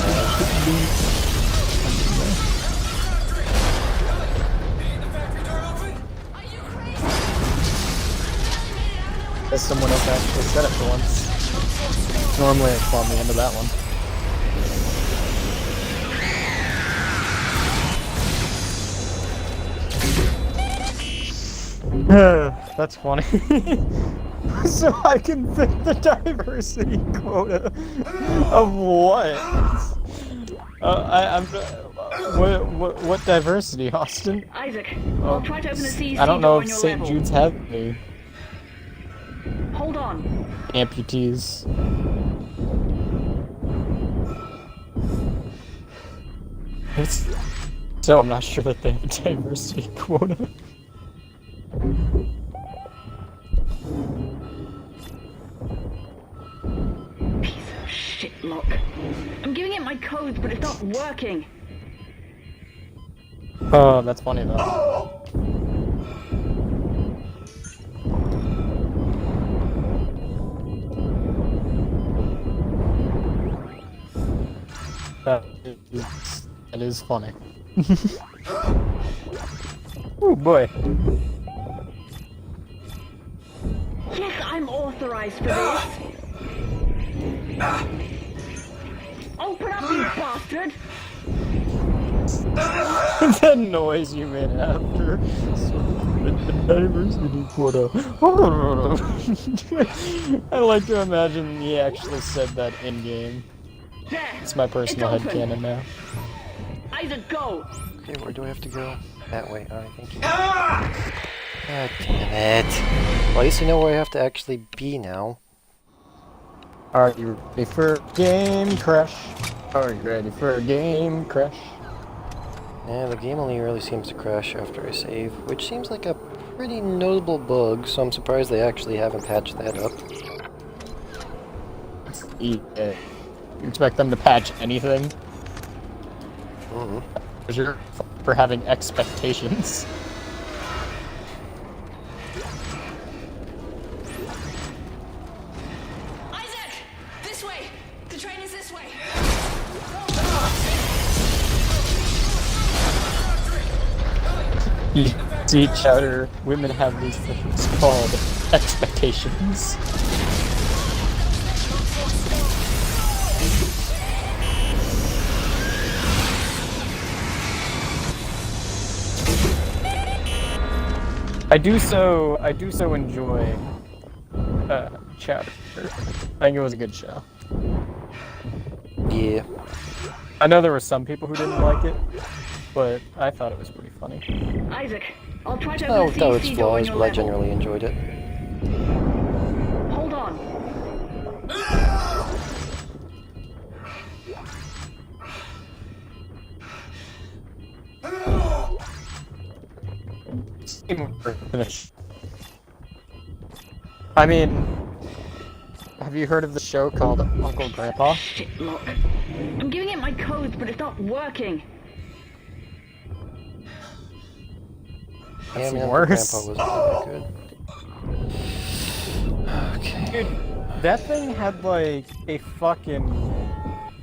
As someone else actually said it for once. Normally I spawn the end of that one. That's funny. So I can fit the diversity quota of what? What diversity, Austin? Isaac, I'll try to open the CEC I don't know door if on your St. level. Jude's have any Hold on. amputees. So I'm not sure that they have a diversity quota. Piece of shitlock. I'm giving it my codes, but it's not working. Oh, that's funny though. That is funny. Oh boy. Yes, I'm authorized for this. Open up, you bastard! That noise you made after the diversity quota. I like to imagine he actually said that in game. There! It's my personal It's open. headcanon now. Isaac, go! Okay, where do I have to go? That way. Alright, thank you. God damn it. Well, at least I know where I have to actually be now. Are you ready for a game crash? Are you ready for a game crash? Yeah, the game only really seems to crash after I save, which seems like a pretty notable bug, so I'm surprised they actually haven't patched that up. You expect them to patch anything? Mm-hmm. Because you're for having expectations. Isaac! This way! The train is this way! You see, Chowder, women have these things called expectations. I do so enjoy Chowder. I think it was a good show. Yeah. I know there were some people who didn't like it, but I thought it was pretty funny. Isaac, I'll try to Oh, open though the its CEC door on flaws, your but I level. generally enjoyed it. Hold on. I mean, have you heard of the show called Uncle Grandpa? Shit, look. I'm giving it my codes, but it's not working. Yeah, I mean, Uncle worse. Grandpa was pretty good. Okay. Dude, that thing had like a fucking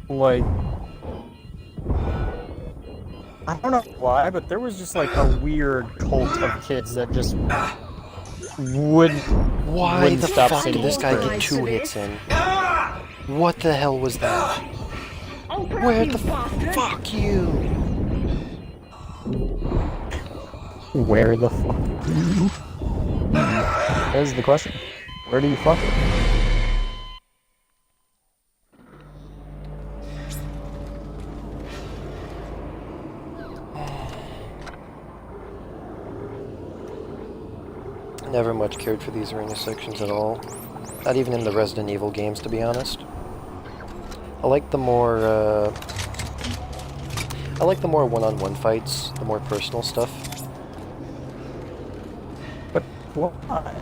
like I don't know why, but there was just like a weird cult of kids that just wouldn't Why the stop fuck did singing this guy praise. get 2 hits in? What the hell was that? Open Where up, the you bastard! fuck you? Where the fuck? There's the question. Where do you fuck it? Never much cared for these arena sections at all. Not even in the Resident Evil games, to be honest. I like the more, one-on-one fights, the more personal stuff. But why?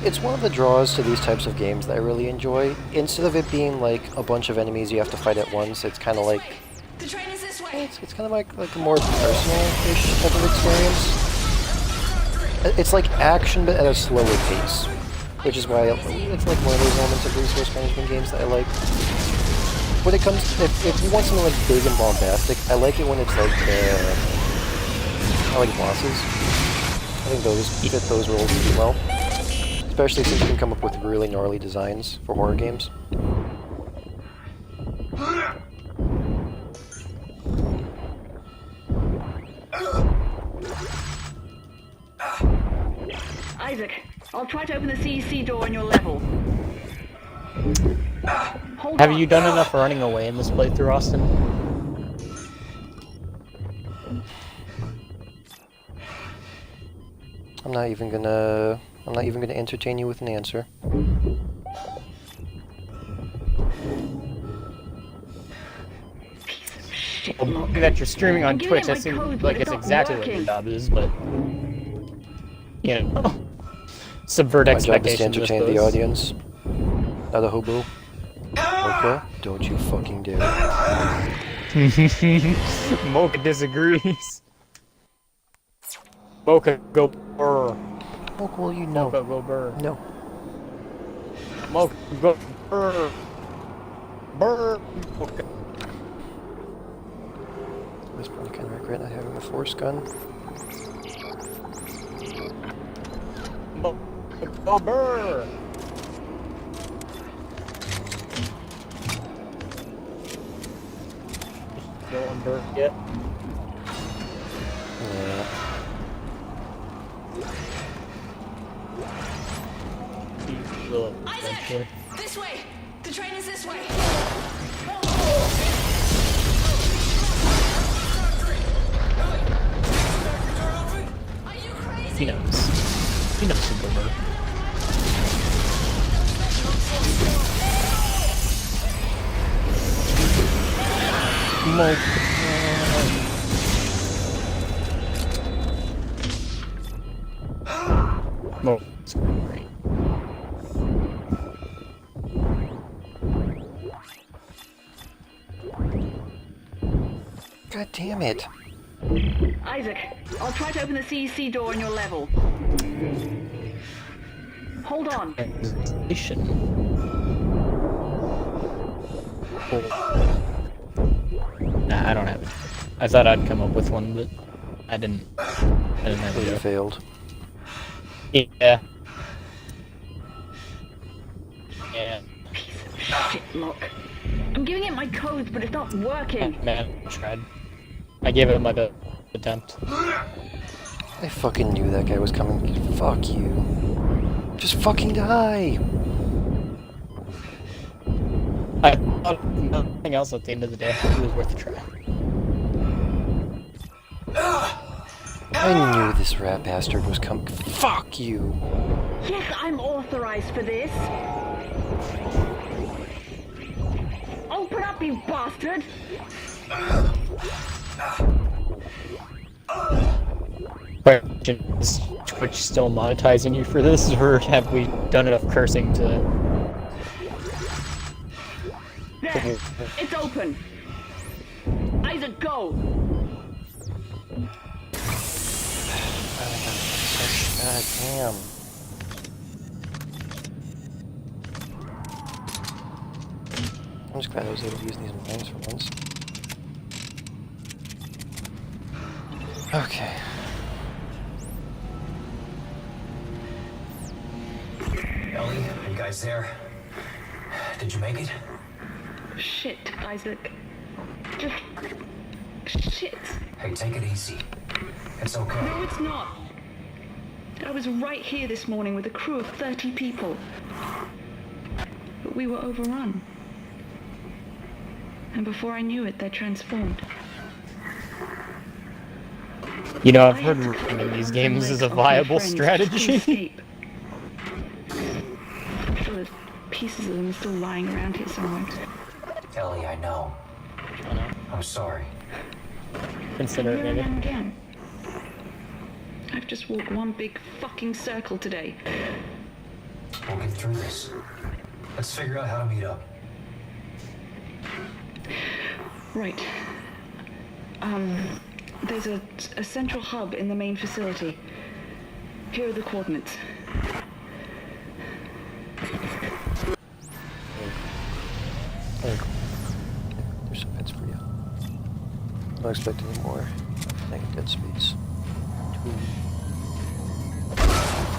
It's one of the draws to these types of games that I really enjoy. Instead of it being like a bunch of enemies you have to fight at once, it's kind of like The train is this way. it's kind of like a more personal-ish type of experience. It's like action, but at a slower pace, which is why it's like one of those elements of resource management games that I like. When it comes, if you want something like big and bombastic, I like it when it's like, I like bosses. I think those fit those roles pretty well, especially since you can come up with really gnarly designs for horror games. Isaac, I'll try to open the CEC door on your level. Hold Have on. you done enough running away in this playthrough, Austin? I'm not even gonna entertain you with an answer. Shit, Well, look. that you're streaming on I'm giving Twitch, it that my seems code, but like it's it's not exactly what your working. job is, but you know, subvert My job is to expectations. I entertain the suppose. audience, not a hobo. Okay? Don't you fucking dare. Mocha disagrees. Mocha go burr. Oh, well, you know. Mocha go burr. No. Mocha go burr. Burr. Mocha. At this point, I kind of regret not having a force gun. Mocha go burr. No one burr yet. Yeah. He will eventually. Isaac! This way! The train is this way! Are you crazy? He knows. He knows the burr. Mocha. It's great. God damn it. Isaac, I'll try to open the CEC door on your level. Hold on. Station. Nah, I don't have it. I thought I'd come up with one, but I didn't. I didn't have So you it. failed. Yeah. Yeah. Shit, look. I'm giving it my codes, but it's not working. Man, I tried. I gave it my best attempt. I fucking knew that guy was coming. Fuck you. Just fucking die! I thought nothing else at the end of the day. It was worth a try. I knew this rat bastard was coming. Fuck you! Yes, I'm authorized for this. Open up, you bastard! Question is Twitch still monetizing you for this, or have we done enough cursing to? There! It's open! Isaac, go! God damn. I'm just glad I was able to use these mines for once. Okay. Ellie, you guys there? Did you make it? Shit, Isaac. Just... shit. Hey, take it easy. It's okay. No, it's not. I was right here this morning with a crew of 30 people. But we were overrun. And before I knew it, they transformed. You know, I've I heard had to cut running the these arms games and is legs a off my viable friends to strategy. escape. I'm sure there's pieces of them still lying around here somewhere. Ellie, I know. I'm sorry. Consider it, Here I maybe. am again. I've just walked one big fucking circle today. We'll get through this. Let's figure out how to meet up. Right. There's a central hub in the main facility. Here are the coordinates. There's some bits for you. Don't expect any more. Negative dead space.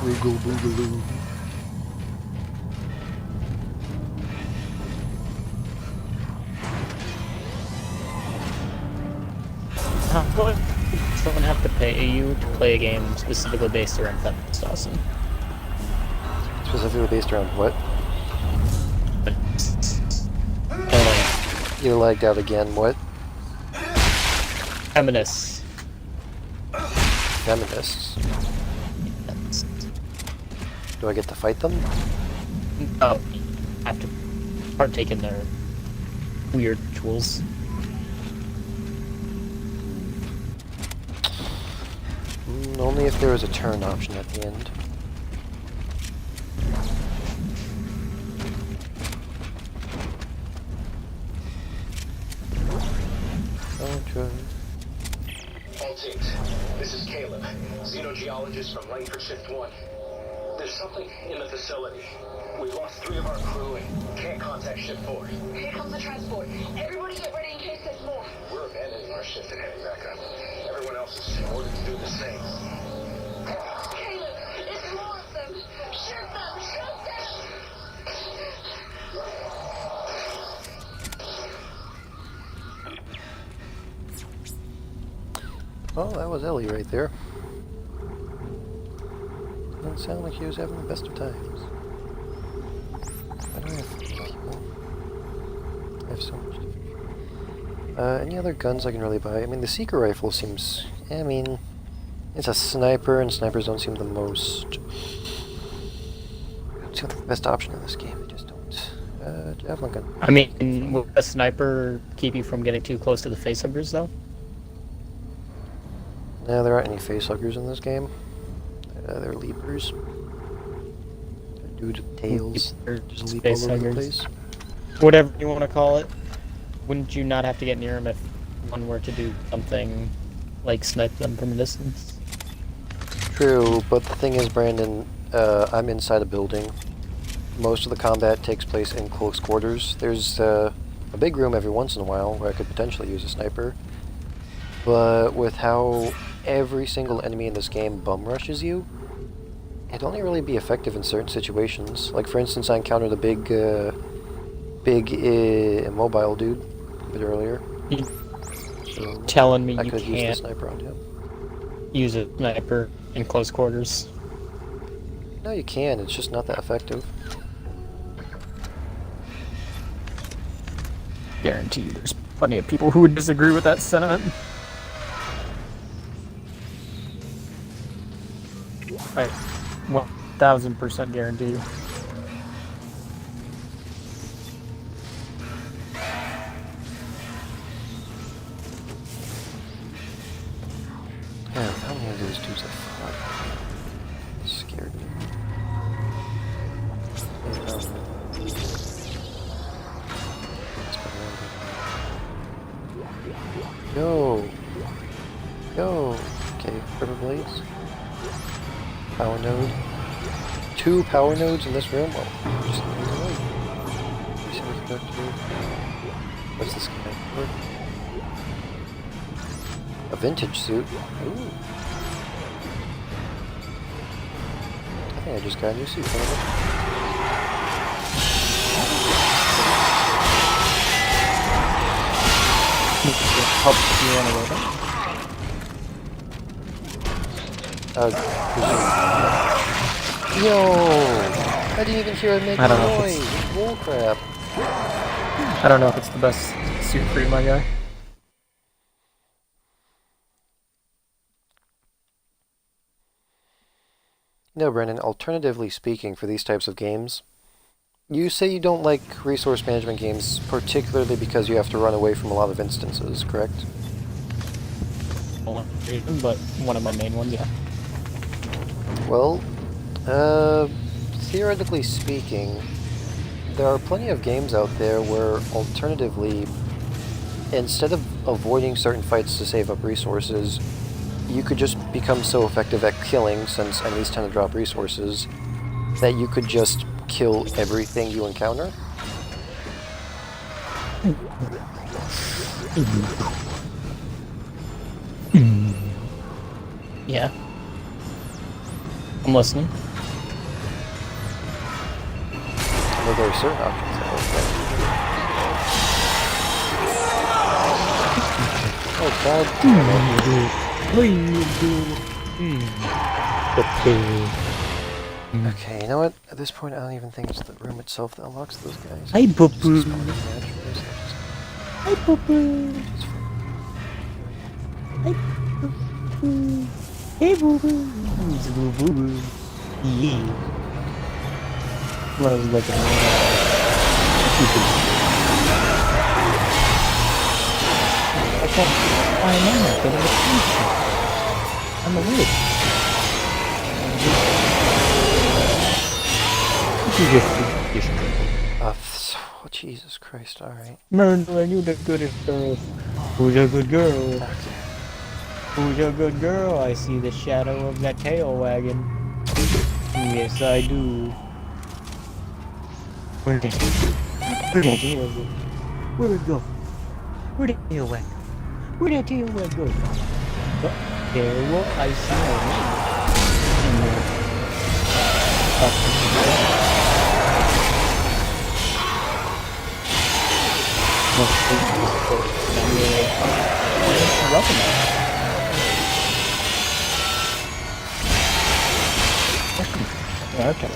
Wiggle boogaloo. Would someone have to pay you to play a game specifically based around feminist, Dawson? Specifically based around what? Only You lagged out again. What? feminists. Feminists. Do I get to fight them? Oh, have to partake in their weird rituals. Only if there was a turn option at the end. Don't try. All teams, this is Caleb, xenogeologist from Langford Shift 1. There's something in the facility. We've lost 3 of our crew and can't contact Shift 4. Here comes the transport. Everybody get ready in case there's more. We're abandoning our shift and heading back up. Everyone else is ordered to do the same. Caleb, it's more of them. Shoot them! Shoot them! Oh, that was Ellie right there. Doesn't sound like he was having the best of times. I don't have people. I have so much. Any other guns I can really buy? I mean, the Seeker rifle seems... I mean, it's a sniper, and snipers don't seem the most... don't seem like the best option in this game. I just don't. Javelin gun. I mean, will a sniper keep you from getting too close to the facehuggers, though? No, there aren't any facehuggers in this game. They're leapers. They're dudes with tails. Or Just leap all over the facehuggers. place. Whatever you want to call it. Wouldn't you not have to get near them if one were to do something like snipe them from a distance? True, but the thing is, Brandon, I'm inside a building. Most of the combat takes place in close quarters. There's a big room every once in a while where I could potentially use a sniper. But with how every single enemy in this game bum rushes you, it'd only really be effective in certain situations. Like, for instance, I encountered a big immobile dude a bit earlier. So Telling me I you could use the can't sniper on him. use a sniper in close quarters. No, you can. It's just not that effective. Guarantee you there's plenty of people who would disagree with that sentiment. I 1000% guarantee you. Yeah, how many of those dudes have Go! Go! Okay, River Blades. Power node. 2 power nodes in this room? Oh, just semiconductor. What's this guy for? A vintage suit. Ooh. I think I just got a new suit from it. Help you run away then? Yo! I didn't even hear it make I don't a know if noise! Bull crap. I don't know if it's the best suit for you, my guy. No, Brennan, alternatively speaking for these types of games, you say you don't like resource management games particularly because you have to run away from a lot of instances, correct? But one of my main ones, yeah. Well, theoretically speaking, there are plenty of games out there where alternatively, instead of avoiding certain fights to save up resources, you could just become so effective at killing, since enemies tend to drop resources, that you could just kill everything you encounter. Yeah. I'm listening. Well, there are certain options that work better. Oh god damn it. Okay, you know what? At this point, I don't even think it's the room itself that unlocks those guys. Hi, boo boo. Hi, boo boo. Hi, boo boo. Hey, boo boo. It's boo boo boo. Yeah. What I was looking at. I can't find anything in the future. I'm a witch. Oh, Jesus Christ, alright. Murder, you the goodest girl. Who's a good girl? Who's a good girl? I see the shadow of that tail wagging. Yes, I do. Where'd it go? Where'd that tail go? Where'd it go? Where'd that tail wag? Where'd that tail wag go? Oh, there, what I Okay.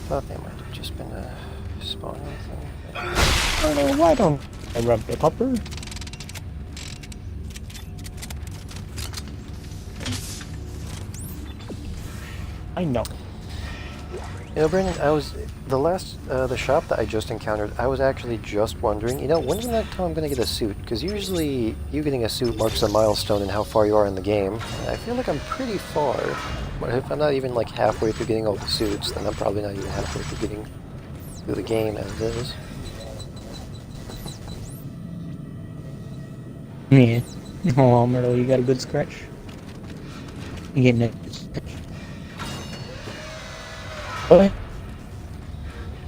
Thought they might have just been a spawning thing. Why don't I rub the copper? I know. You know, Brandon, the shop that I just encountered, I was actually just wondering, you know, when's the next time I'm going to get a suit? Because usually you getting a suit marks a milestone in how far you are in the game. And I feel like I'm pretty far. But if I'm not even like halfway through getting all the suits, then I'm probably not even halfway through getting through the game as it is. Yeah. Oh, Myrtle, you got a good scratch? You getting a good scratch? What?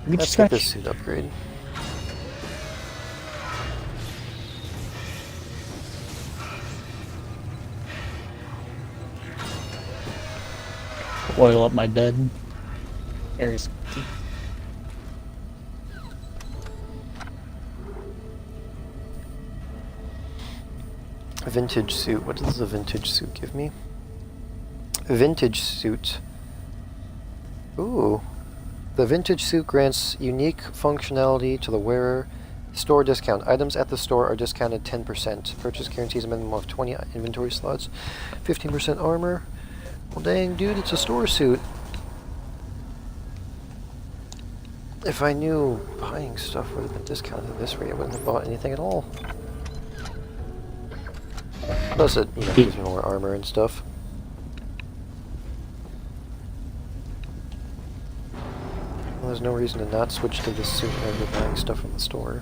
Good Let's scratch? get this suit upgrade. Oil up my bed. Area's A vintage suit. What does a vintage suit give me? A vintage suit. Ooh. The vintage suit grants unique functionality to the wearer. Store discount. Items at the store are discounted 10%. Purchase guarantees a minimum of 20 inventory slots. 15% armor. Well, dang, dude, it's a store suit. If I knew buying stuff would have been discounted at this rate, I wouldn't have bought anything at all. Plus it, you know, gives me more armor and stuff. There's no reason to not switch to this suit when you're buying stuff from the store.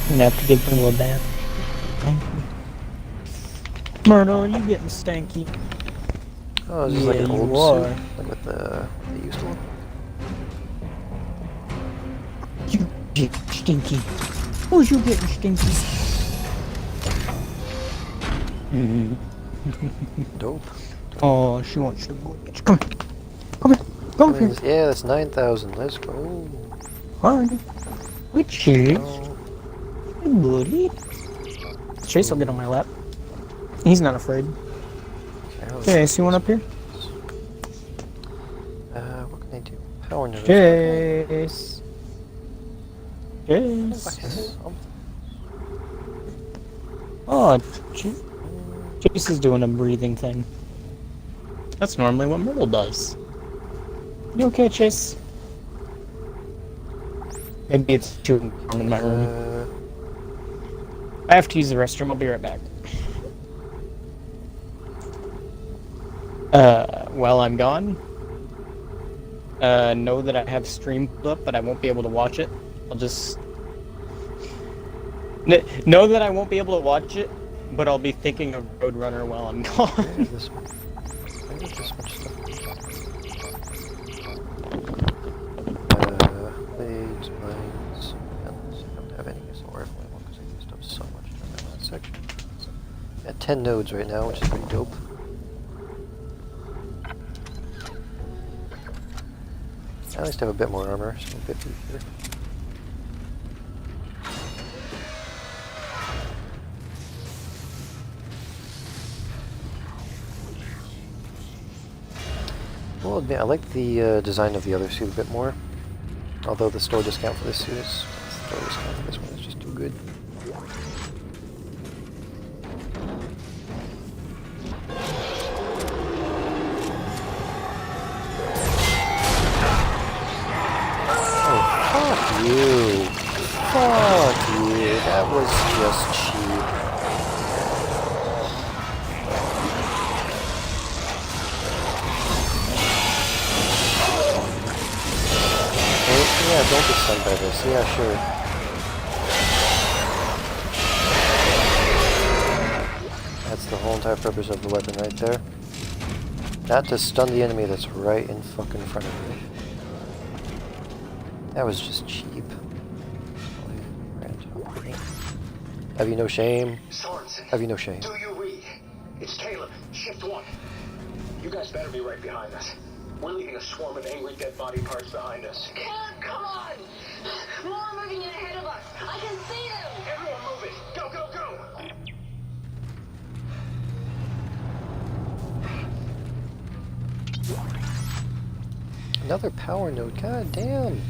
I'm gonna have to give them a little bath. Myrtle, you getting stanky? Oh, is this like an Yeah, old you are. suit? Like what they used to look? You get stinky. Who's you getting stinky? Dope. Oh, she wants to go. Come here. Come here. Come here. Yeah, that's 9,000. Let's go. Alright. Good Chase. Oh, Hey, buddy. Chase will get on my lap. He's not afraid. Chase, you want up here? What can I do? Power node. Chase. Like Chase. something. Oh, Chase is doing a breathing thing. That's normally what Myrtle does. You okay, Chase? Maybe it's chewing gum in my room. I have to use the restroom. I'll be right back. While I'm gone, know that I have stream pulled up, but I won't be able to watch it. I'll just... know that I won't be able to watch it, but I'll be thinking of Roadrunner while I'm gone. Where is this one? Why is this much stuff? Blades, mines, guns. I don't have any assault rifle anymore because I used up so much in that last section. At 10 nodes right now, which is pretty dope. I at least have a bit more armor, so we'll get through here. Well, I like the design of the other suit a bit more. Although the store discount for this suit is... the store discount for this one is just too good. Oh, fuck you! Fuck you! That was just cheap. Yeah, don't get stunned by this. Yeah, sure. That's the whole entire purpose of the weapon right there. Not to stun the enemy that's right in fucking front of me. That was just cheap. Have you no shame? Sorensen, Have you no shame? do you read? It's Caleb, shift 1. You guys better be right behind us. We're leaving a swarm of angry dead body parts behind us. Caleb, come on! More are moving in ahead of us. I can see them! Everyone move it! Go, go, go! Another power node. God damn.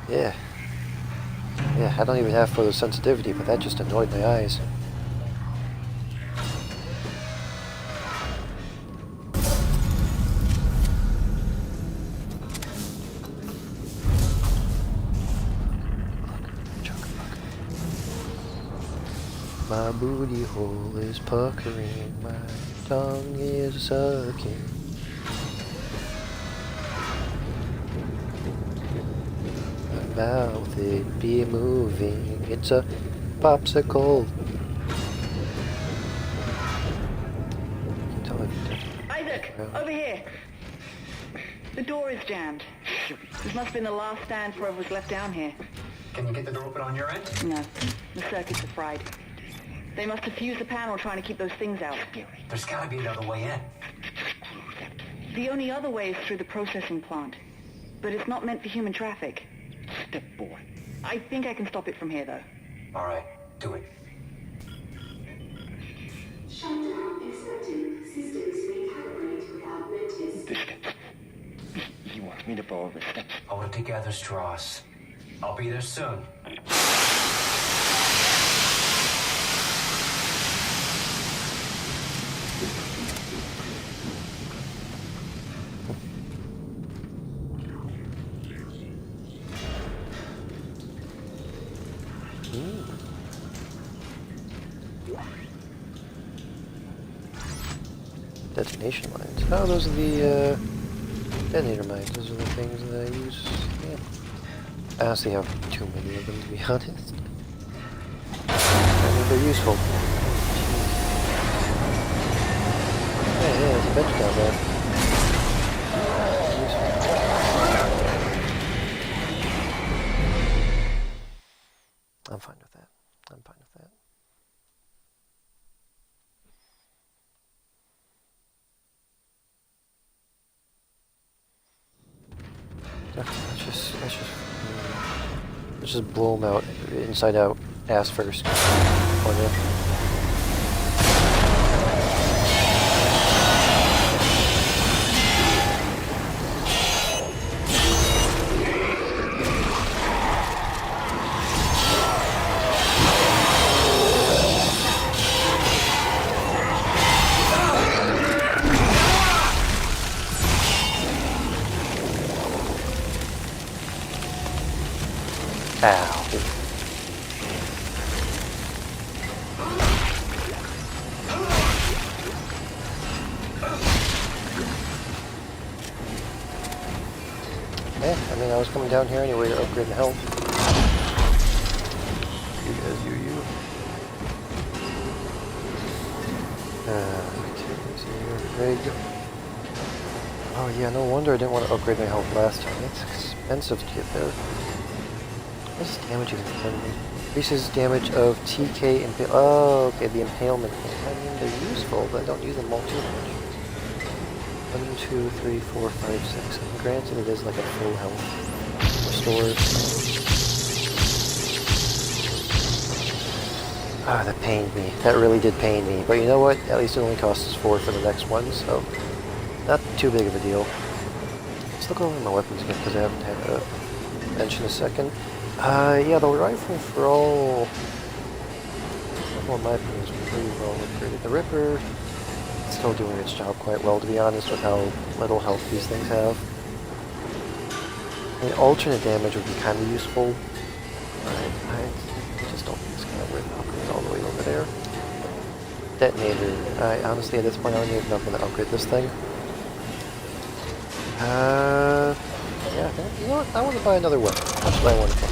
Yeah. Yeah, I don't even have photosensitivity, but that just annoyed my eyes. My booty hole is puckering, my tongue is sucking. My mouth it be moving, it's a popsicle. Isaac, over here. The door is jammed. This must have been the last stand for whoever was left down here. Can you get the door open on your end? No, the circuits are fried. They must have fused the panel trying to keep those things out. There's gotta be another way in. The only other way is through the processing plant. But it's not meant for human traffic. Step boy. I think I can stop it from here, though. Alright, do it. Shutdown expected. Systems recalibrate without notice. The steps. He wants me to follow the steps. Hold it together, Strauss. I'll be there soon. detonation lines. Oh, those are the detonator mines. Those are the things that I use. Yeah. I honestly have too many of them, to be honest. I mean, they're useful. Yeah, there's a bench down there. I'm fine with that. I'm fine with that. Let's just blow them out, inside out, ass first. Oh, yeah. Ow. Yeah, I mean, I was coming down here anyway to upgrade the health. You guys, you. Rig. Oh yeah, no wonder I didn't want to upgrade my health last time. It's expensive to get there. What's damage is increases damage of TK impale. Oh, okay, the impalement thing. I mean, they're useful, but I don't use them all too much. 1, 2, 3, 4, 5, 6. And granted, it is like a full health restore. Ah, that pained me. That really did pain me. But you know what? At least it only costs us 4 for the next one, so not too big of a deal. Let's look over my weapons again because I haven't had a mention a second. Yeah, the rifle for all in my opinion is pretty well upgraded. The Ripper is still doing its job quite well, to be honest, with how little health these things have. I mean, alternate damage would be kind of useful. I just don't think it's kind of worth upgrading all the way over there. Detonator. Honestly, at this point, I don't even know if I'm going to upgrade this thing. Yeah, you know what? I want to buy another weapon. How much do I want to buy?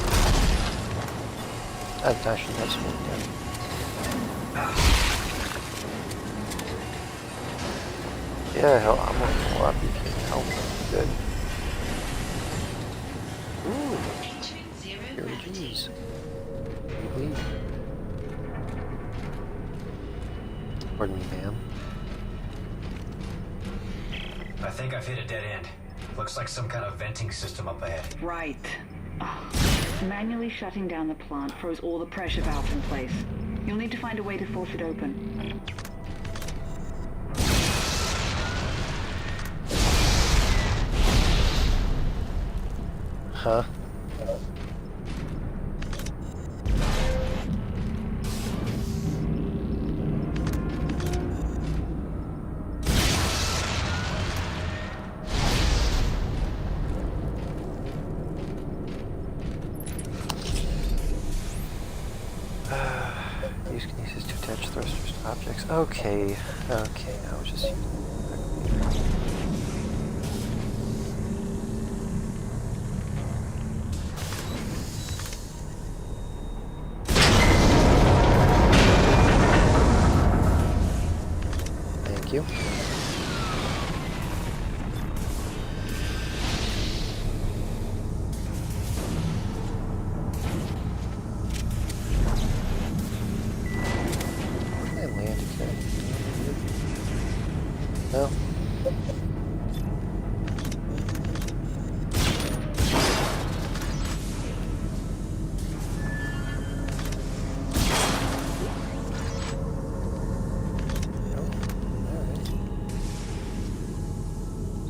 I shouldn't have smoke again. Yeah, hell, I'm looking for a lot of BP health. Good. Ooh. Here, jeez. Pardon me, ma'am. I think I've hit a dead end. Looks like some kind of venting system up ahead. Right. Manually shutting down the plant froze all the pressure valves in place. You'll need to find a way to force it open. Huh? Use kinesis to attach thrusters to objects. Okay, okay, now it's just... Thank you. No.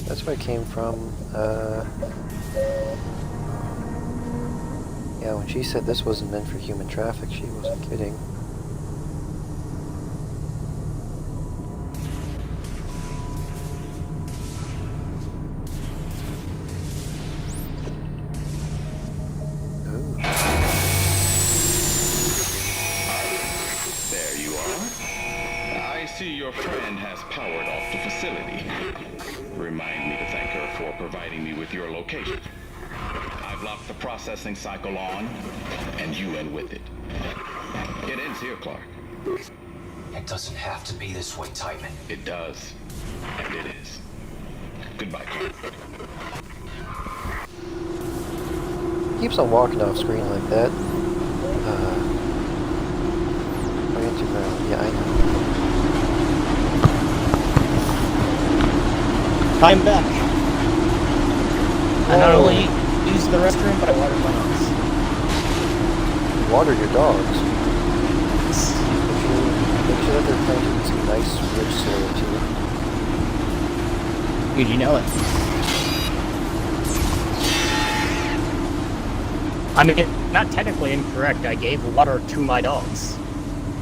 That's where I came from. Yeah, when she said this wasn't meant for human traffic, she wasn't kidding. Your friend has powered off the facility. Remind me to thank her for providing me with your location. I've locked the processing cycle on, and you in with it. It ends here, Clark. It doesn't have to be this way, Titan. It does. And it is. Goodbye, Clark. Keeps on walking off screen like that. Bring it to ground. Yeah, I know. I'm back. I not only used the restroom, but I watered my dogs. Water your dogs. Make sure that they're planted in some nice, rich soil too. Dude, you know it. I mean, not technically incorrect. I gave water to my dogs.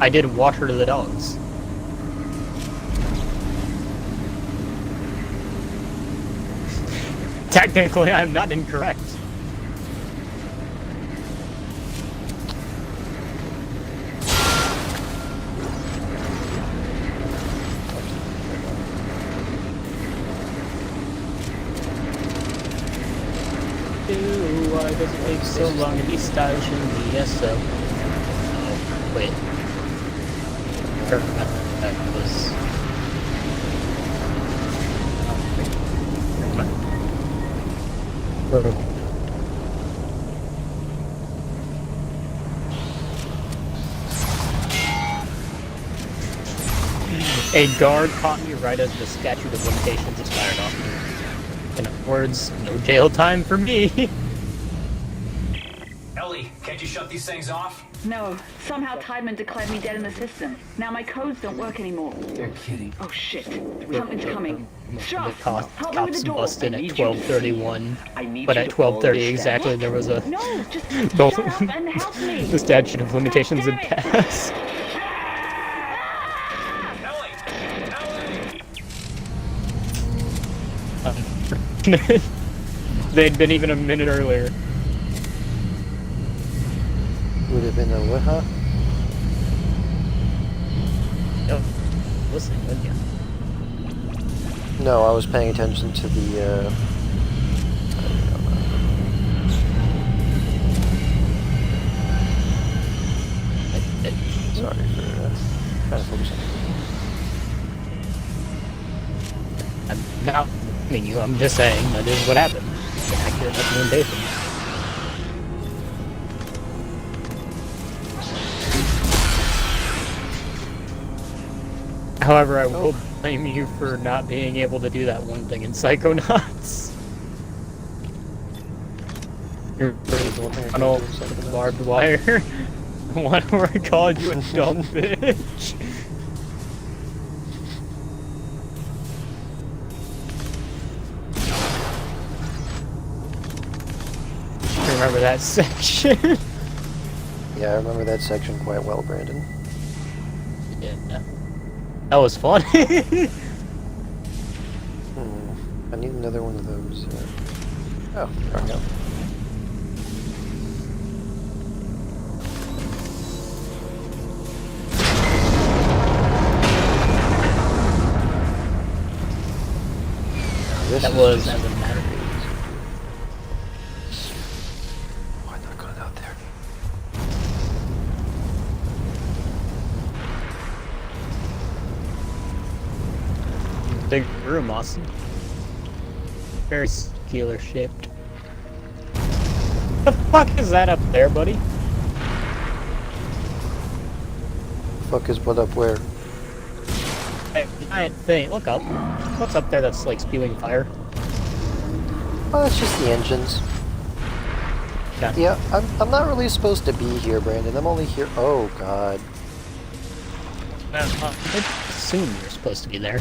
I did water to the dogs. Technically, I'm not incorrect. Why does it take so long to be stylish in the SO? Oh, wait. That was... A guard caught me right as the statute of limitations expired on me. In other words, no jail time for me. Ellie, can't you shut these things off? No, somehow Tideman declared me dead in the system. Now my codes don't work anymore. You're kidding. Oh shit, something's coming. The Struff, cops help me with the door. busted at 12:31, but at 12:30 exactly there was a... No, just shut up and help me. The statute of limitations had passed. They'd been even a minute earlier. Would have been a what, huh? Oh, listen, wouldn't you? No, I was paying attention to the, sorry for trying to focus on I'm not blaming you, I'm just saying that is what happened. It's an accurate recommendation. However, I will blame you for not being able to do that one thing in Psychonauts. You're tunnel barbed wire. One where I called you a dumb bitch. Remember that section? Yeah, I remember that section quite well, Brandon. Yeah. That was fun. I need another one of those. Oh, there we go. That was as a matter of Why not going out there? big room, Austin. Very skewer shaped. The fuck is that up there, buddy? Fuck is what up where? A giant thing. Look up. What's up there that's like spewing fire? Oh, it's just the engines. Okay. Yeah, I'm not really supposed to be here, Brandon. I'm only here. Oh God. I assume you're supposed to be there.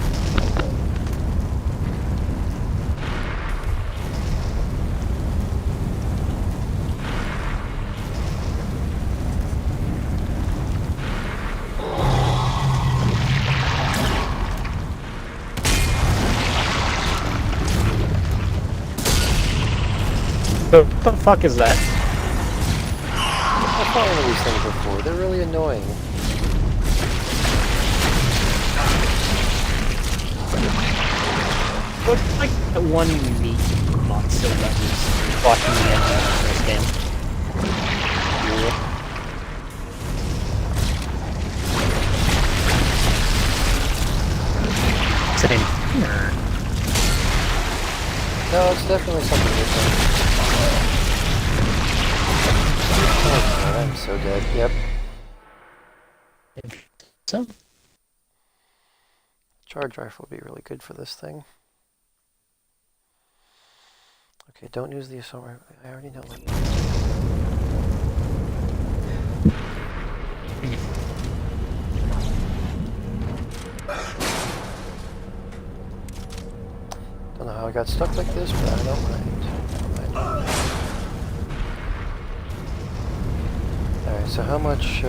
What the fuck is that? I've fought one of these things before. They're really annoying. Looks like that one unique monster that was watching the end of this game. Same. No, it's definitely something different. Oh god, I'm so dead. Yep. So, Charge rifle would be really good for this thing. Okay, don't use the assault rifle. I already know what. Don't know how I got stuck like this, but I don't mind. Alright, so how much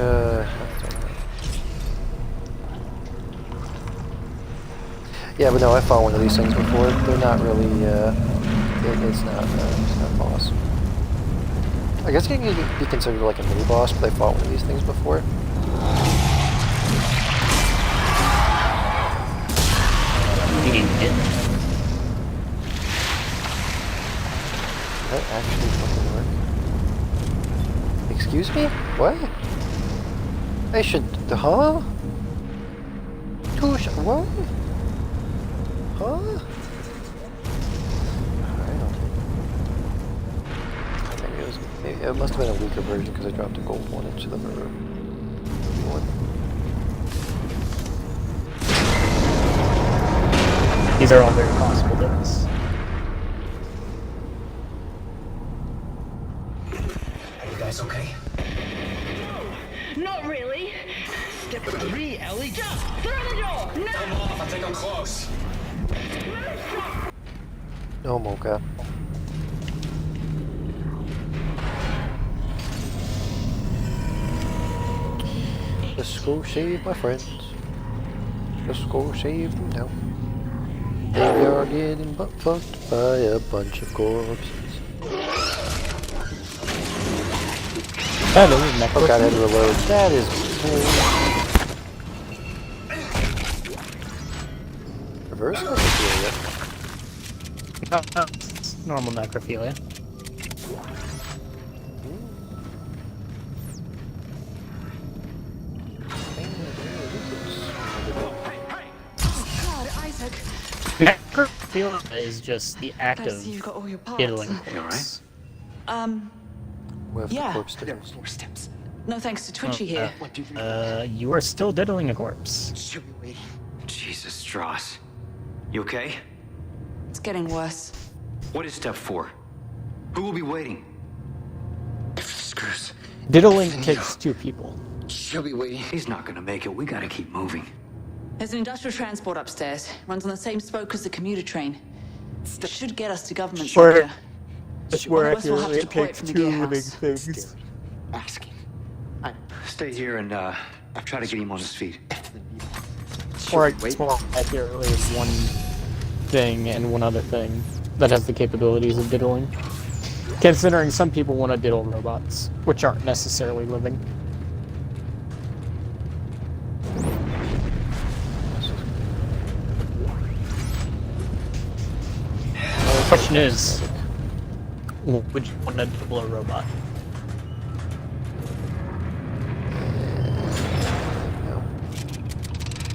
yeah, but no, I fought one of these things before. They're not really, it's not a boss. I guess it can be considered like a mini boss, but I fought one of these things before. Did that actually fucking work? Excuse me? What? I should, huh? What? Huh? Maybe it must have been a weaker version because I dropped a gold one into the mirror. These are all very possible deaths. Are you guys okay? Not really. Step 3, Ellie. Jump! Through the door! No! Come off, I think I'm close. No, Mocha. Let's go save my friends. Let's go save them now. They are getting butt fucked by a bunch of corpses. Oh god, I had to reload. That is reverse necrophilia. Normal necrophilia. God, Isaac. Necrophilia is just the act I of see you've got all your parts. diddling You corpse. With Yeah. the corpse There are difference. more steps. No thanks to Twitchy here. What do you You are still diddling a corpse. Should we wait? Jesus, Strauss. You okay? It's getting worse. What is step 4? Who will be waiting? Screws. Diddling takes 2 people. She'll be waiting. He's not gonna make it. We gotta keep moving. There's an industrial transport upstairs. Runs on the same spoke as the commuter train. Should get us to government Sure. structure. That's One where of us will have to it deploy it takes from the 2 gear living house. things. Asking. Stay here and try to get him on his feet. Or well, there is one thing and one other thing that has the capabilities of diddling. Considering some people want to diddle robots, which aren't necessarily living. The question is, would you want to diddle a robot?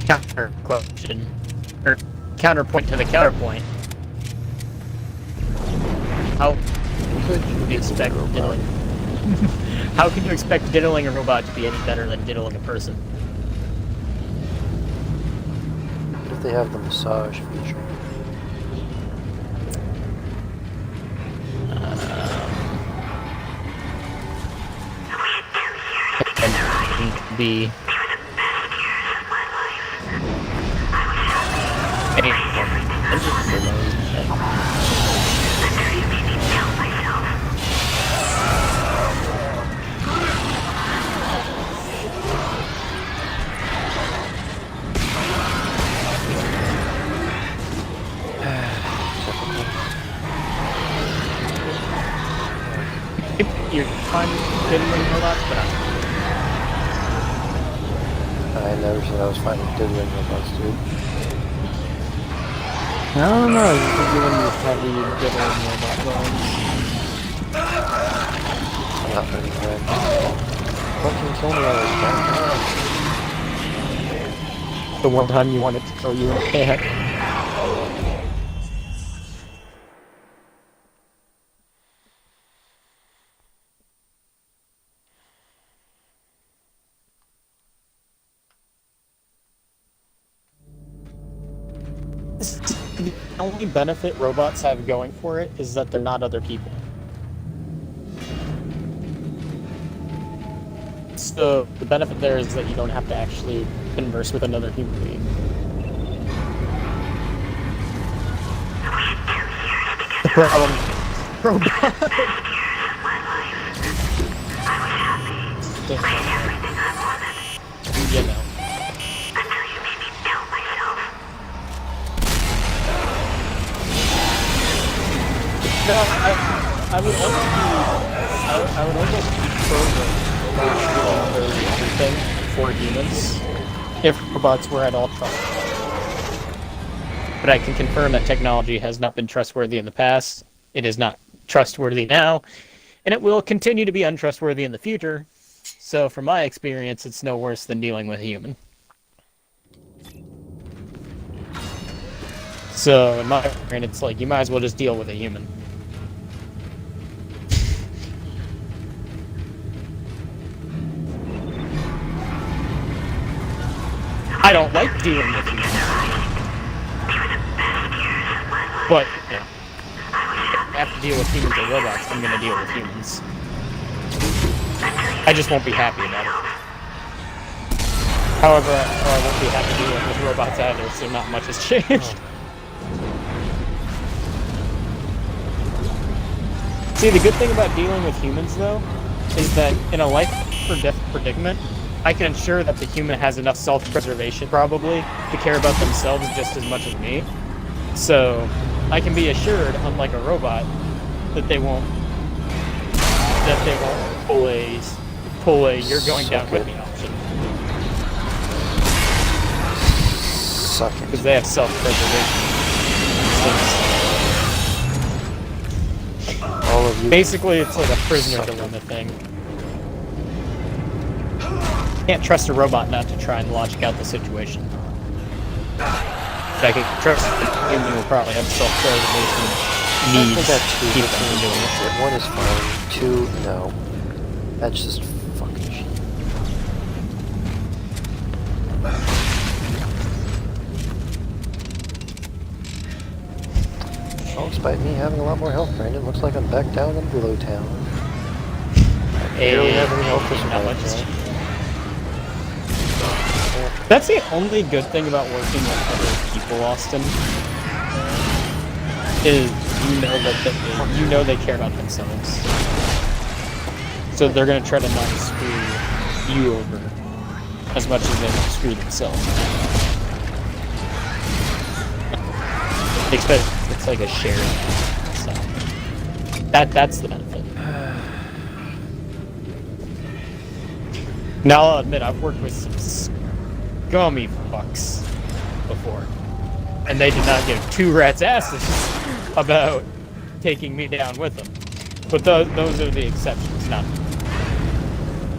Counter question, or counterpoint to the counterpoint. How could you expect diddling? How could you expect diddling a robot to be any better than diddling a person? What if they have the massage feature? And be you're fine diddling robots, but I never said I was fine with diddling robots, dude. I don't know, you could give him heavy bitter robot bones. I'm not ready for it. Fucking kill me already, God. The one time you wanted to kill you, it can't. The only benefit robots have going for it is that they're not other people. So the benefit there is that you don't have to actually converse with another human being. The problem, robot. You know. No, I would almost prefer everything for humans if robots were at all trustworthy. But I can confirm that technology has not been trustworthy in the past. It is not trustworthy now, and it will continue to be untrustworthy in the future. So, from my experience, it's no worse than dealing with a human. So, in my opinion, it's like you might as well just deal with a human. I don't like dealing with humans. But, you know, if I have to deal with humans or robots, I'm gonna deal with humans. I just won't be happy about it. However, I won't be happy dealing with robots either, so not much has changed. See, the good thing about dealing with humans, though, is that in a life-or-death predicament, I can ensure that the human has enough self-preservation, probably, to care about themselves just as much as me. So, I can be assured, unlike a robot, that they won't pull a you're going down with me option. Suck it. Because they have self-preservation. All of you. Basically, it's like a prisoner dilemma thing. Can't trust a robot not to try and logic out the situation. But I can trust a human will probably have self-preservation needs to keep them from doing it. One is fine. Two, no. That's just fucking shit. Well, despite me having a lot more health, Brandon, looks like I'm back down in Below Town. I barely have any health to survive. That's the only good thing about working with other people, Austin. Is you know they care about themselves. So they're gonna try to not screw you over as much as they screw themselves. It's like a shared. So that's the benefit. Now I'll admit I've worked with some scummy fucks before, and they did not give two rats' asses about taking me down with them. But those are the exceptions, not.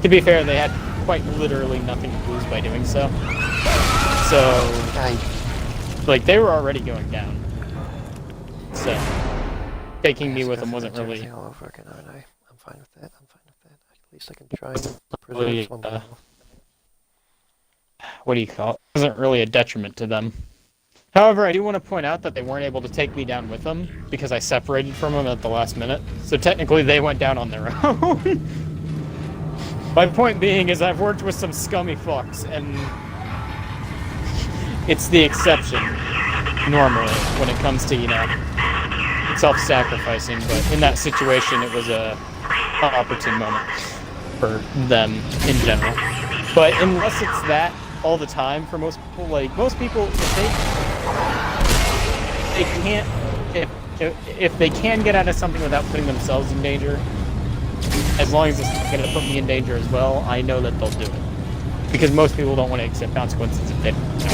To be fair, they had quite literally nothing to lose by doing so. So, like, they were already going down. So, taking me with them wasn't really. All over again, aren't I? I'm fine with that. I'm fine with that. At least I can try and preserve some. What do you call it? It wasn't really a detriment to them. However, I do want to point out that they weren't able to take me down with them because I separated from them at the last minute. So technically they went down on their own. My point being is I've worked with some scummy fucks, and it's the exception normally when it comes to, you know, self-sacrificing, but in that situation it was an opportune moment for them in general. But unless it's that all the time for most people, like most people, if they can get out of something without putting themselves in danger, as long as it's not going to put me in danger as well, I know that they'll do it. Because most people don't want to accept consequences if they don't.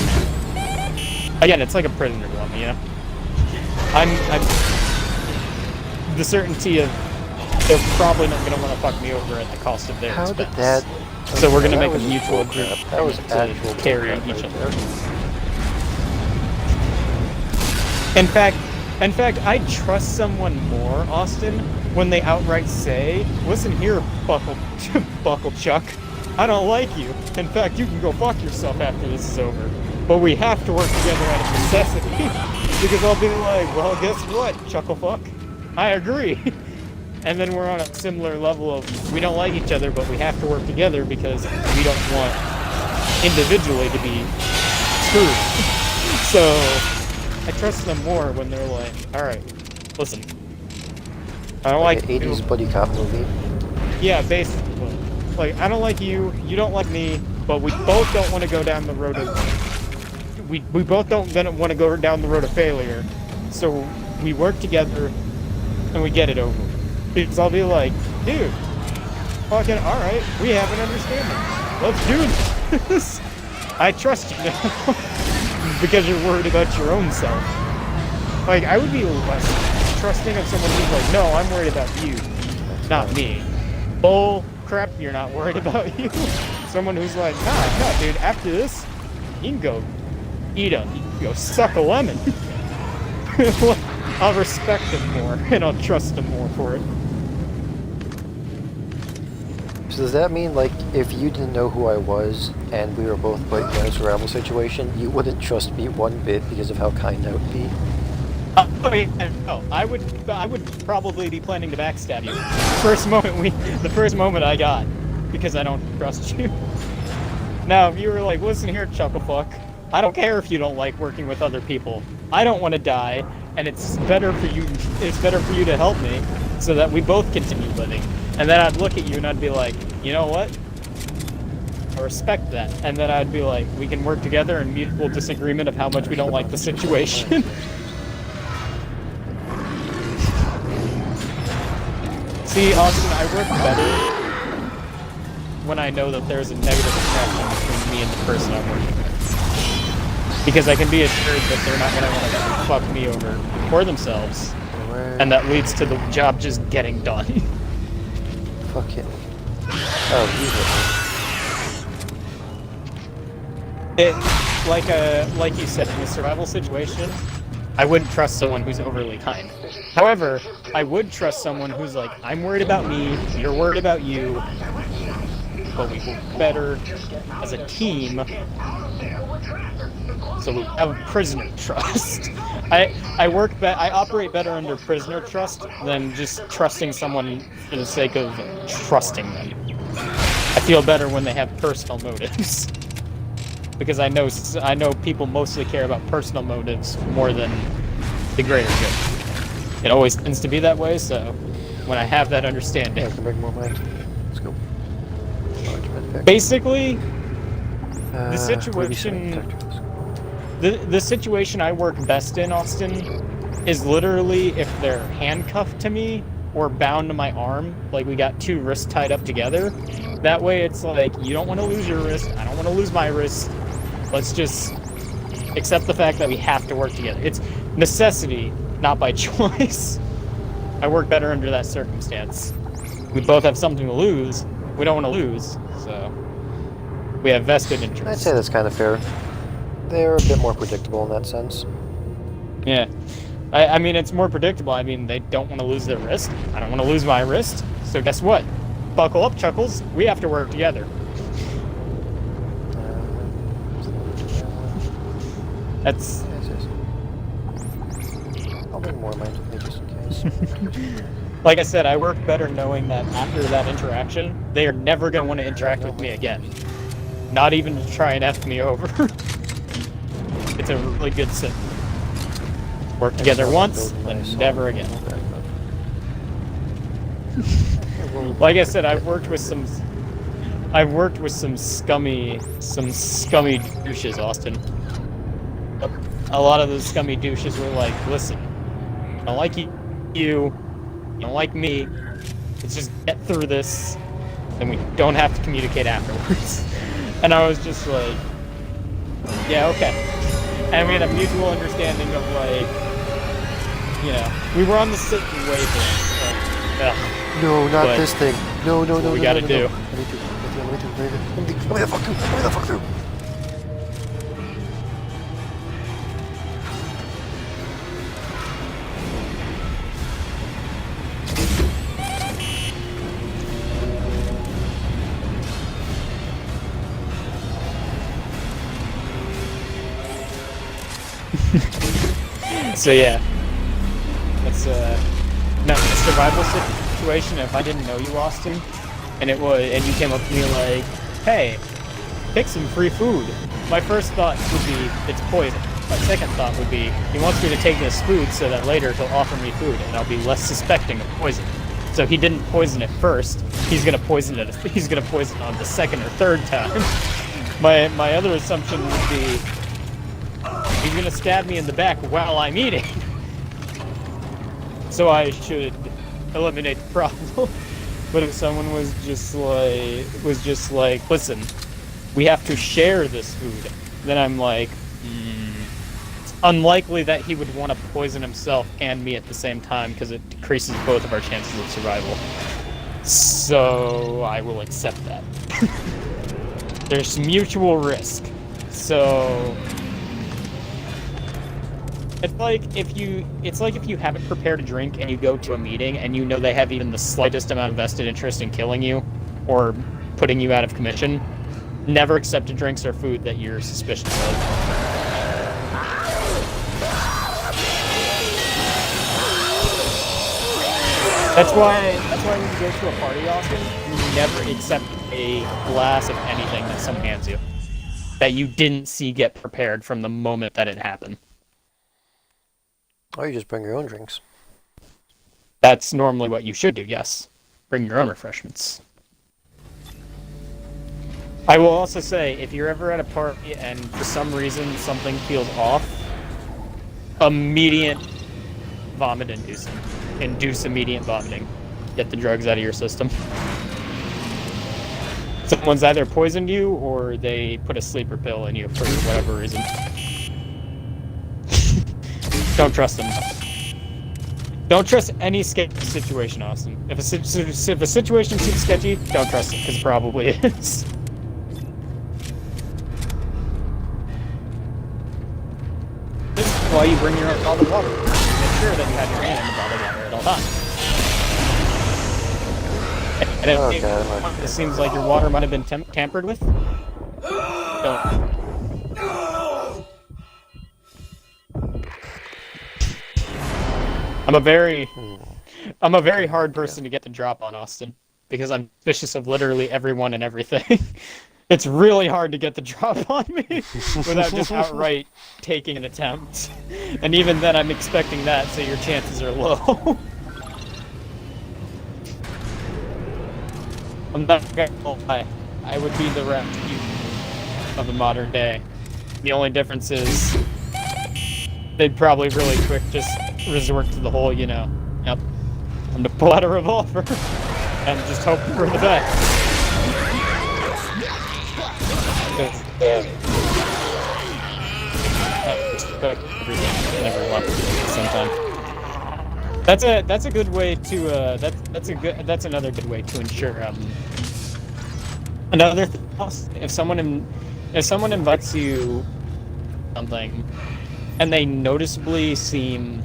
Again, it's like a prisoner dilemma, you know? I'm the certainty of they're probably not gonna want to fuck me over at the cost of their How did expense. that? So we're gonna That make a was mutual bullcrap. agreement That was to actual carry bullcrap each right other. there. In fact, I trust someone more, Austin, when they outright say, "Listen here, Buckle Chuck, I don't like you. In fact, you can go fuck yourself after this is over. But we have to work together out of necessity." Because I'll be like, "Well, guess what, Chucklefuck? I agree." And then we're on a similar level of we don't like each other, but we have to work together because we don't want individually to be screwed. So I trust them more when they're like, "Alright, listen. I don't like an 80s buddy cop movie. Yeah, basically. Like, I don't like you, you don't like me, but we both don't want to go down the road of... We both don't want to go down the road of failure. So we work together and we get it over with." Because I'll be like, "Dude, fucking alright, we have an understanding. Let's do this." I trust you now. Because you're worried about your own self. Like, I would be less trusting of someone who's like, "No, I'm worried about you, not me." Bull crap, you're not worried about you. Someone who's like, nah, dude, after this, you can go you can go suck a lemon. I'll respect him more, and I'll trust him more for it. So does that mean, like, if you didn't know who I was, and we were both put in a survival situation, you wouldn't trust me one bit because of how kind I would be? No, I would probably be planning to backstab you. The first moment I got, because I don't trust you. Now, if you were like, "Listen here, Chucklefuck, I don't care if you don't like working with other people. I don't want to die, and it's better for you to help me, so that we both continue living." And then I'd look at you and I'd be like, "You know what? I respect that." And then I'd be like, "We can work together in mutual disagreement of how much we don't like the situation." See, Austin, I work better when I know that there's a negative attraction between me and the person I'm working with. Because I can be assured that they're not going to want to fuck me over for themselves. And that leads to the job just getting done. Fuck him. Oh, Like you said, in a survival situation, I wouldn't trust someone who's overly kind. However, I would trust someone who's like, "I'm worried about me, you're worried about you, but we work better as a team, so we have prisoner trust." I operate better under prisoner trust than just trusting someone for the sake of trusting them. I feel better when they have personal motives. Because I know people mostly care about personal motives more than the greater good. It always tends to be that way, so when I have that understanding. Yeah, I can bring more mind. Let's go. Basically, the situation the situation I work best in, Austin, is literally if they're handcuffed to me or bound to my arm, like we got two wrists tied up together. That way it's like, you don't want to lose your wrist, I don't want to lose my wrist. Let's just accept the fact that we have to work together. It's necessity, not by choice. I work better under that circumstance. We both have something to lose. We don't want to lose, so we have vested interest. I'd say that's kind of fair. They're a bit more predictable in that sense. Yeah. I mean, it's more predictable. I mean, they don't want to lose their wrist. I don't want to lose my wrist. So guess what? Buckle up, Chuckles. We have to work together. That's... I'll bring more mind with me just in case. Like I said, I work better knowing that after that interaction, they are never going to want to interact with me again. Not even to try and F me over. It's a really good sit. Work together once, then never again. Like I said, I've worked with some scummy douches, Austin. A lot of those scummy douches were like, "Listen, I don't like you don't like me, let's just get through this, and we don't have to communicate afterwards." And I was just like, yeah, okay. And we had a mutual understanding of like, you know, we were on the same wavelength. No, not But this thing. No, no, no, we no, gotta no, do. no. Let me through. Let me through. Let me the fuck through. Let me the fuck through. So yeah, that's no, a survival situation. If I didn't know you, Austin, and you came up to me like, "Hey, pick some free food," my first thought would be it's poison. My second thought would be he wants me to take this food so that later he'll offer me food and I'll be less suspecting of poison. So he didn't poison it first. He's gonna poison it. He's gonna poison it on the second or third time. My other assumption would be he's gonna stab me in the back while I'm eating. So I should eliminate the problem. But if someone was just like, listen, we have to share this food, then I'm like, it's unlikely that he would want to poison himself and me at the same time because it decreases both of our chances of survival. So I will accept that. There's mutual risk. So it's like if you haven't prepared a drink and you go to a meeting and you know they have even the slightest amount of vested interest in killing you or putting you out of commission, never accept drinks or food that you're suspicious of. That's why when you go to a party often, you never accept a glass of anything that someone hands you that you didn't see get prepared from the moment that it happened. Or you just bring your own drinks. That's normally what you should do, yes. Bring your own refreshments. I will also say, if you're ever at a party and for some reason something feels off, immediate vomit inducing. Induce immediate vomiting. Get the drugs out of your system. Someone's either poisoned you or they put a sleeper pill in you for whatever reason. Don't trust them. Don't trust any sketchy situation, Austin. If a situation seems sketchy, don't trust it, because it probably is. This is why you bring your own bottled water. Make sure that you have your hand in the bottled water at all times. And if it seems like your water might have been tampered with, don't. I'm a very hard person to get the drop on, Austin, because I'm suspicious of literally everyone and everything. It's really hard to get the drop on me without just outright taking an attempt. And even then, I'm expecting that, so your chances are low. I'm not gonna lie. I would be the Rasputin of the modern day. The only difference is they'd probably really quick just resort to the whole, you know, yep, I'm to pull out a revolver and just hope for the best. That's a good way to that's another good way to ensure another thing. If someone invites you something and they noticeably seem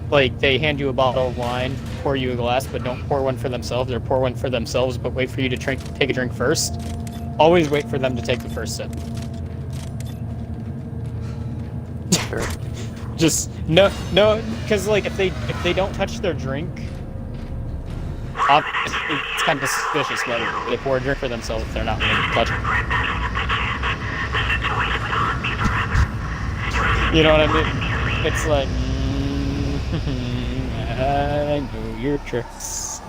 like they hand you a bottle of wine, pour you a glass, but don't pour one for themselves, or pour one for themselves but wait for you to take a drink first, always wait for them to take the first sip. Sure. Just no, because like if they don't touch their drink, obviously it's kind of suspicious whether they pour a drink for themselves if they're not willing to touch it. You know what I mean? It's like, I know your tricks.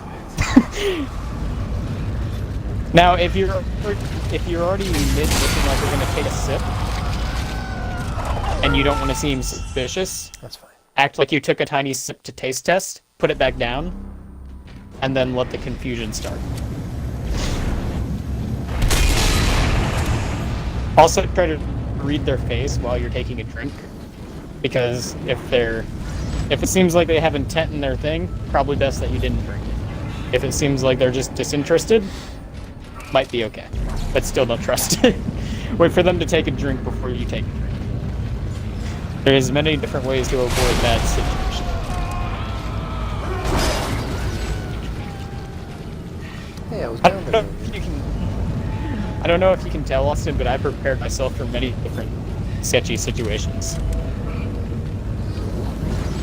Now, if you're already mid looking like you're gonna take a sip, and you don't want to seem suspicious, that's fine. Act like you took a tiny sip to taste test, put it back down, and then let the confusion start. Also, try to read their face while you're taking a drink, because if they're If it seems like they have intent in their thing, probably best that you didn't drink it. If it seems like they're just disinterested, might be okay. But still don't trust it. Wait for them to take a drink before you take a drink. There's many different ways to avoid that situation. Hey, I was down there. I don't know if you can tell, Austin, but I prepared myself for many different sketchy situations.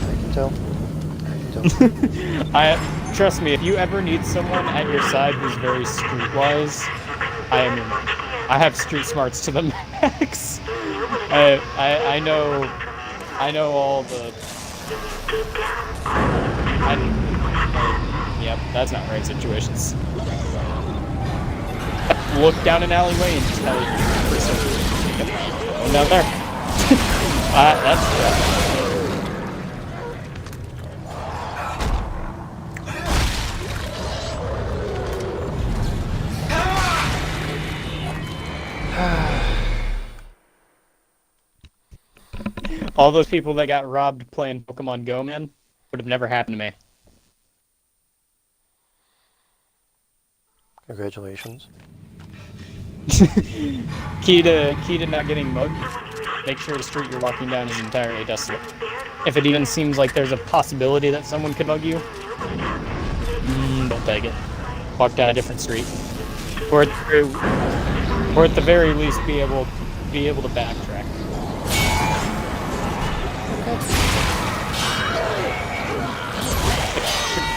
I can tell. Trust me, if you ever need someone at your side who's very streetwise, I am your man. I have street smarts to the max. I know all the. Yep, that's not right situations. Look down an alleyway and tell you for some reason. Going down there. That's. All those people that got robbed playing Pokemon Go, man, would have never happened to me. Congratulations. Key to not getting mugged, make sure the street you're walking down is entirely desolate. If it even seems like there's a possibility that someone could mug you, don't take it. Walk down a different street. Or at the very least be able to backtrack.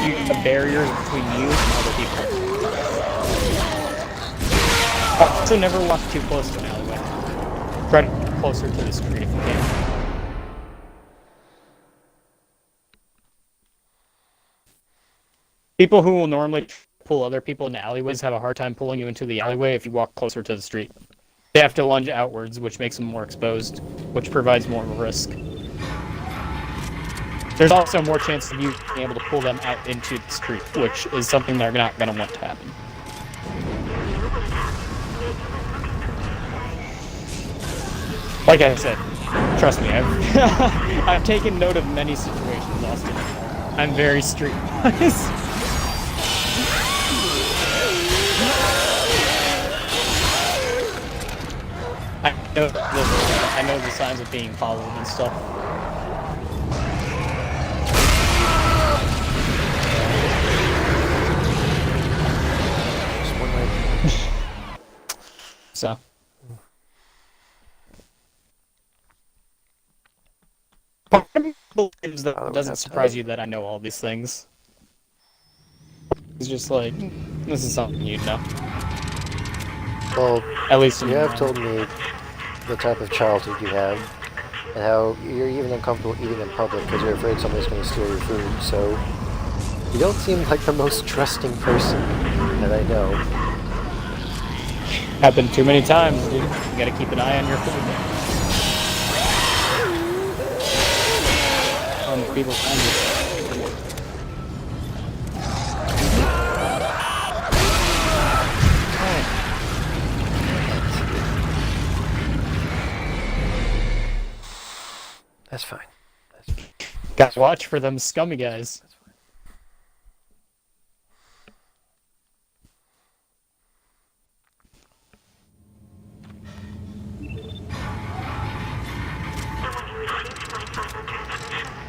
The barriers between you and other people. Also, never walk too close to an alleyway. Try to get closer to the street if you can. People who will normally pull other people into alleyways have a hard time pulling you into the alleyway if you walk closer to the street. They have to lunge outwards, which makes them more exposed, which provides more of a risk. There's also more chance of you being able to pull them out into the street, which is something they're not going to want to happen. Like I said, trust me, I've taken note of many situations, Austin. I'm very streetwise. I know the signs of being followed and stuff. So. Part of me believes that it doesn't surprise you that I know all these things. It's just like, this is something you'd know. Well, at least you have told me the type of childhood you have, and how you're even uncomfortable eating in public because you're afraid somebody's going to steal your food, so you don't seem like the most trusting person that I know. Happened too many times, dude. You gotta keep an eye on your food. On people find you. That's fine. Guys, watch for them scummy guys.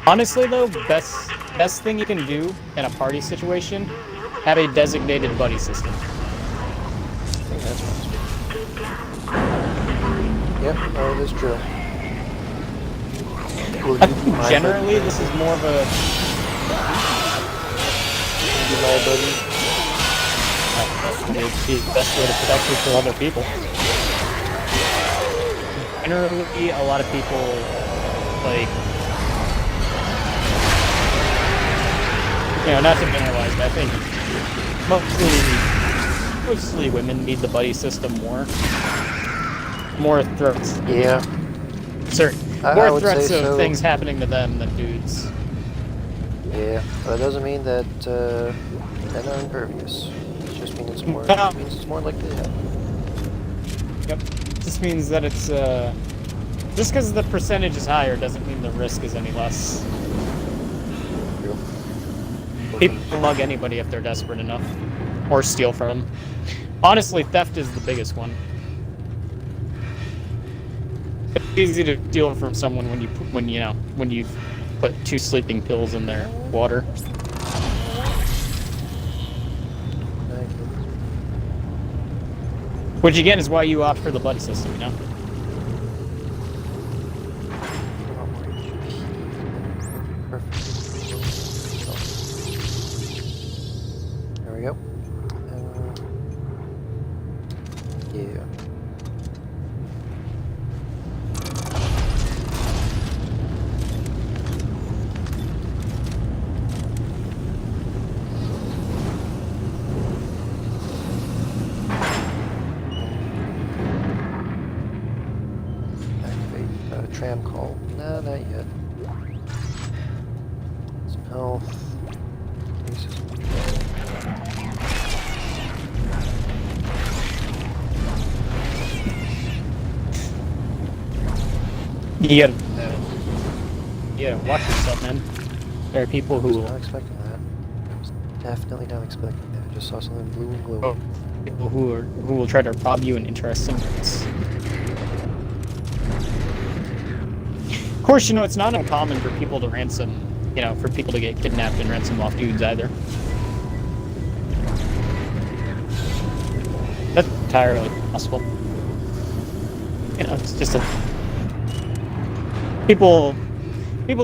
Honestly, though, best thing you can do in a party situation, have a designated buddy system. I think that's right. Yep, that is true. I think generally, this is more of a... It's the best way to protect you from other people. Generally, a lot of people, like... You know, not to generalize, but I think mostly women need the buddy system more. More threats. Yeah. More threats of things happening to them than dudes. Yeah, but that doesn't mean that they're not impervious. It just means it's more. No. It means it's more likely to happen. Yep. Just means that it's just because the percentage is higher doesn't mean the risk is any less. true. People mug anybody if they're desperate enough, or steal from them. Honestly, theft is the biggest one. It's easy to steal from someone when you put 2 sleeping pills in their water. Which again is why you opt for the buddy system, you know? There we go. Yeah. Tram call. No, not yet. Some health. You gotta watch yourself, man. There are people who I was not expecting that. I was definitely not expecting that. I just saw something blue and glowing. people who will try to rob you in interesting ways. Of course, you know, it's not uncommon for people to for people to get kidnapped and ransom off dudes either. That's entirely possible. You know, it's just people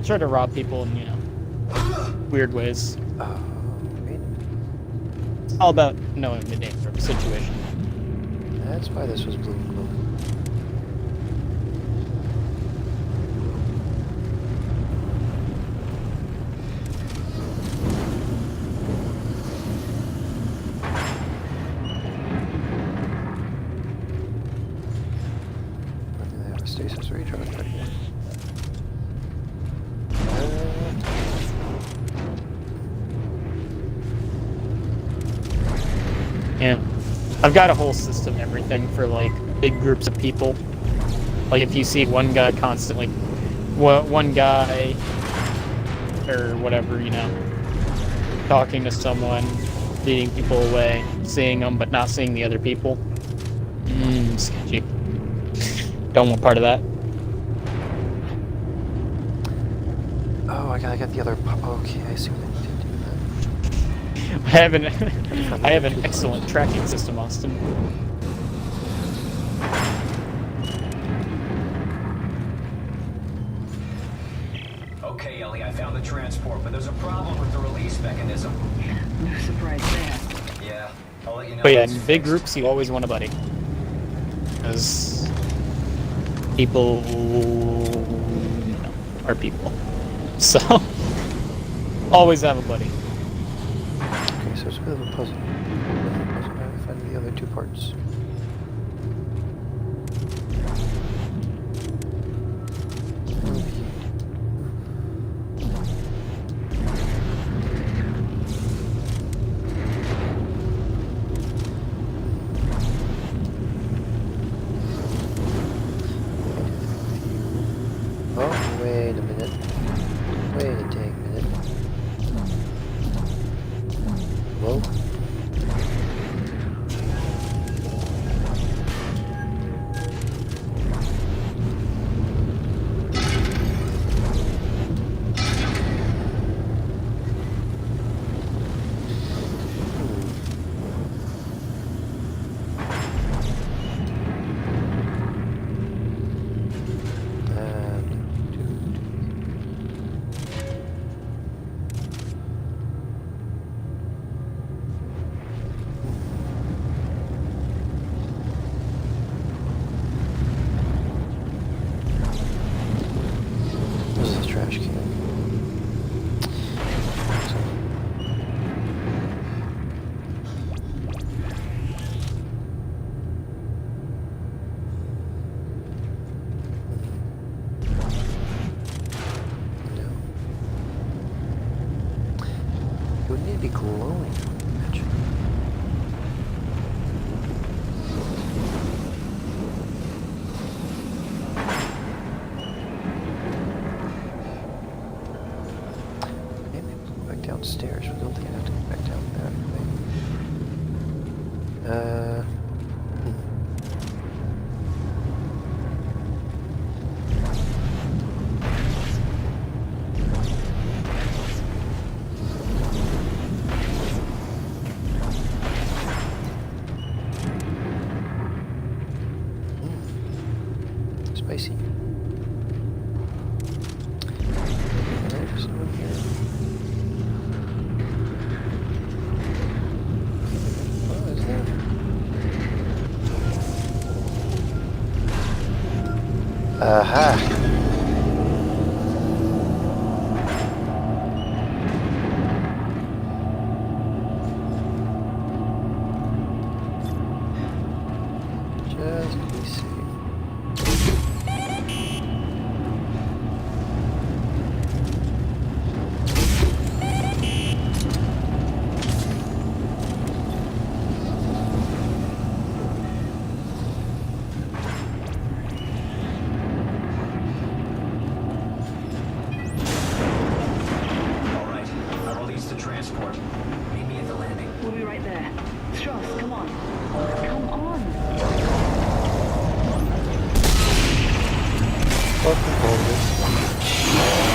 try to rob people in, weird ways. It's all about knowing the nature of the situation. That's why this was blue and glowing. Stasis recharge right here. Yeah. I've got a whole system and everything for, like, big groups of people. Like, if you see one guy constantly... one guy... or whatever, talking to someone, leading people away, seeing them but not seeing the other people. Sketchy. Don't want part of that. Oh, I got the other... Okay, I see what I need to do then. I have an excellent tracking system, Austin. Okay, Ellie, I found the transport, but there's a problem with the release mechanism. No surprise there. Yeah, I'll let you know. But yeah, in big groups, you always want a buddy. Because people, are people. So, always have a buddy. Okay, so it's a bit of a puzzle. How to find the other two parts. Oh, wait a minute. Wait a dang minute. Whoa. This is a trash can. No. It would need to be glowing. downstairs. I don't think I have to go back down that way. Spicy. There's someone here. Oh, is there? Aha! Just to be safe. We'll be right there. Strauss, come on. Come on. Fucking bullshit.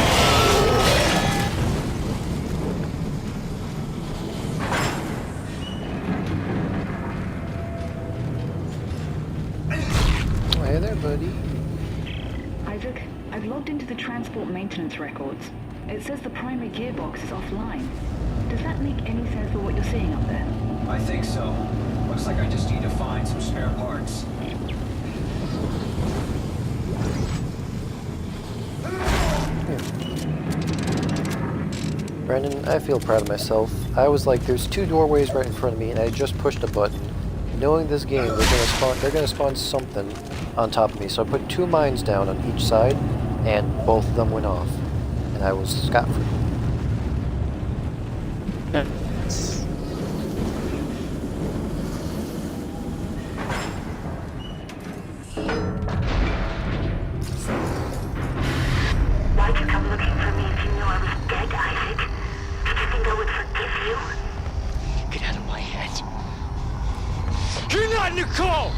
Oh, hey there, buddy. Isaac, I've logged into the transport maintenance records. It says the primary gearbox is offline. Does that make any sense for what you're seeing up there? I think so. Looks like I just need to find some spare parts. Brandon, I feel proud of myself. I was like, there's 2 doorways right in front of me, and I just pushed a button. Knowing this game, they're gonna spawn something on top of me. So I put 2 mines down on each side, and both of them went off. And I was scot-free. Why'd you come looking for me if you knew I was dead, Isaac? Did you think I would forgive you? Get out of my head. You're not Nicole!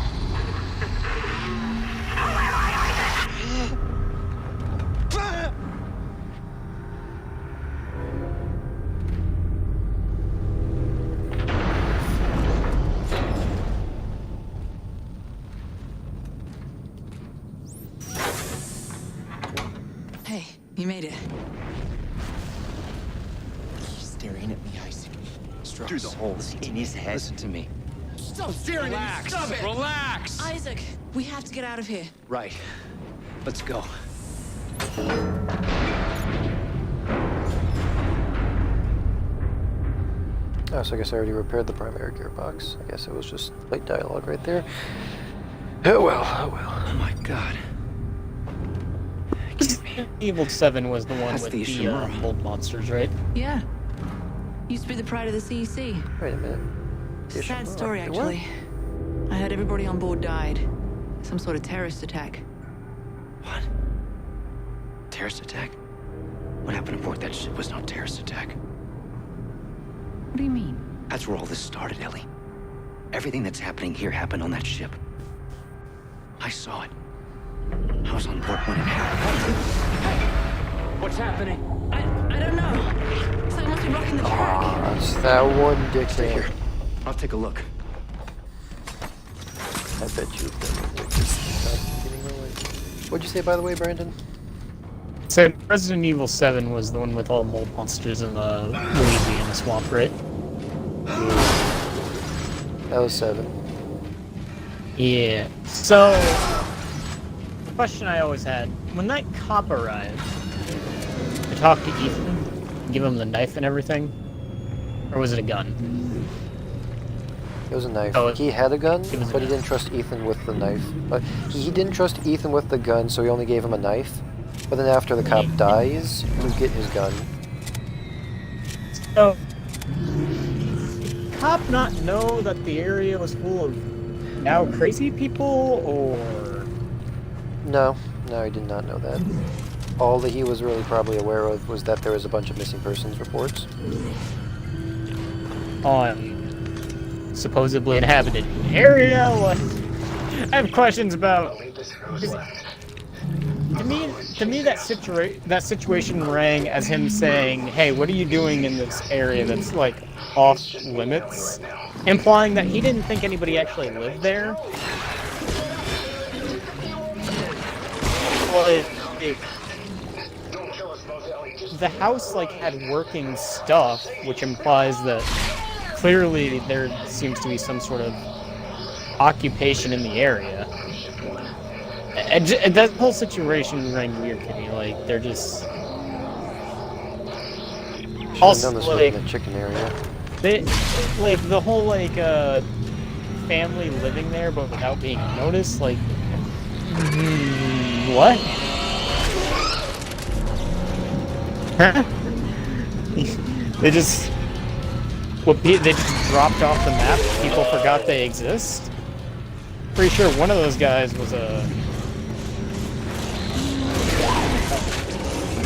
Hey, you made it. He's staring at me, Isaac. Through the holes in his head. Listen to me. Stop staring at me! Stop it! Relax! Isaac, we have to get out of here. Right. Let's go. Oh, so I guess I already repaired the primary gearbox. I guess it was just late dialogue right there. Oh well, oh well. Oh my god. Evil 7 was the one That's with the the Ishimura. mold monsters, right? Yeah. Used to be the pride of the CEC. Wait a minute. Sad Ishimura. story, What? actually. I heard everybody on board died. Some sort of terrorist attack. What? Terrorist attack? What happened aboard that ship was no terrorist attack. What do you mean? That's where all this started, Ellie. Everything that's happening here happened on that ship. I saw it. I was on board when it happened. What's happening? I don't know. Someone must be rocking the track. Ah, it's that one Stay dickhead. here. I'll take a look. I bet you. What'd you say, by the way, Brandon? So Resident Evil 7 was the one with all the mold monsters and the Luigi in the swamp, right? That was 7. Yeah. So, the question I always had, when that cop arrived, to talk to Ethan, give him the knife and everything, or was it a gun? It was a knife. Oh, He had a gun, it was a but he knife. didn't trust Ethan with the knife. But he didn't trust Ethan with the gun, so he only gave him a knife. But then after the cop dies, you get his gun. So, did the cop not know that the area was full of now crazy people, or? No, he did not know that. all that he was really probably aware of was that there was a bunch of missing persons reports. On supposedly inhabited area? What? I have questions about... To me, that situation rang as him saying, "Hey, what are you doing in this area that's like off limits?" Implying that he didn't think anybody actually lived there. Well, the house like had working stuff, which implies that clearly there seems to be some sort of occupation in the area. And that whole situation rang weird to me. Like they're just also like in the chicken area. They like the whole like family living there, but without being noticed. Like what? They just dropped off the map. People forgot they exist. Pretty sure one of those guys was a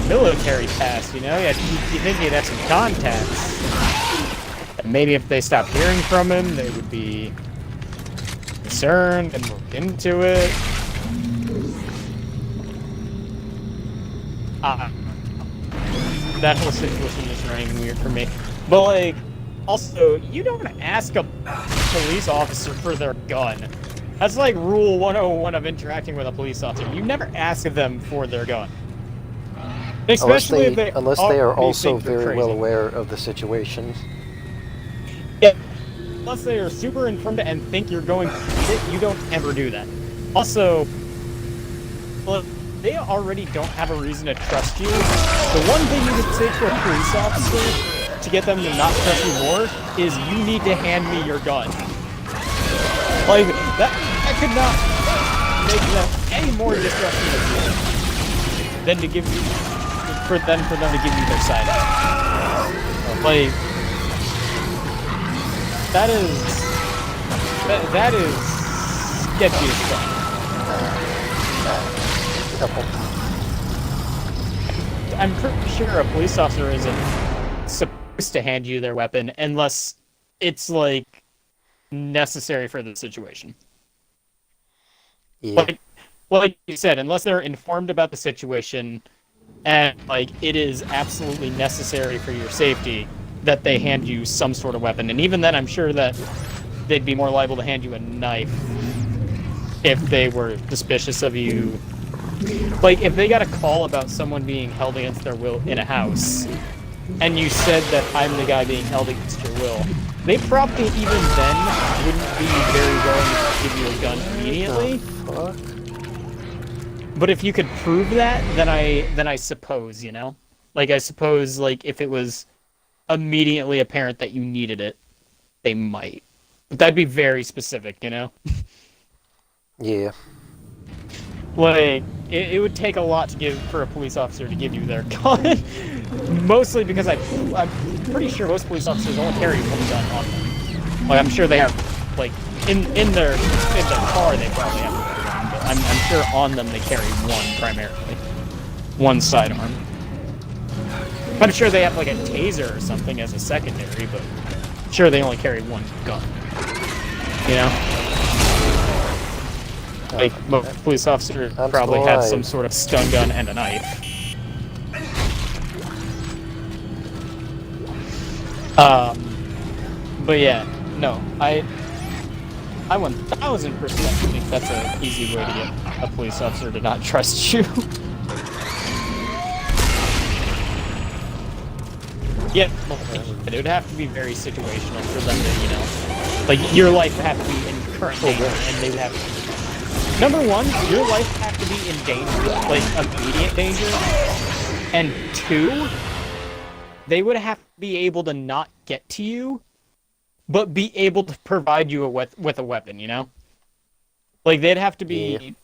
military pass, you know? You think he'd have some contacts. And maybe if they stopped hearing from him, they would be concerned and look into it. That whole situation just rang weird for me. But, like, also, you don't ask a police officer for their gun. That's like rule 101 of interacting with a police officer. You never ask them for their gun. Especially unless they are also very well aware of the situation. Yeah, unless they are super informed and think you're going to need it, you don't ever do that. Also, well, they already don't have a reason to trust you. The one thing you can say to a police officer to get them to not trust you more is you need to hand me your gun. Like, that could not make them any more distrusting of you than to give you, for them to give you their side. Like, that is sketchy as fuck. I'm pretty sure a police officer isn't supposed to hand you their weapon unless it's like necessary for the situation. Yeah. Like you said, unless they're informed about the situation and like it is absolutely necessary for your safety that they hand you some sort of weapon. And even then, I'm sure that they'd be more liable to hand you a knife if they were suspicious of you. Like, if they got a call about someone being held against their will in a house, and you said that I'm the guy being held against your will, they probably even then wouldn't be very willing to give you a gun immediately. Oh, fuck. But if you could prove that, then I suppose, you know? Like, I suppose, like, if it was immediately apparent that you needed it, they might. But that'd be very specific, you know? Yeah. Like, it would take a lot for a police officer to give you their gun. Mostly because I'm pretty sure most police officers only carry one gun on them. Like, I'm sure they have, like, in their car they probably have one, but I'm sure on them they carry one primarily. One sidearm. I'm sure they have, like, a taser or something as a secondary, but I'm sure they only carry one gun. You know? Like, most police officers probably have some sort of stun gun and a knife. But yeah, no, I 1000% think that's an easy way to get a police officer to not trust you. Yeah, it would have to be very situational for them to, you know, like, your life would have to be in current danger, and they would have to. Number one, your life would have to be in danger, like immediate danger. And two, they would have to be able to not get to you, but be able to provide you with a weapon, you know? Like, they'd have to be...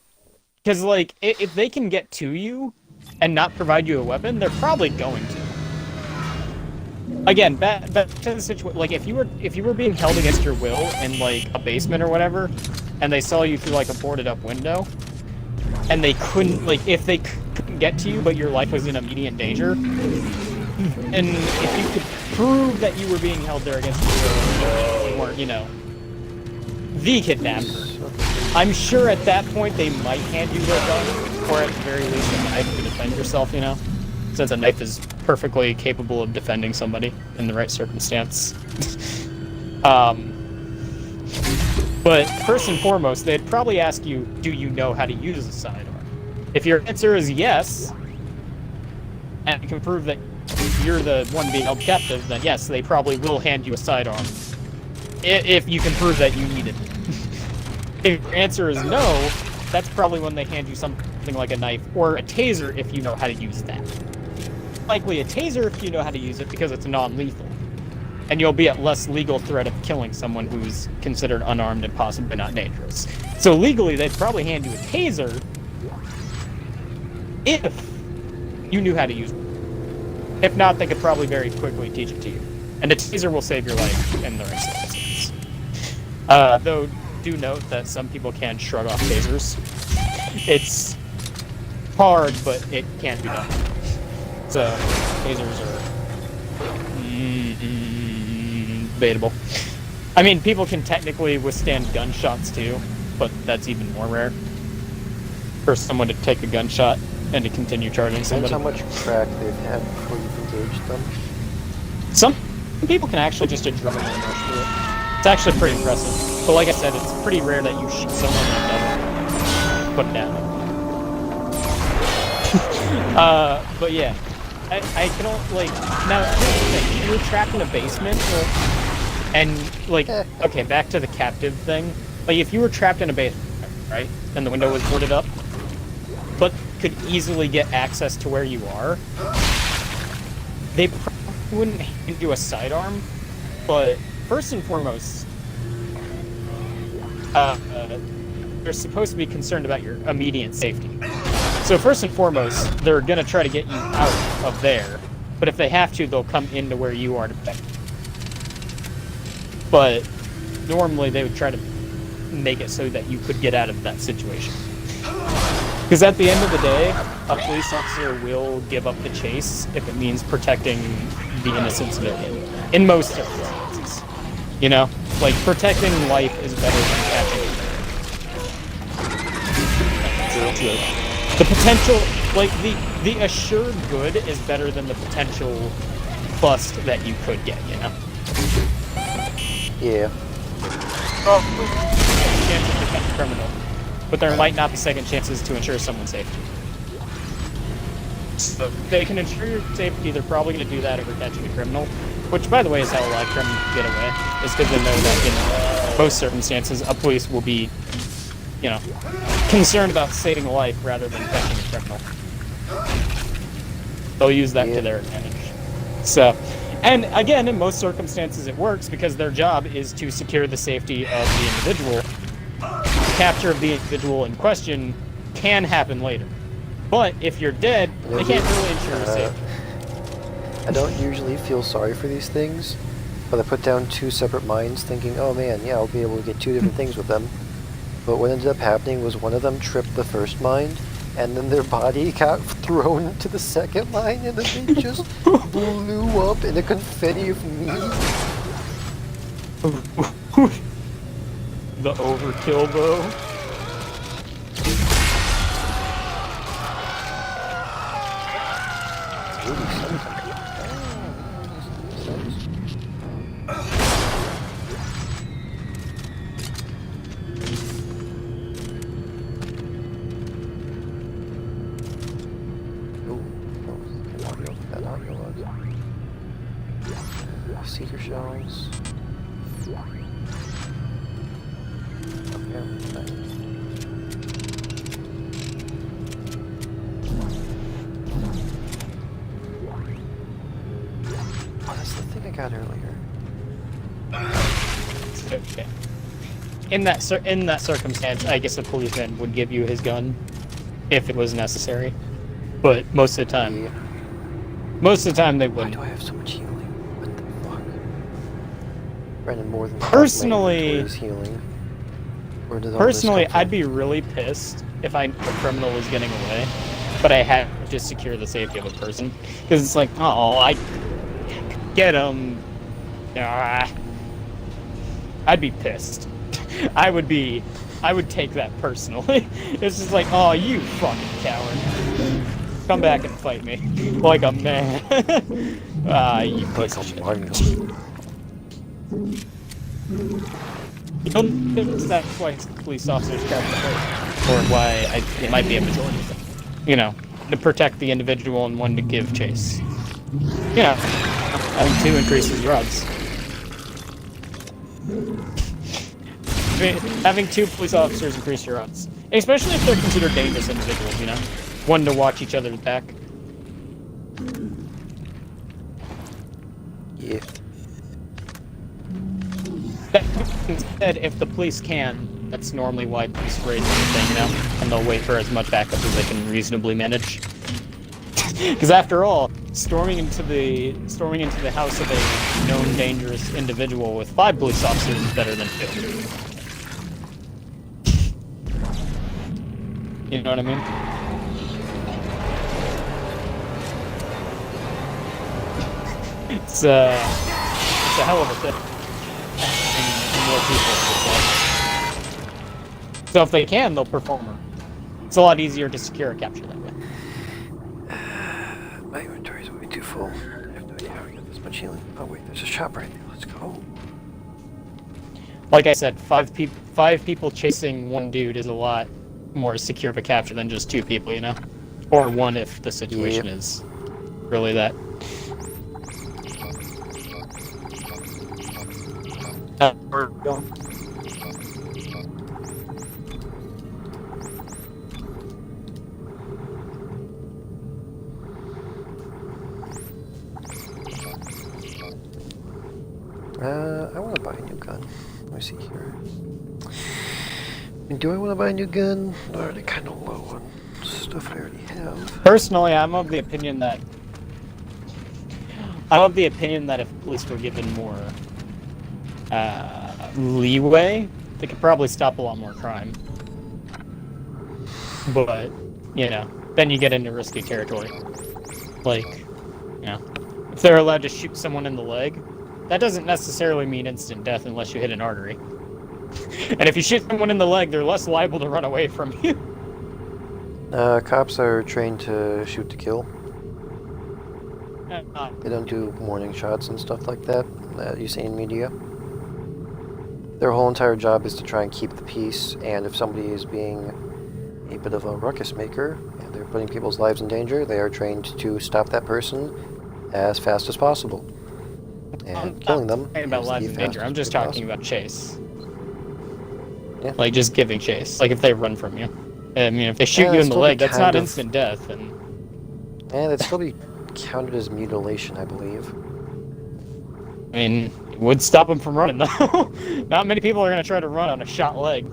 Because, like, if they can get to you and not provide you a weapon, they're probably going to. Again, back to the situation, like, if you were being held against your will in, like, a basement or whatever, and they saw you through, like, a boarded up window, and they couldn't, like, if they couldn't get to you, but your life was in immediate danger, and if you could prove that you were being held there against your will, you weren't, you know, the kidnapper, I'm sure at that point they might hand you a gun, or at the very least a knife to defend yourself, you know? Since a knife is perfectly capable of defending somebody in the right circumstance. But first and foremost, they'd probably ask you, do you know how to use a sidearm? If your answer is yes, and you can prove that you're the one being held captive, then yes, they probably will hand you a sidearm. If you can prove that you need it. If your answer is no, that's probably when they hand you something like a knife or a taser if you know how to use that. Likely a taser if you know how to use it because it's non-lethal. And you'll be at less legal threat of killing someone who's considered unarmed and possibly not dangerous. So legally, they'd probably hand you a taser if you knew how to use it. If not, they could probably very quickly teach it to you. And a taser will save your life in the right circumstances. Though, do note that some people can shrug off tasers. It's hard, but it can be done. So, tasers are debatable. I mean, people can technically withstand gunshots too, but that's even more rare. For someone to take a gunshot and to continue charging somebody. Depends how much crack they've had before you've engaged them. Some people can actually just adrenaline rush through it. It's actually pretty impressive. But like I said, it's pretty rare that you shoot someone that doesn't put down. But yeah. I can only, like, now, here's the thing, if you're trapped in a basement, and, like, okay, back to the captive thing, like, if you were trapped in a basement, right, and the window was boarded up, but could easily get access to where you are, they probably wouldn't hand you a sidearm, but first and foremost, they're supposed to be concerned about your immediate safety. So first and foremost, they're going to try to get you out of there. But if they have to, they'll come into where you are to protect you. But normally they would try to make it so that you could get out of that situation. Because at the end of the day, a police officer will give up the chase if it means protecting the innocent civilian. In most circumstances. You know? Like, protecting life is better than catching it. The potential, like, the assured good is better than the potential bust that you could get, you know? Yeah. Well, chances to catch a criminal, but there might not be second chances to ensure someone's safety. So if they can ensure your safety, they're probably going to do that over catching a criminal, which, by the way, is how a lot of criminals get away. It's because they know that in most circumstances, a police will be, you know, concerned about saving a life rather than catching a criminal. They'll use that to their advantage. So, and again, in most circumstances it works because their job is to secure the safety of the individual. Capture of the individual in question can happen later. But if you're dead, they can't really ensure your safety. I don't usually feel sorry for these things, but I put down two separate mines thinking, oh man, yeah, I'll be able to get two different things with them. But what ended up happening was one of them tripped the first mine, and then their body got thrown into the second mine, and then they just blew up in a confetti of meat. The overkill, though. Cedar shells. Oh, that's the thing I got earlier. Okay. In that circumstance, I guess a policeman would give you his gun if it was necessary. But most of the time, they wouldn't. Why do I have so much healing? What the fuck? Running more than personally, healing. Where did all Personally, this come I'd be really pissed if a criminal was getting away, but I had to secure the safety of a person. Because it's like, oh, I get him. I'd be pissed. I would take that personally. It's just like, oh, you fucking coward. Come back and fight me. Like a man. You piece of shit. You don't think that's why police officers carry the force, or why it might be a majority of them. You know, to protect the individual and one to give chase. You know, having two increases your odds. Having two police officers increase your odds, especially if they're considered dangerous individuals. You know, one to watch each other's back. Yeah. Instead, if the police can, that's normally why police raid anything, you know, and they'll wait for as much backup as they can reasonably manage. Because after all, storming into the house of a known dangerous individual with 5 police officers is better than 2. You know what I mean? It's a hell of a thing. More people. So if they can, they'll perform her. It's a lot easier to secure a capture that way. My inventory's way too full. I have no idea how we got this much healing. Oh wait, there's a shop right there. Let's go. Like I said, 5 people chasing one dude is a lot more secure of a capture than just 2 people, you know? Or 1 if the situation is really that. We're going. I want to buy a new gun. Let me see here. I mean, do I want to buy a new gun? I'm already kind of low on stuff I already have. Personally, I'm of the opinion that if police were given more leeway, they could probably stop a lot more crime. But, you know, then you get into risky territory. Like, you know, if they're allowed to shoot someone in the leg, that doesn't necessarily mean instant death unless you hit an artery. And if you shoot someone in the leg, they're less liable to run away from you. Cops are trained to shoot to kill. They don't do warning shots and stuff like that you see in media. Their whole entire job is to try and keep the peace, and if somebody is being a bit of a ruckus maker, and they're putting people's lives in danger, they are trained to stop that person as fast as possible. And killing them. I'm not talking about lives in danger, I'm just talking about chase. Yeah. Like, just giving chase. Like, if they run from you. I mean, if they shoot you in the leg, that's not instant death. And it'd still be counted as mutilation, I believe. I mean, it would stop them from running, though. Not many people are going to try to run on a shot leg.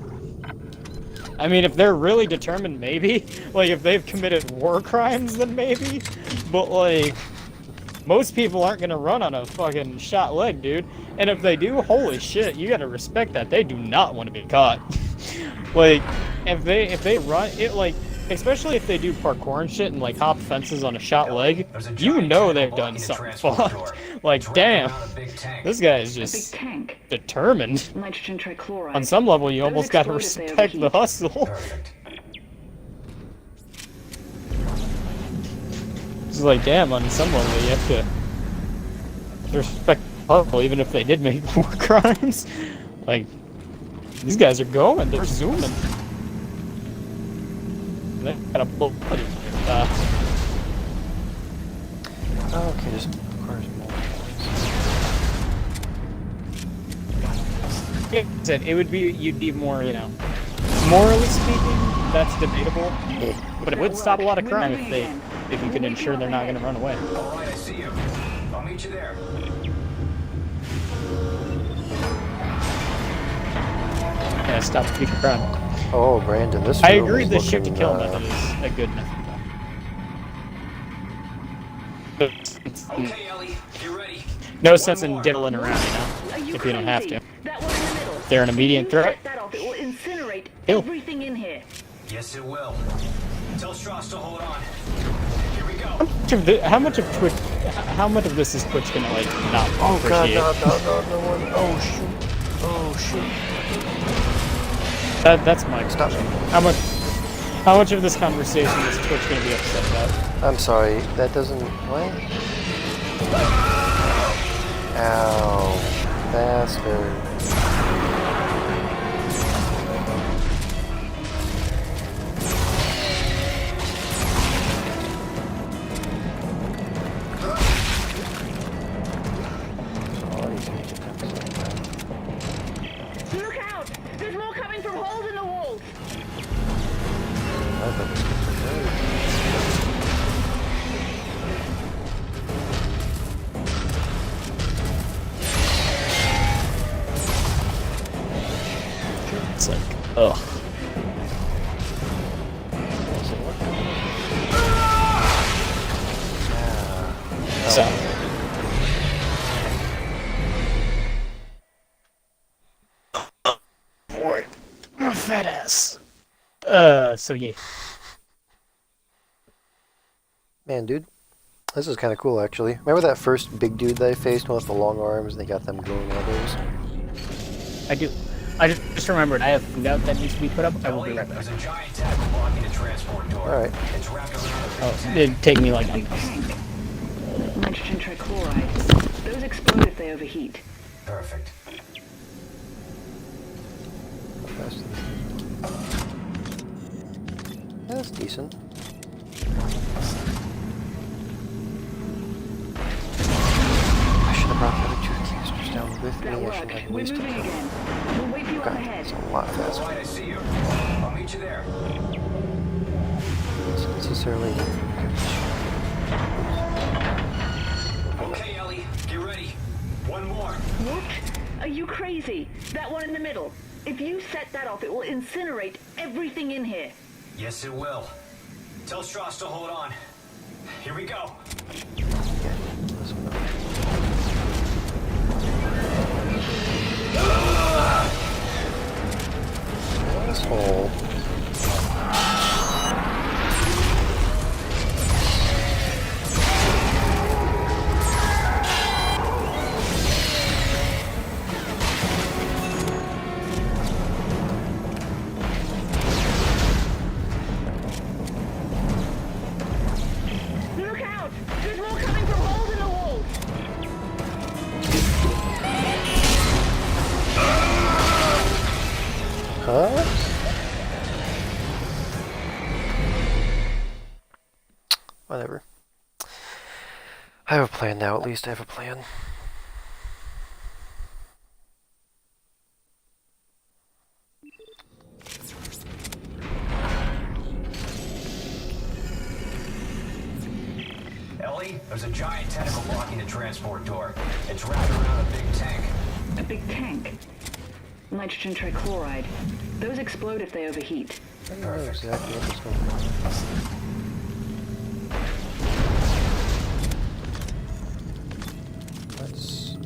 I mean, if they're really determined, maybe. Like, if they've committed war crimes, then maybe. But, like, most people aren't going to run on a fucking shot leg, dude. And if they do, holy shit, you got to respect that. They do not want to be caught. Like, if they run, it, like, especially if they do parkour and shit and, like, hop fences on a shot leg, you know they've done something fucked. Like, damn, this guy is just determined. Nitrogen trichloride. On some level, you almost gotta respect the hustle. It's like, damn, on some level, you have to respect the hustle, even if they did make war crimes. Like, these guys are going, they're zooming. They gotta blow bloody fast. Okay, just requires more points. It would be, you'd be more, you know, morally speaking, that's debatable, but it would stop a lot of crime if you could ensure they're not going to run away. Alright, I see you. I'll meet you there. Yeah, stop future crime. Oh, Brandon, this I room agree is the shoot to looking, kill method is a good method, though. Okay, Ellie, you ready? No sense in diddling around, you know, if you don't have to. If they're an immediate threat, everything in here. Yes, it will. Tell Strauss to hold on. Here we go. How much of this is Twitch gonna like not appreciate? No, one. Oh shoot. Oh shoot. That's my question. How much of this conversation is Twitch gonna be upset about? I'm sorry, that doesn't... What? Ow. Bastard. Look out! There's more coming from holes in the walls. It's like, ugh. So. Boy, my fat ass. So yeah. Man, dude. This is kind of cool, actually. Remember that first big dude that I faced with the long arms and they got them glowing elbows? I do. I just remembered I have food out that needs to be put up. I will be right back. There's a giant tackle blocking the transport door. Alright. It's wrapped around a big Oh, tank. it'd take me like Big tank. Nitrogen trichloride. Those explode if they overheat. Perfect. That's decent. I should have brought the other two canisters down with me. That I should worked. have We're wasted moving them. again. We'll wait for you up God, ahead. it's a lot faster. All right, I see you. I'll meet you there. It's necessarily... Okay, Ellie, get ready. One more. What? Are you crazy? That one in the middle. If you set that off, it will incinerate everything in here. Yes, it will. Tell Strauss to hold on. Here we go. Asshole. Look out! There's more coming from holes in the walls. Huh? Whatever. I have a plan now, at least I have a plan. Ellie, there's a giant tentacle blocking the transport door. It's wrapped around a big tank. A big tank. Nitrogen trichloride. Those explode if they overheat. I don't know exactly what this one is.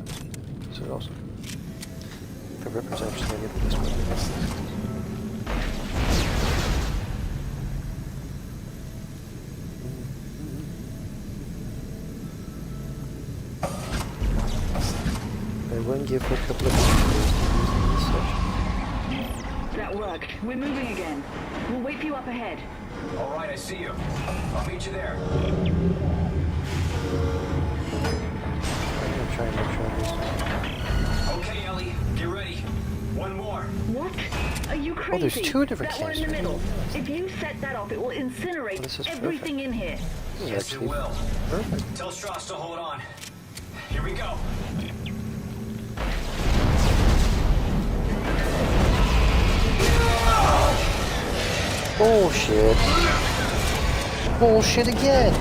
So it also... The Ripper's actually going to get this one. I won't give her a couple of That worked. We're moving again. We'll wait for you up ahead. All right, I see you. I'll meet you there. I'm gonna try and make sure this. Okay, Ellie, get ready. One more. What? Are you crazy? Oh, there's two different That one in the canisters. middle. If you set that off, it will incinerate This is everything in here. This is Yes, it actually will. perfect. Tell Strauss to hold on. Here we go. Bullshit. Bullshit again.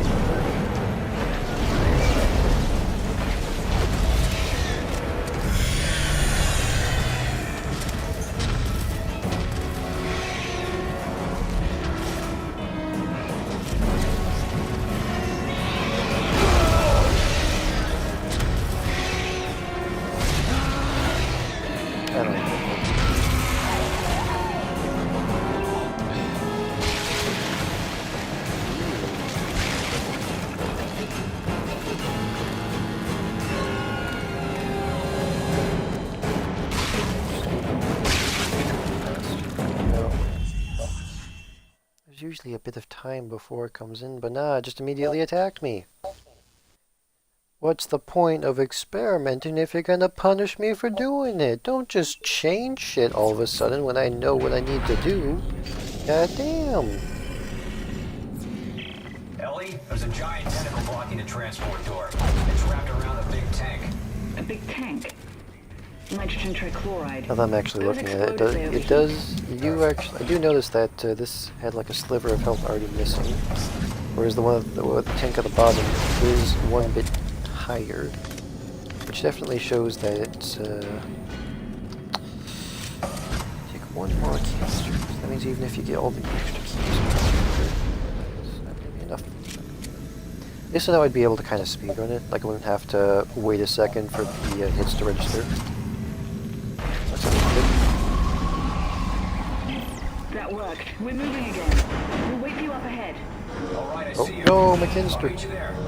I don't know. usually a bit of time before it comes in, but nah, it just immediately attacked me. What's the point of experimenting if you're gonna punish me for doing it? Don't just change shit all of a sudden when I know what I need to do. God damn. Ellie, there's a giant tentacle blocking the transport door. It's wrapped around a big tank. A big tank? Nitrogen trichloride. Now that I'm actually looking at it, I do notice that this had like a sliver of health already missing, whereas the one with the tank at the bottom is one bit higher, which definitely shows that it's take one more canister. That means even if you get all the extra keys, it's not gonna be enough. At least now I'd be able to kind of speedrun it, like I wouldn't have to wait a second for the hits to register. That worked. We're moving again. We'll wait for you up ahead. Oh no, McKinster!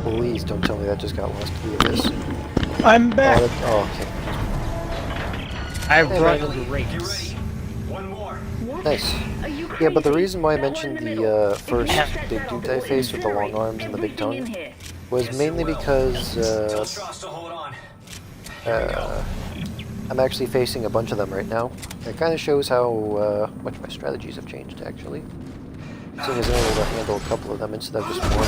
Please don't tell me that just got lost to the abyss. I'm back! Oh, okay. I brought the rakes. One more. Nice. Yeah, but the reason why I mentioned the first big dude I faced with the long arms and the big tongue was mainly because I'm actually facing a bunch of them right now. It kind of shows how much my strategies have changed, actually. Seeing as I'm able to handle a couple of them instead of just one.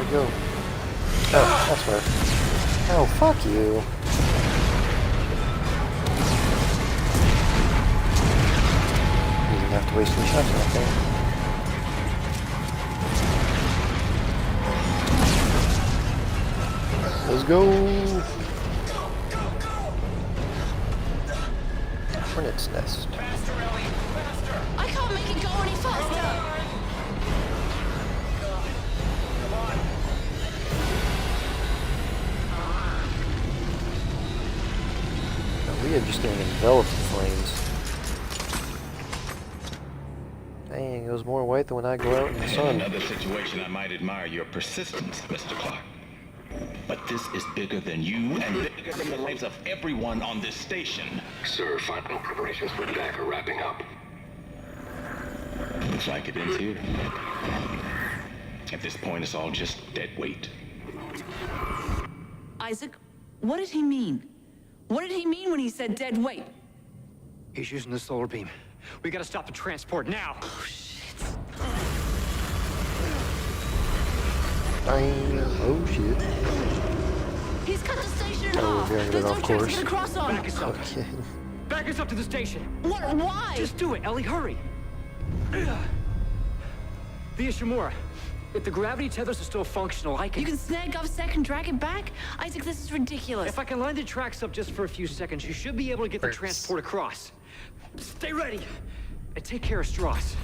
Go. Oh, that's where. Oh, fuck you. You didn't have to waste any shots out there. Let's go. Hornet's nest. I can't make it go any faster. We are just getting enveloped in flames. Dang, it was more white than when I go out in the sun. In another situation, I might admire your persistence, Mr. Clark. But this is bigger than you and bigger than the lives of everyone on this station. Sir, final preparations for attack are wrapping up. Looks like it ends here. At this point, it's all just dead weight. Isaac, what did he mean? What did he mean when he said dead weight? He's using the solar beam. We gotta stop the transport now. Oh, shit. Oh, shit. He's cut the station in Oh, half. we're veering There's it no off chance to course. get across on. Back us up. Okay. Back us up to the station. What? Why? Just do it, Ellie. Hurry. The Ishimura. If the gravity tethers are still functional, I can... You can snag GovSec and drag it back? Isaac, this is ridiculous. If I can line the tracks up just for a few seconds, you should be able to get the transport across. Stay ready. And take care of Strauss.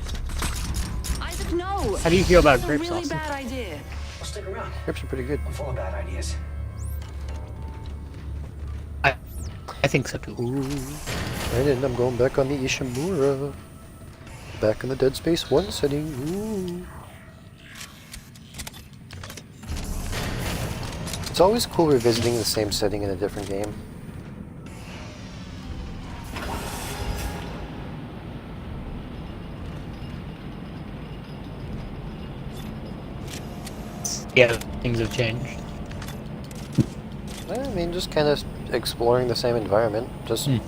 Isaac, no! How do you feel about This is a grapes, really Austin? bad idea. Well, stick around. Grapes are pretty good. I'm full of bad ideas. I think so too. Ooh. And then I'm going back on the Ishimura. Back in the Dead Space 1 setting. Ooh. It's always cool revisiting the same setting in a different game. Yeah, things have changed. I mean, just kind of exploring the same environment. Just, I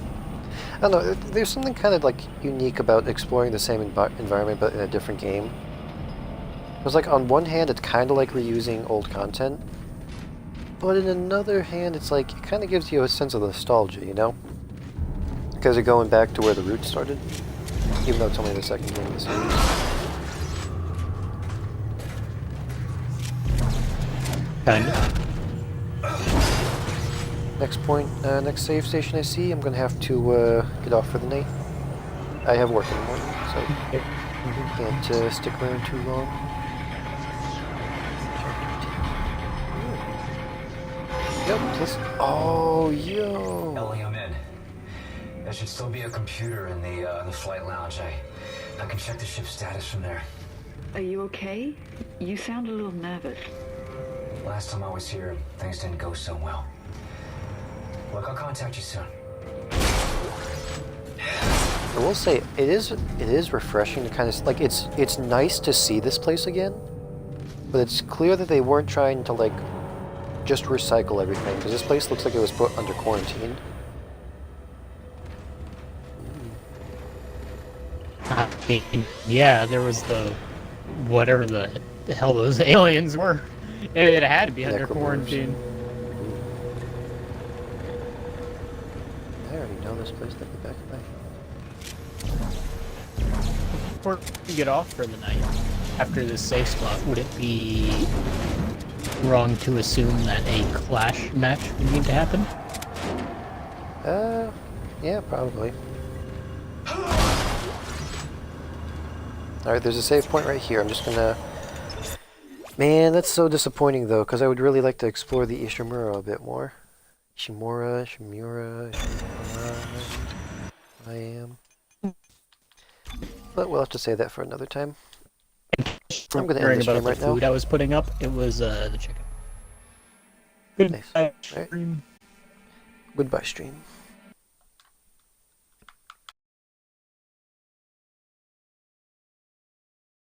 don't know, there's something kind of like unique about exploring the same environment but in a different game. Because like on one hand, it's kind of like reusing old content. But in another hand, it's like, it kind of gives you a sense of nostalgia, you know? Because you're going back to where the roots started. even though it's only the second game of the series. Kinda. Next save station I see, I'm gonna have to get off for the night. I have work in the morning, so can't stick around too long. Yep, this. Oh, yo. Ellie, I'm in. There should still be a computer in the flight lounge. I can check the ship's status from there. Are you okay? You sound a little nervous. Last time I was here, things didn't go so well. Look, I'll contact you soon. I will say it is refreshing to kind of like it's nice to see this place again, but it's clear that they weren't trying to like just recycle everything because this place looks like it was put under quarantine. I mean, yeah, there was the whatever the hell those aliens were. It had to be under quarantine. I already know this place like the back of my hand. Before we get off for the night, after this safe spot, would it be wrong to assume that a clash match would need to happen? Yeah, probably. Alright, there's a save point right here. I'm just gonna... Man, that's so disappointing though, because I would really like to explore the Ishimura a bit more. Shimura, I am. But we'll have to say that for another time. I'm gonna end the stream right now. Food I was putting up, it was the chicken. Good nice. stream. Goodbye, stream.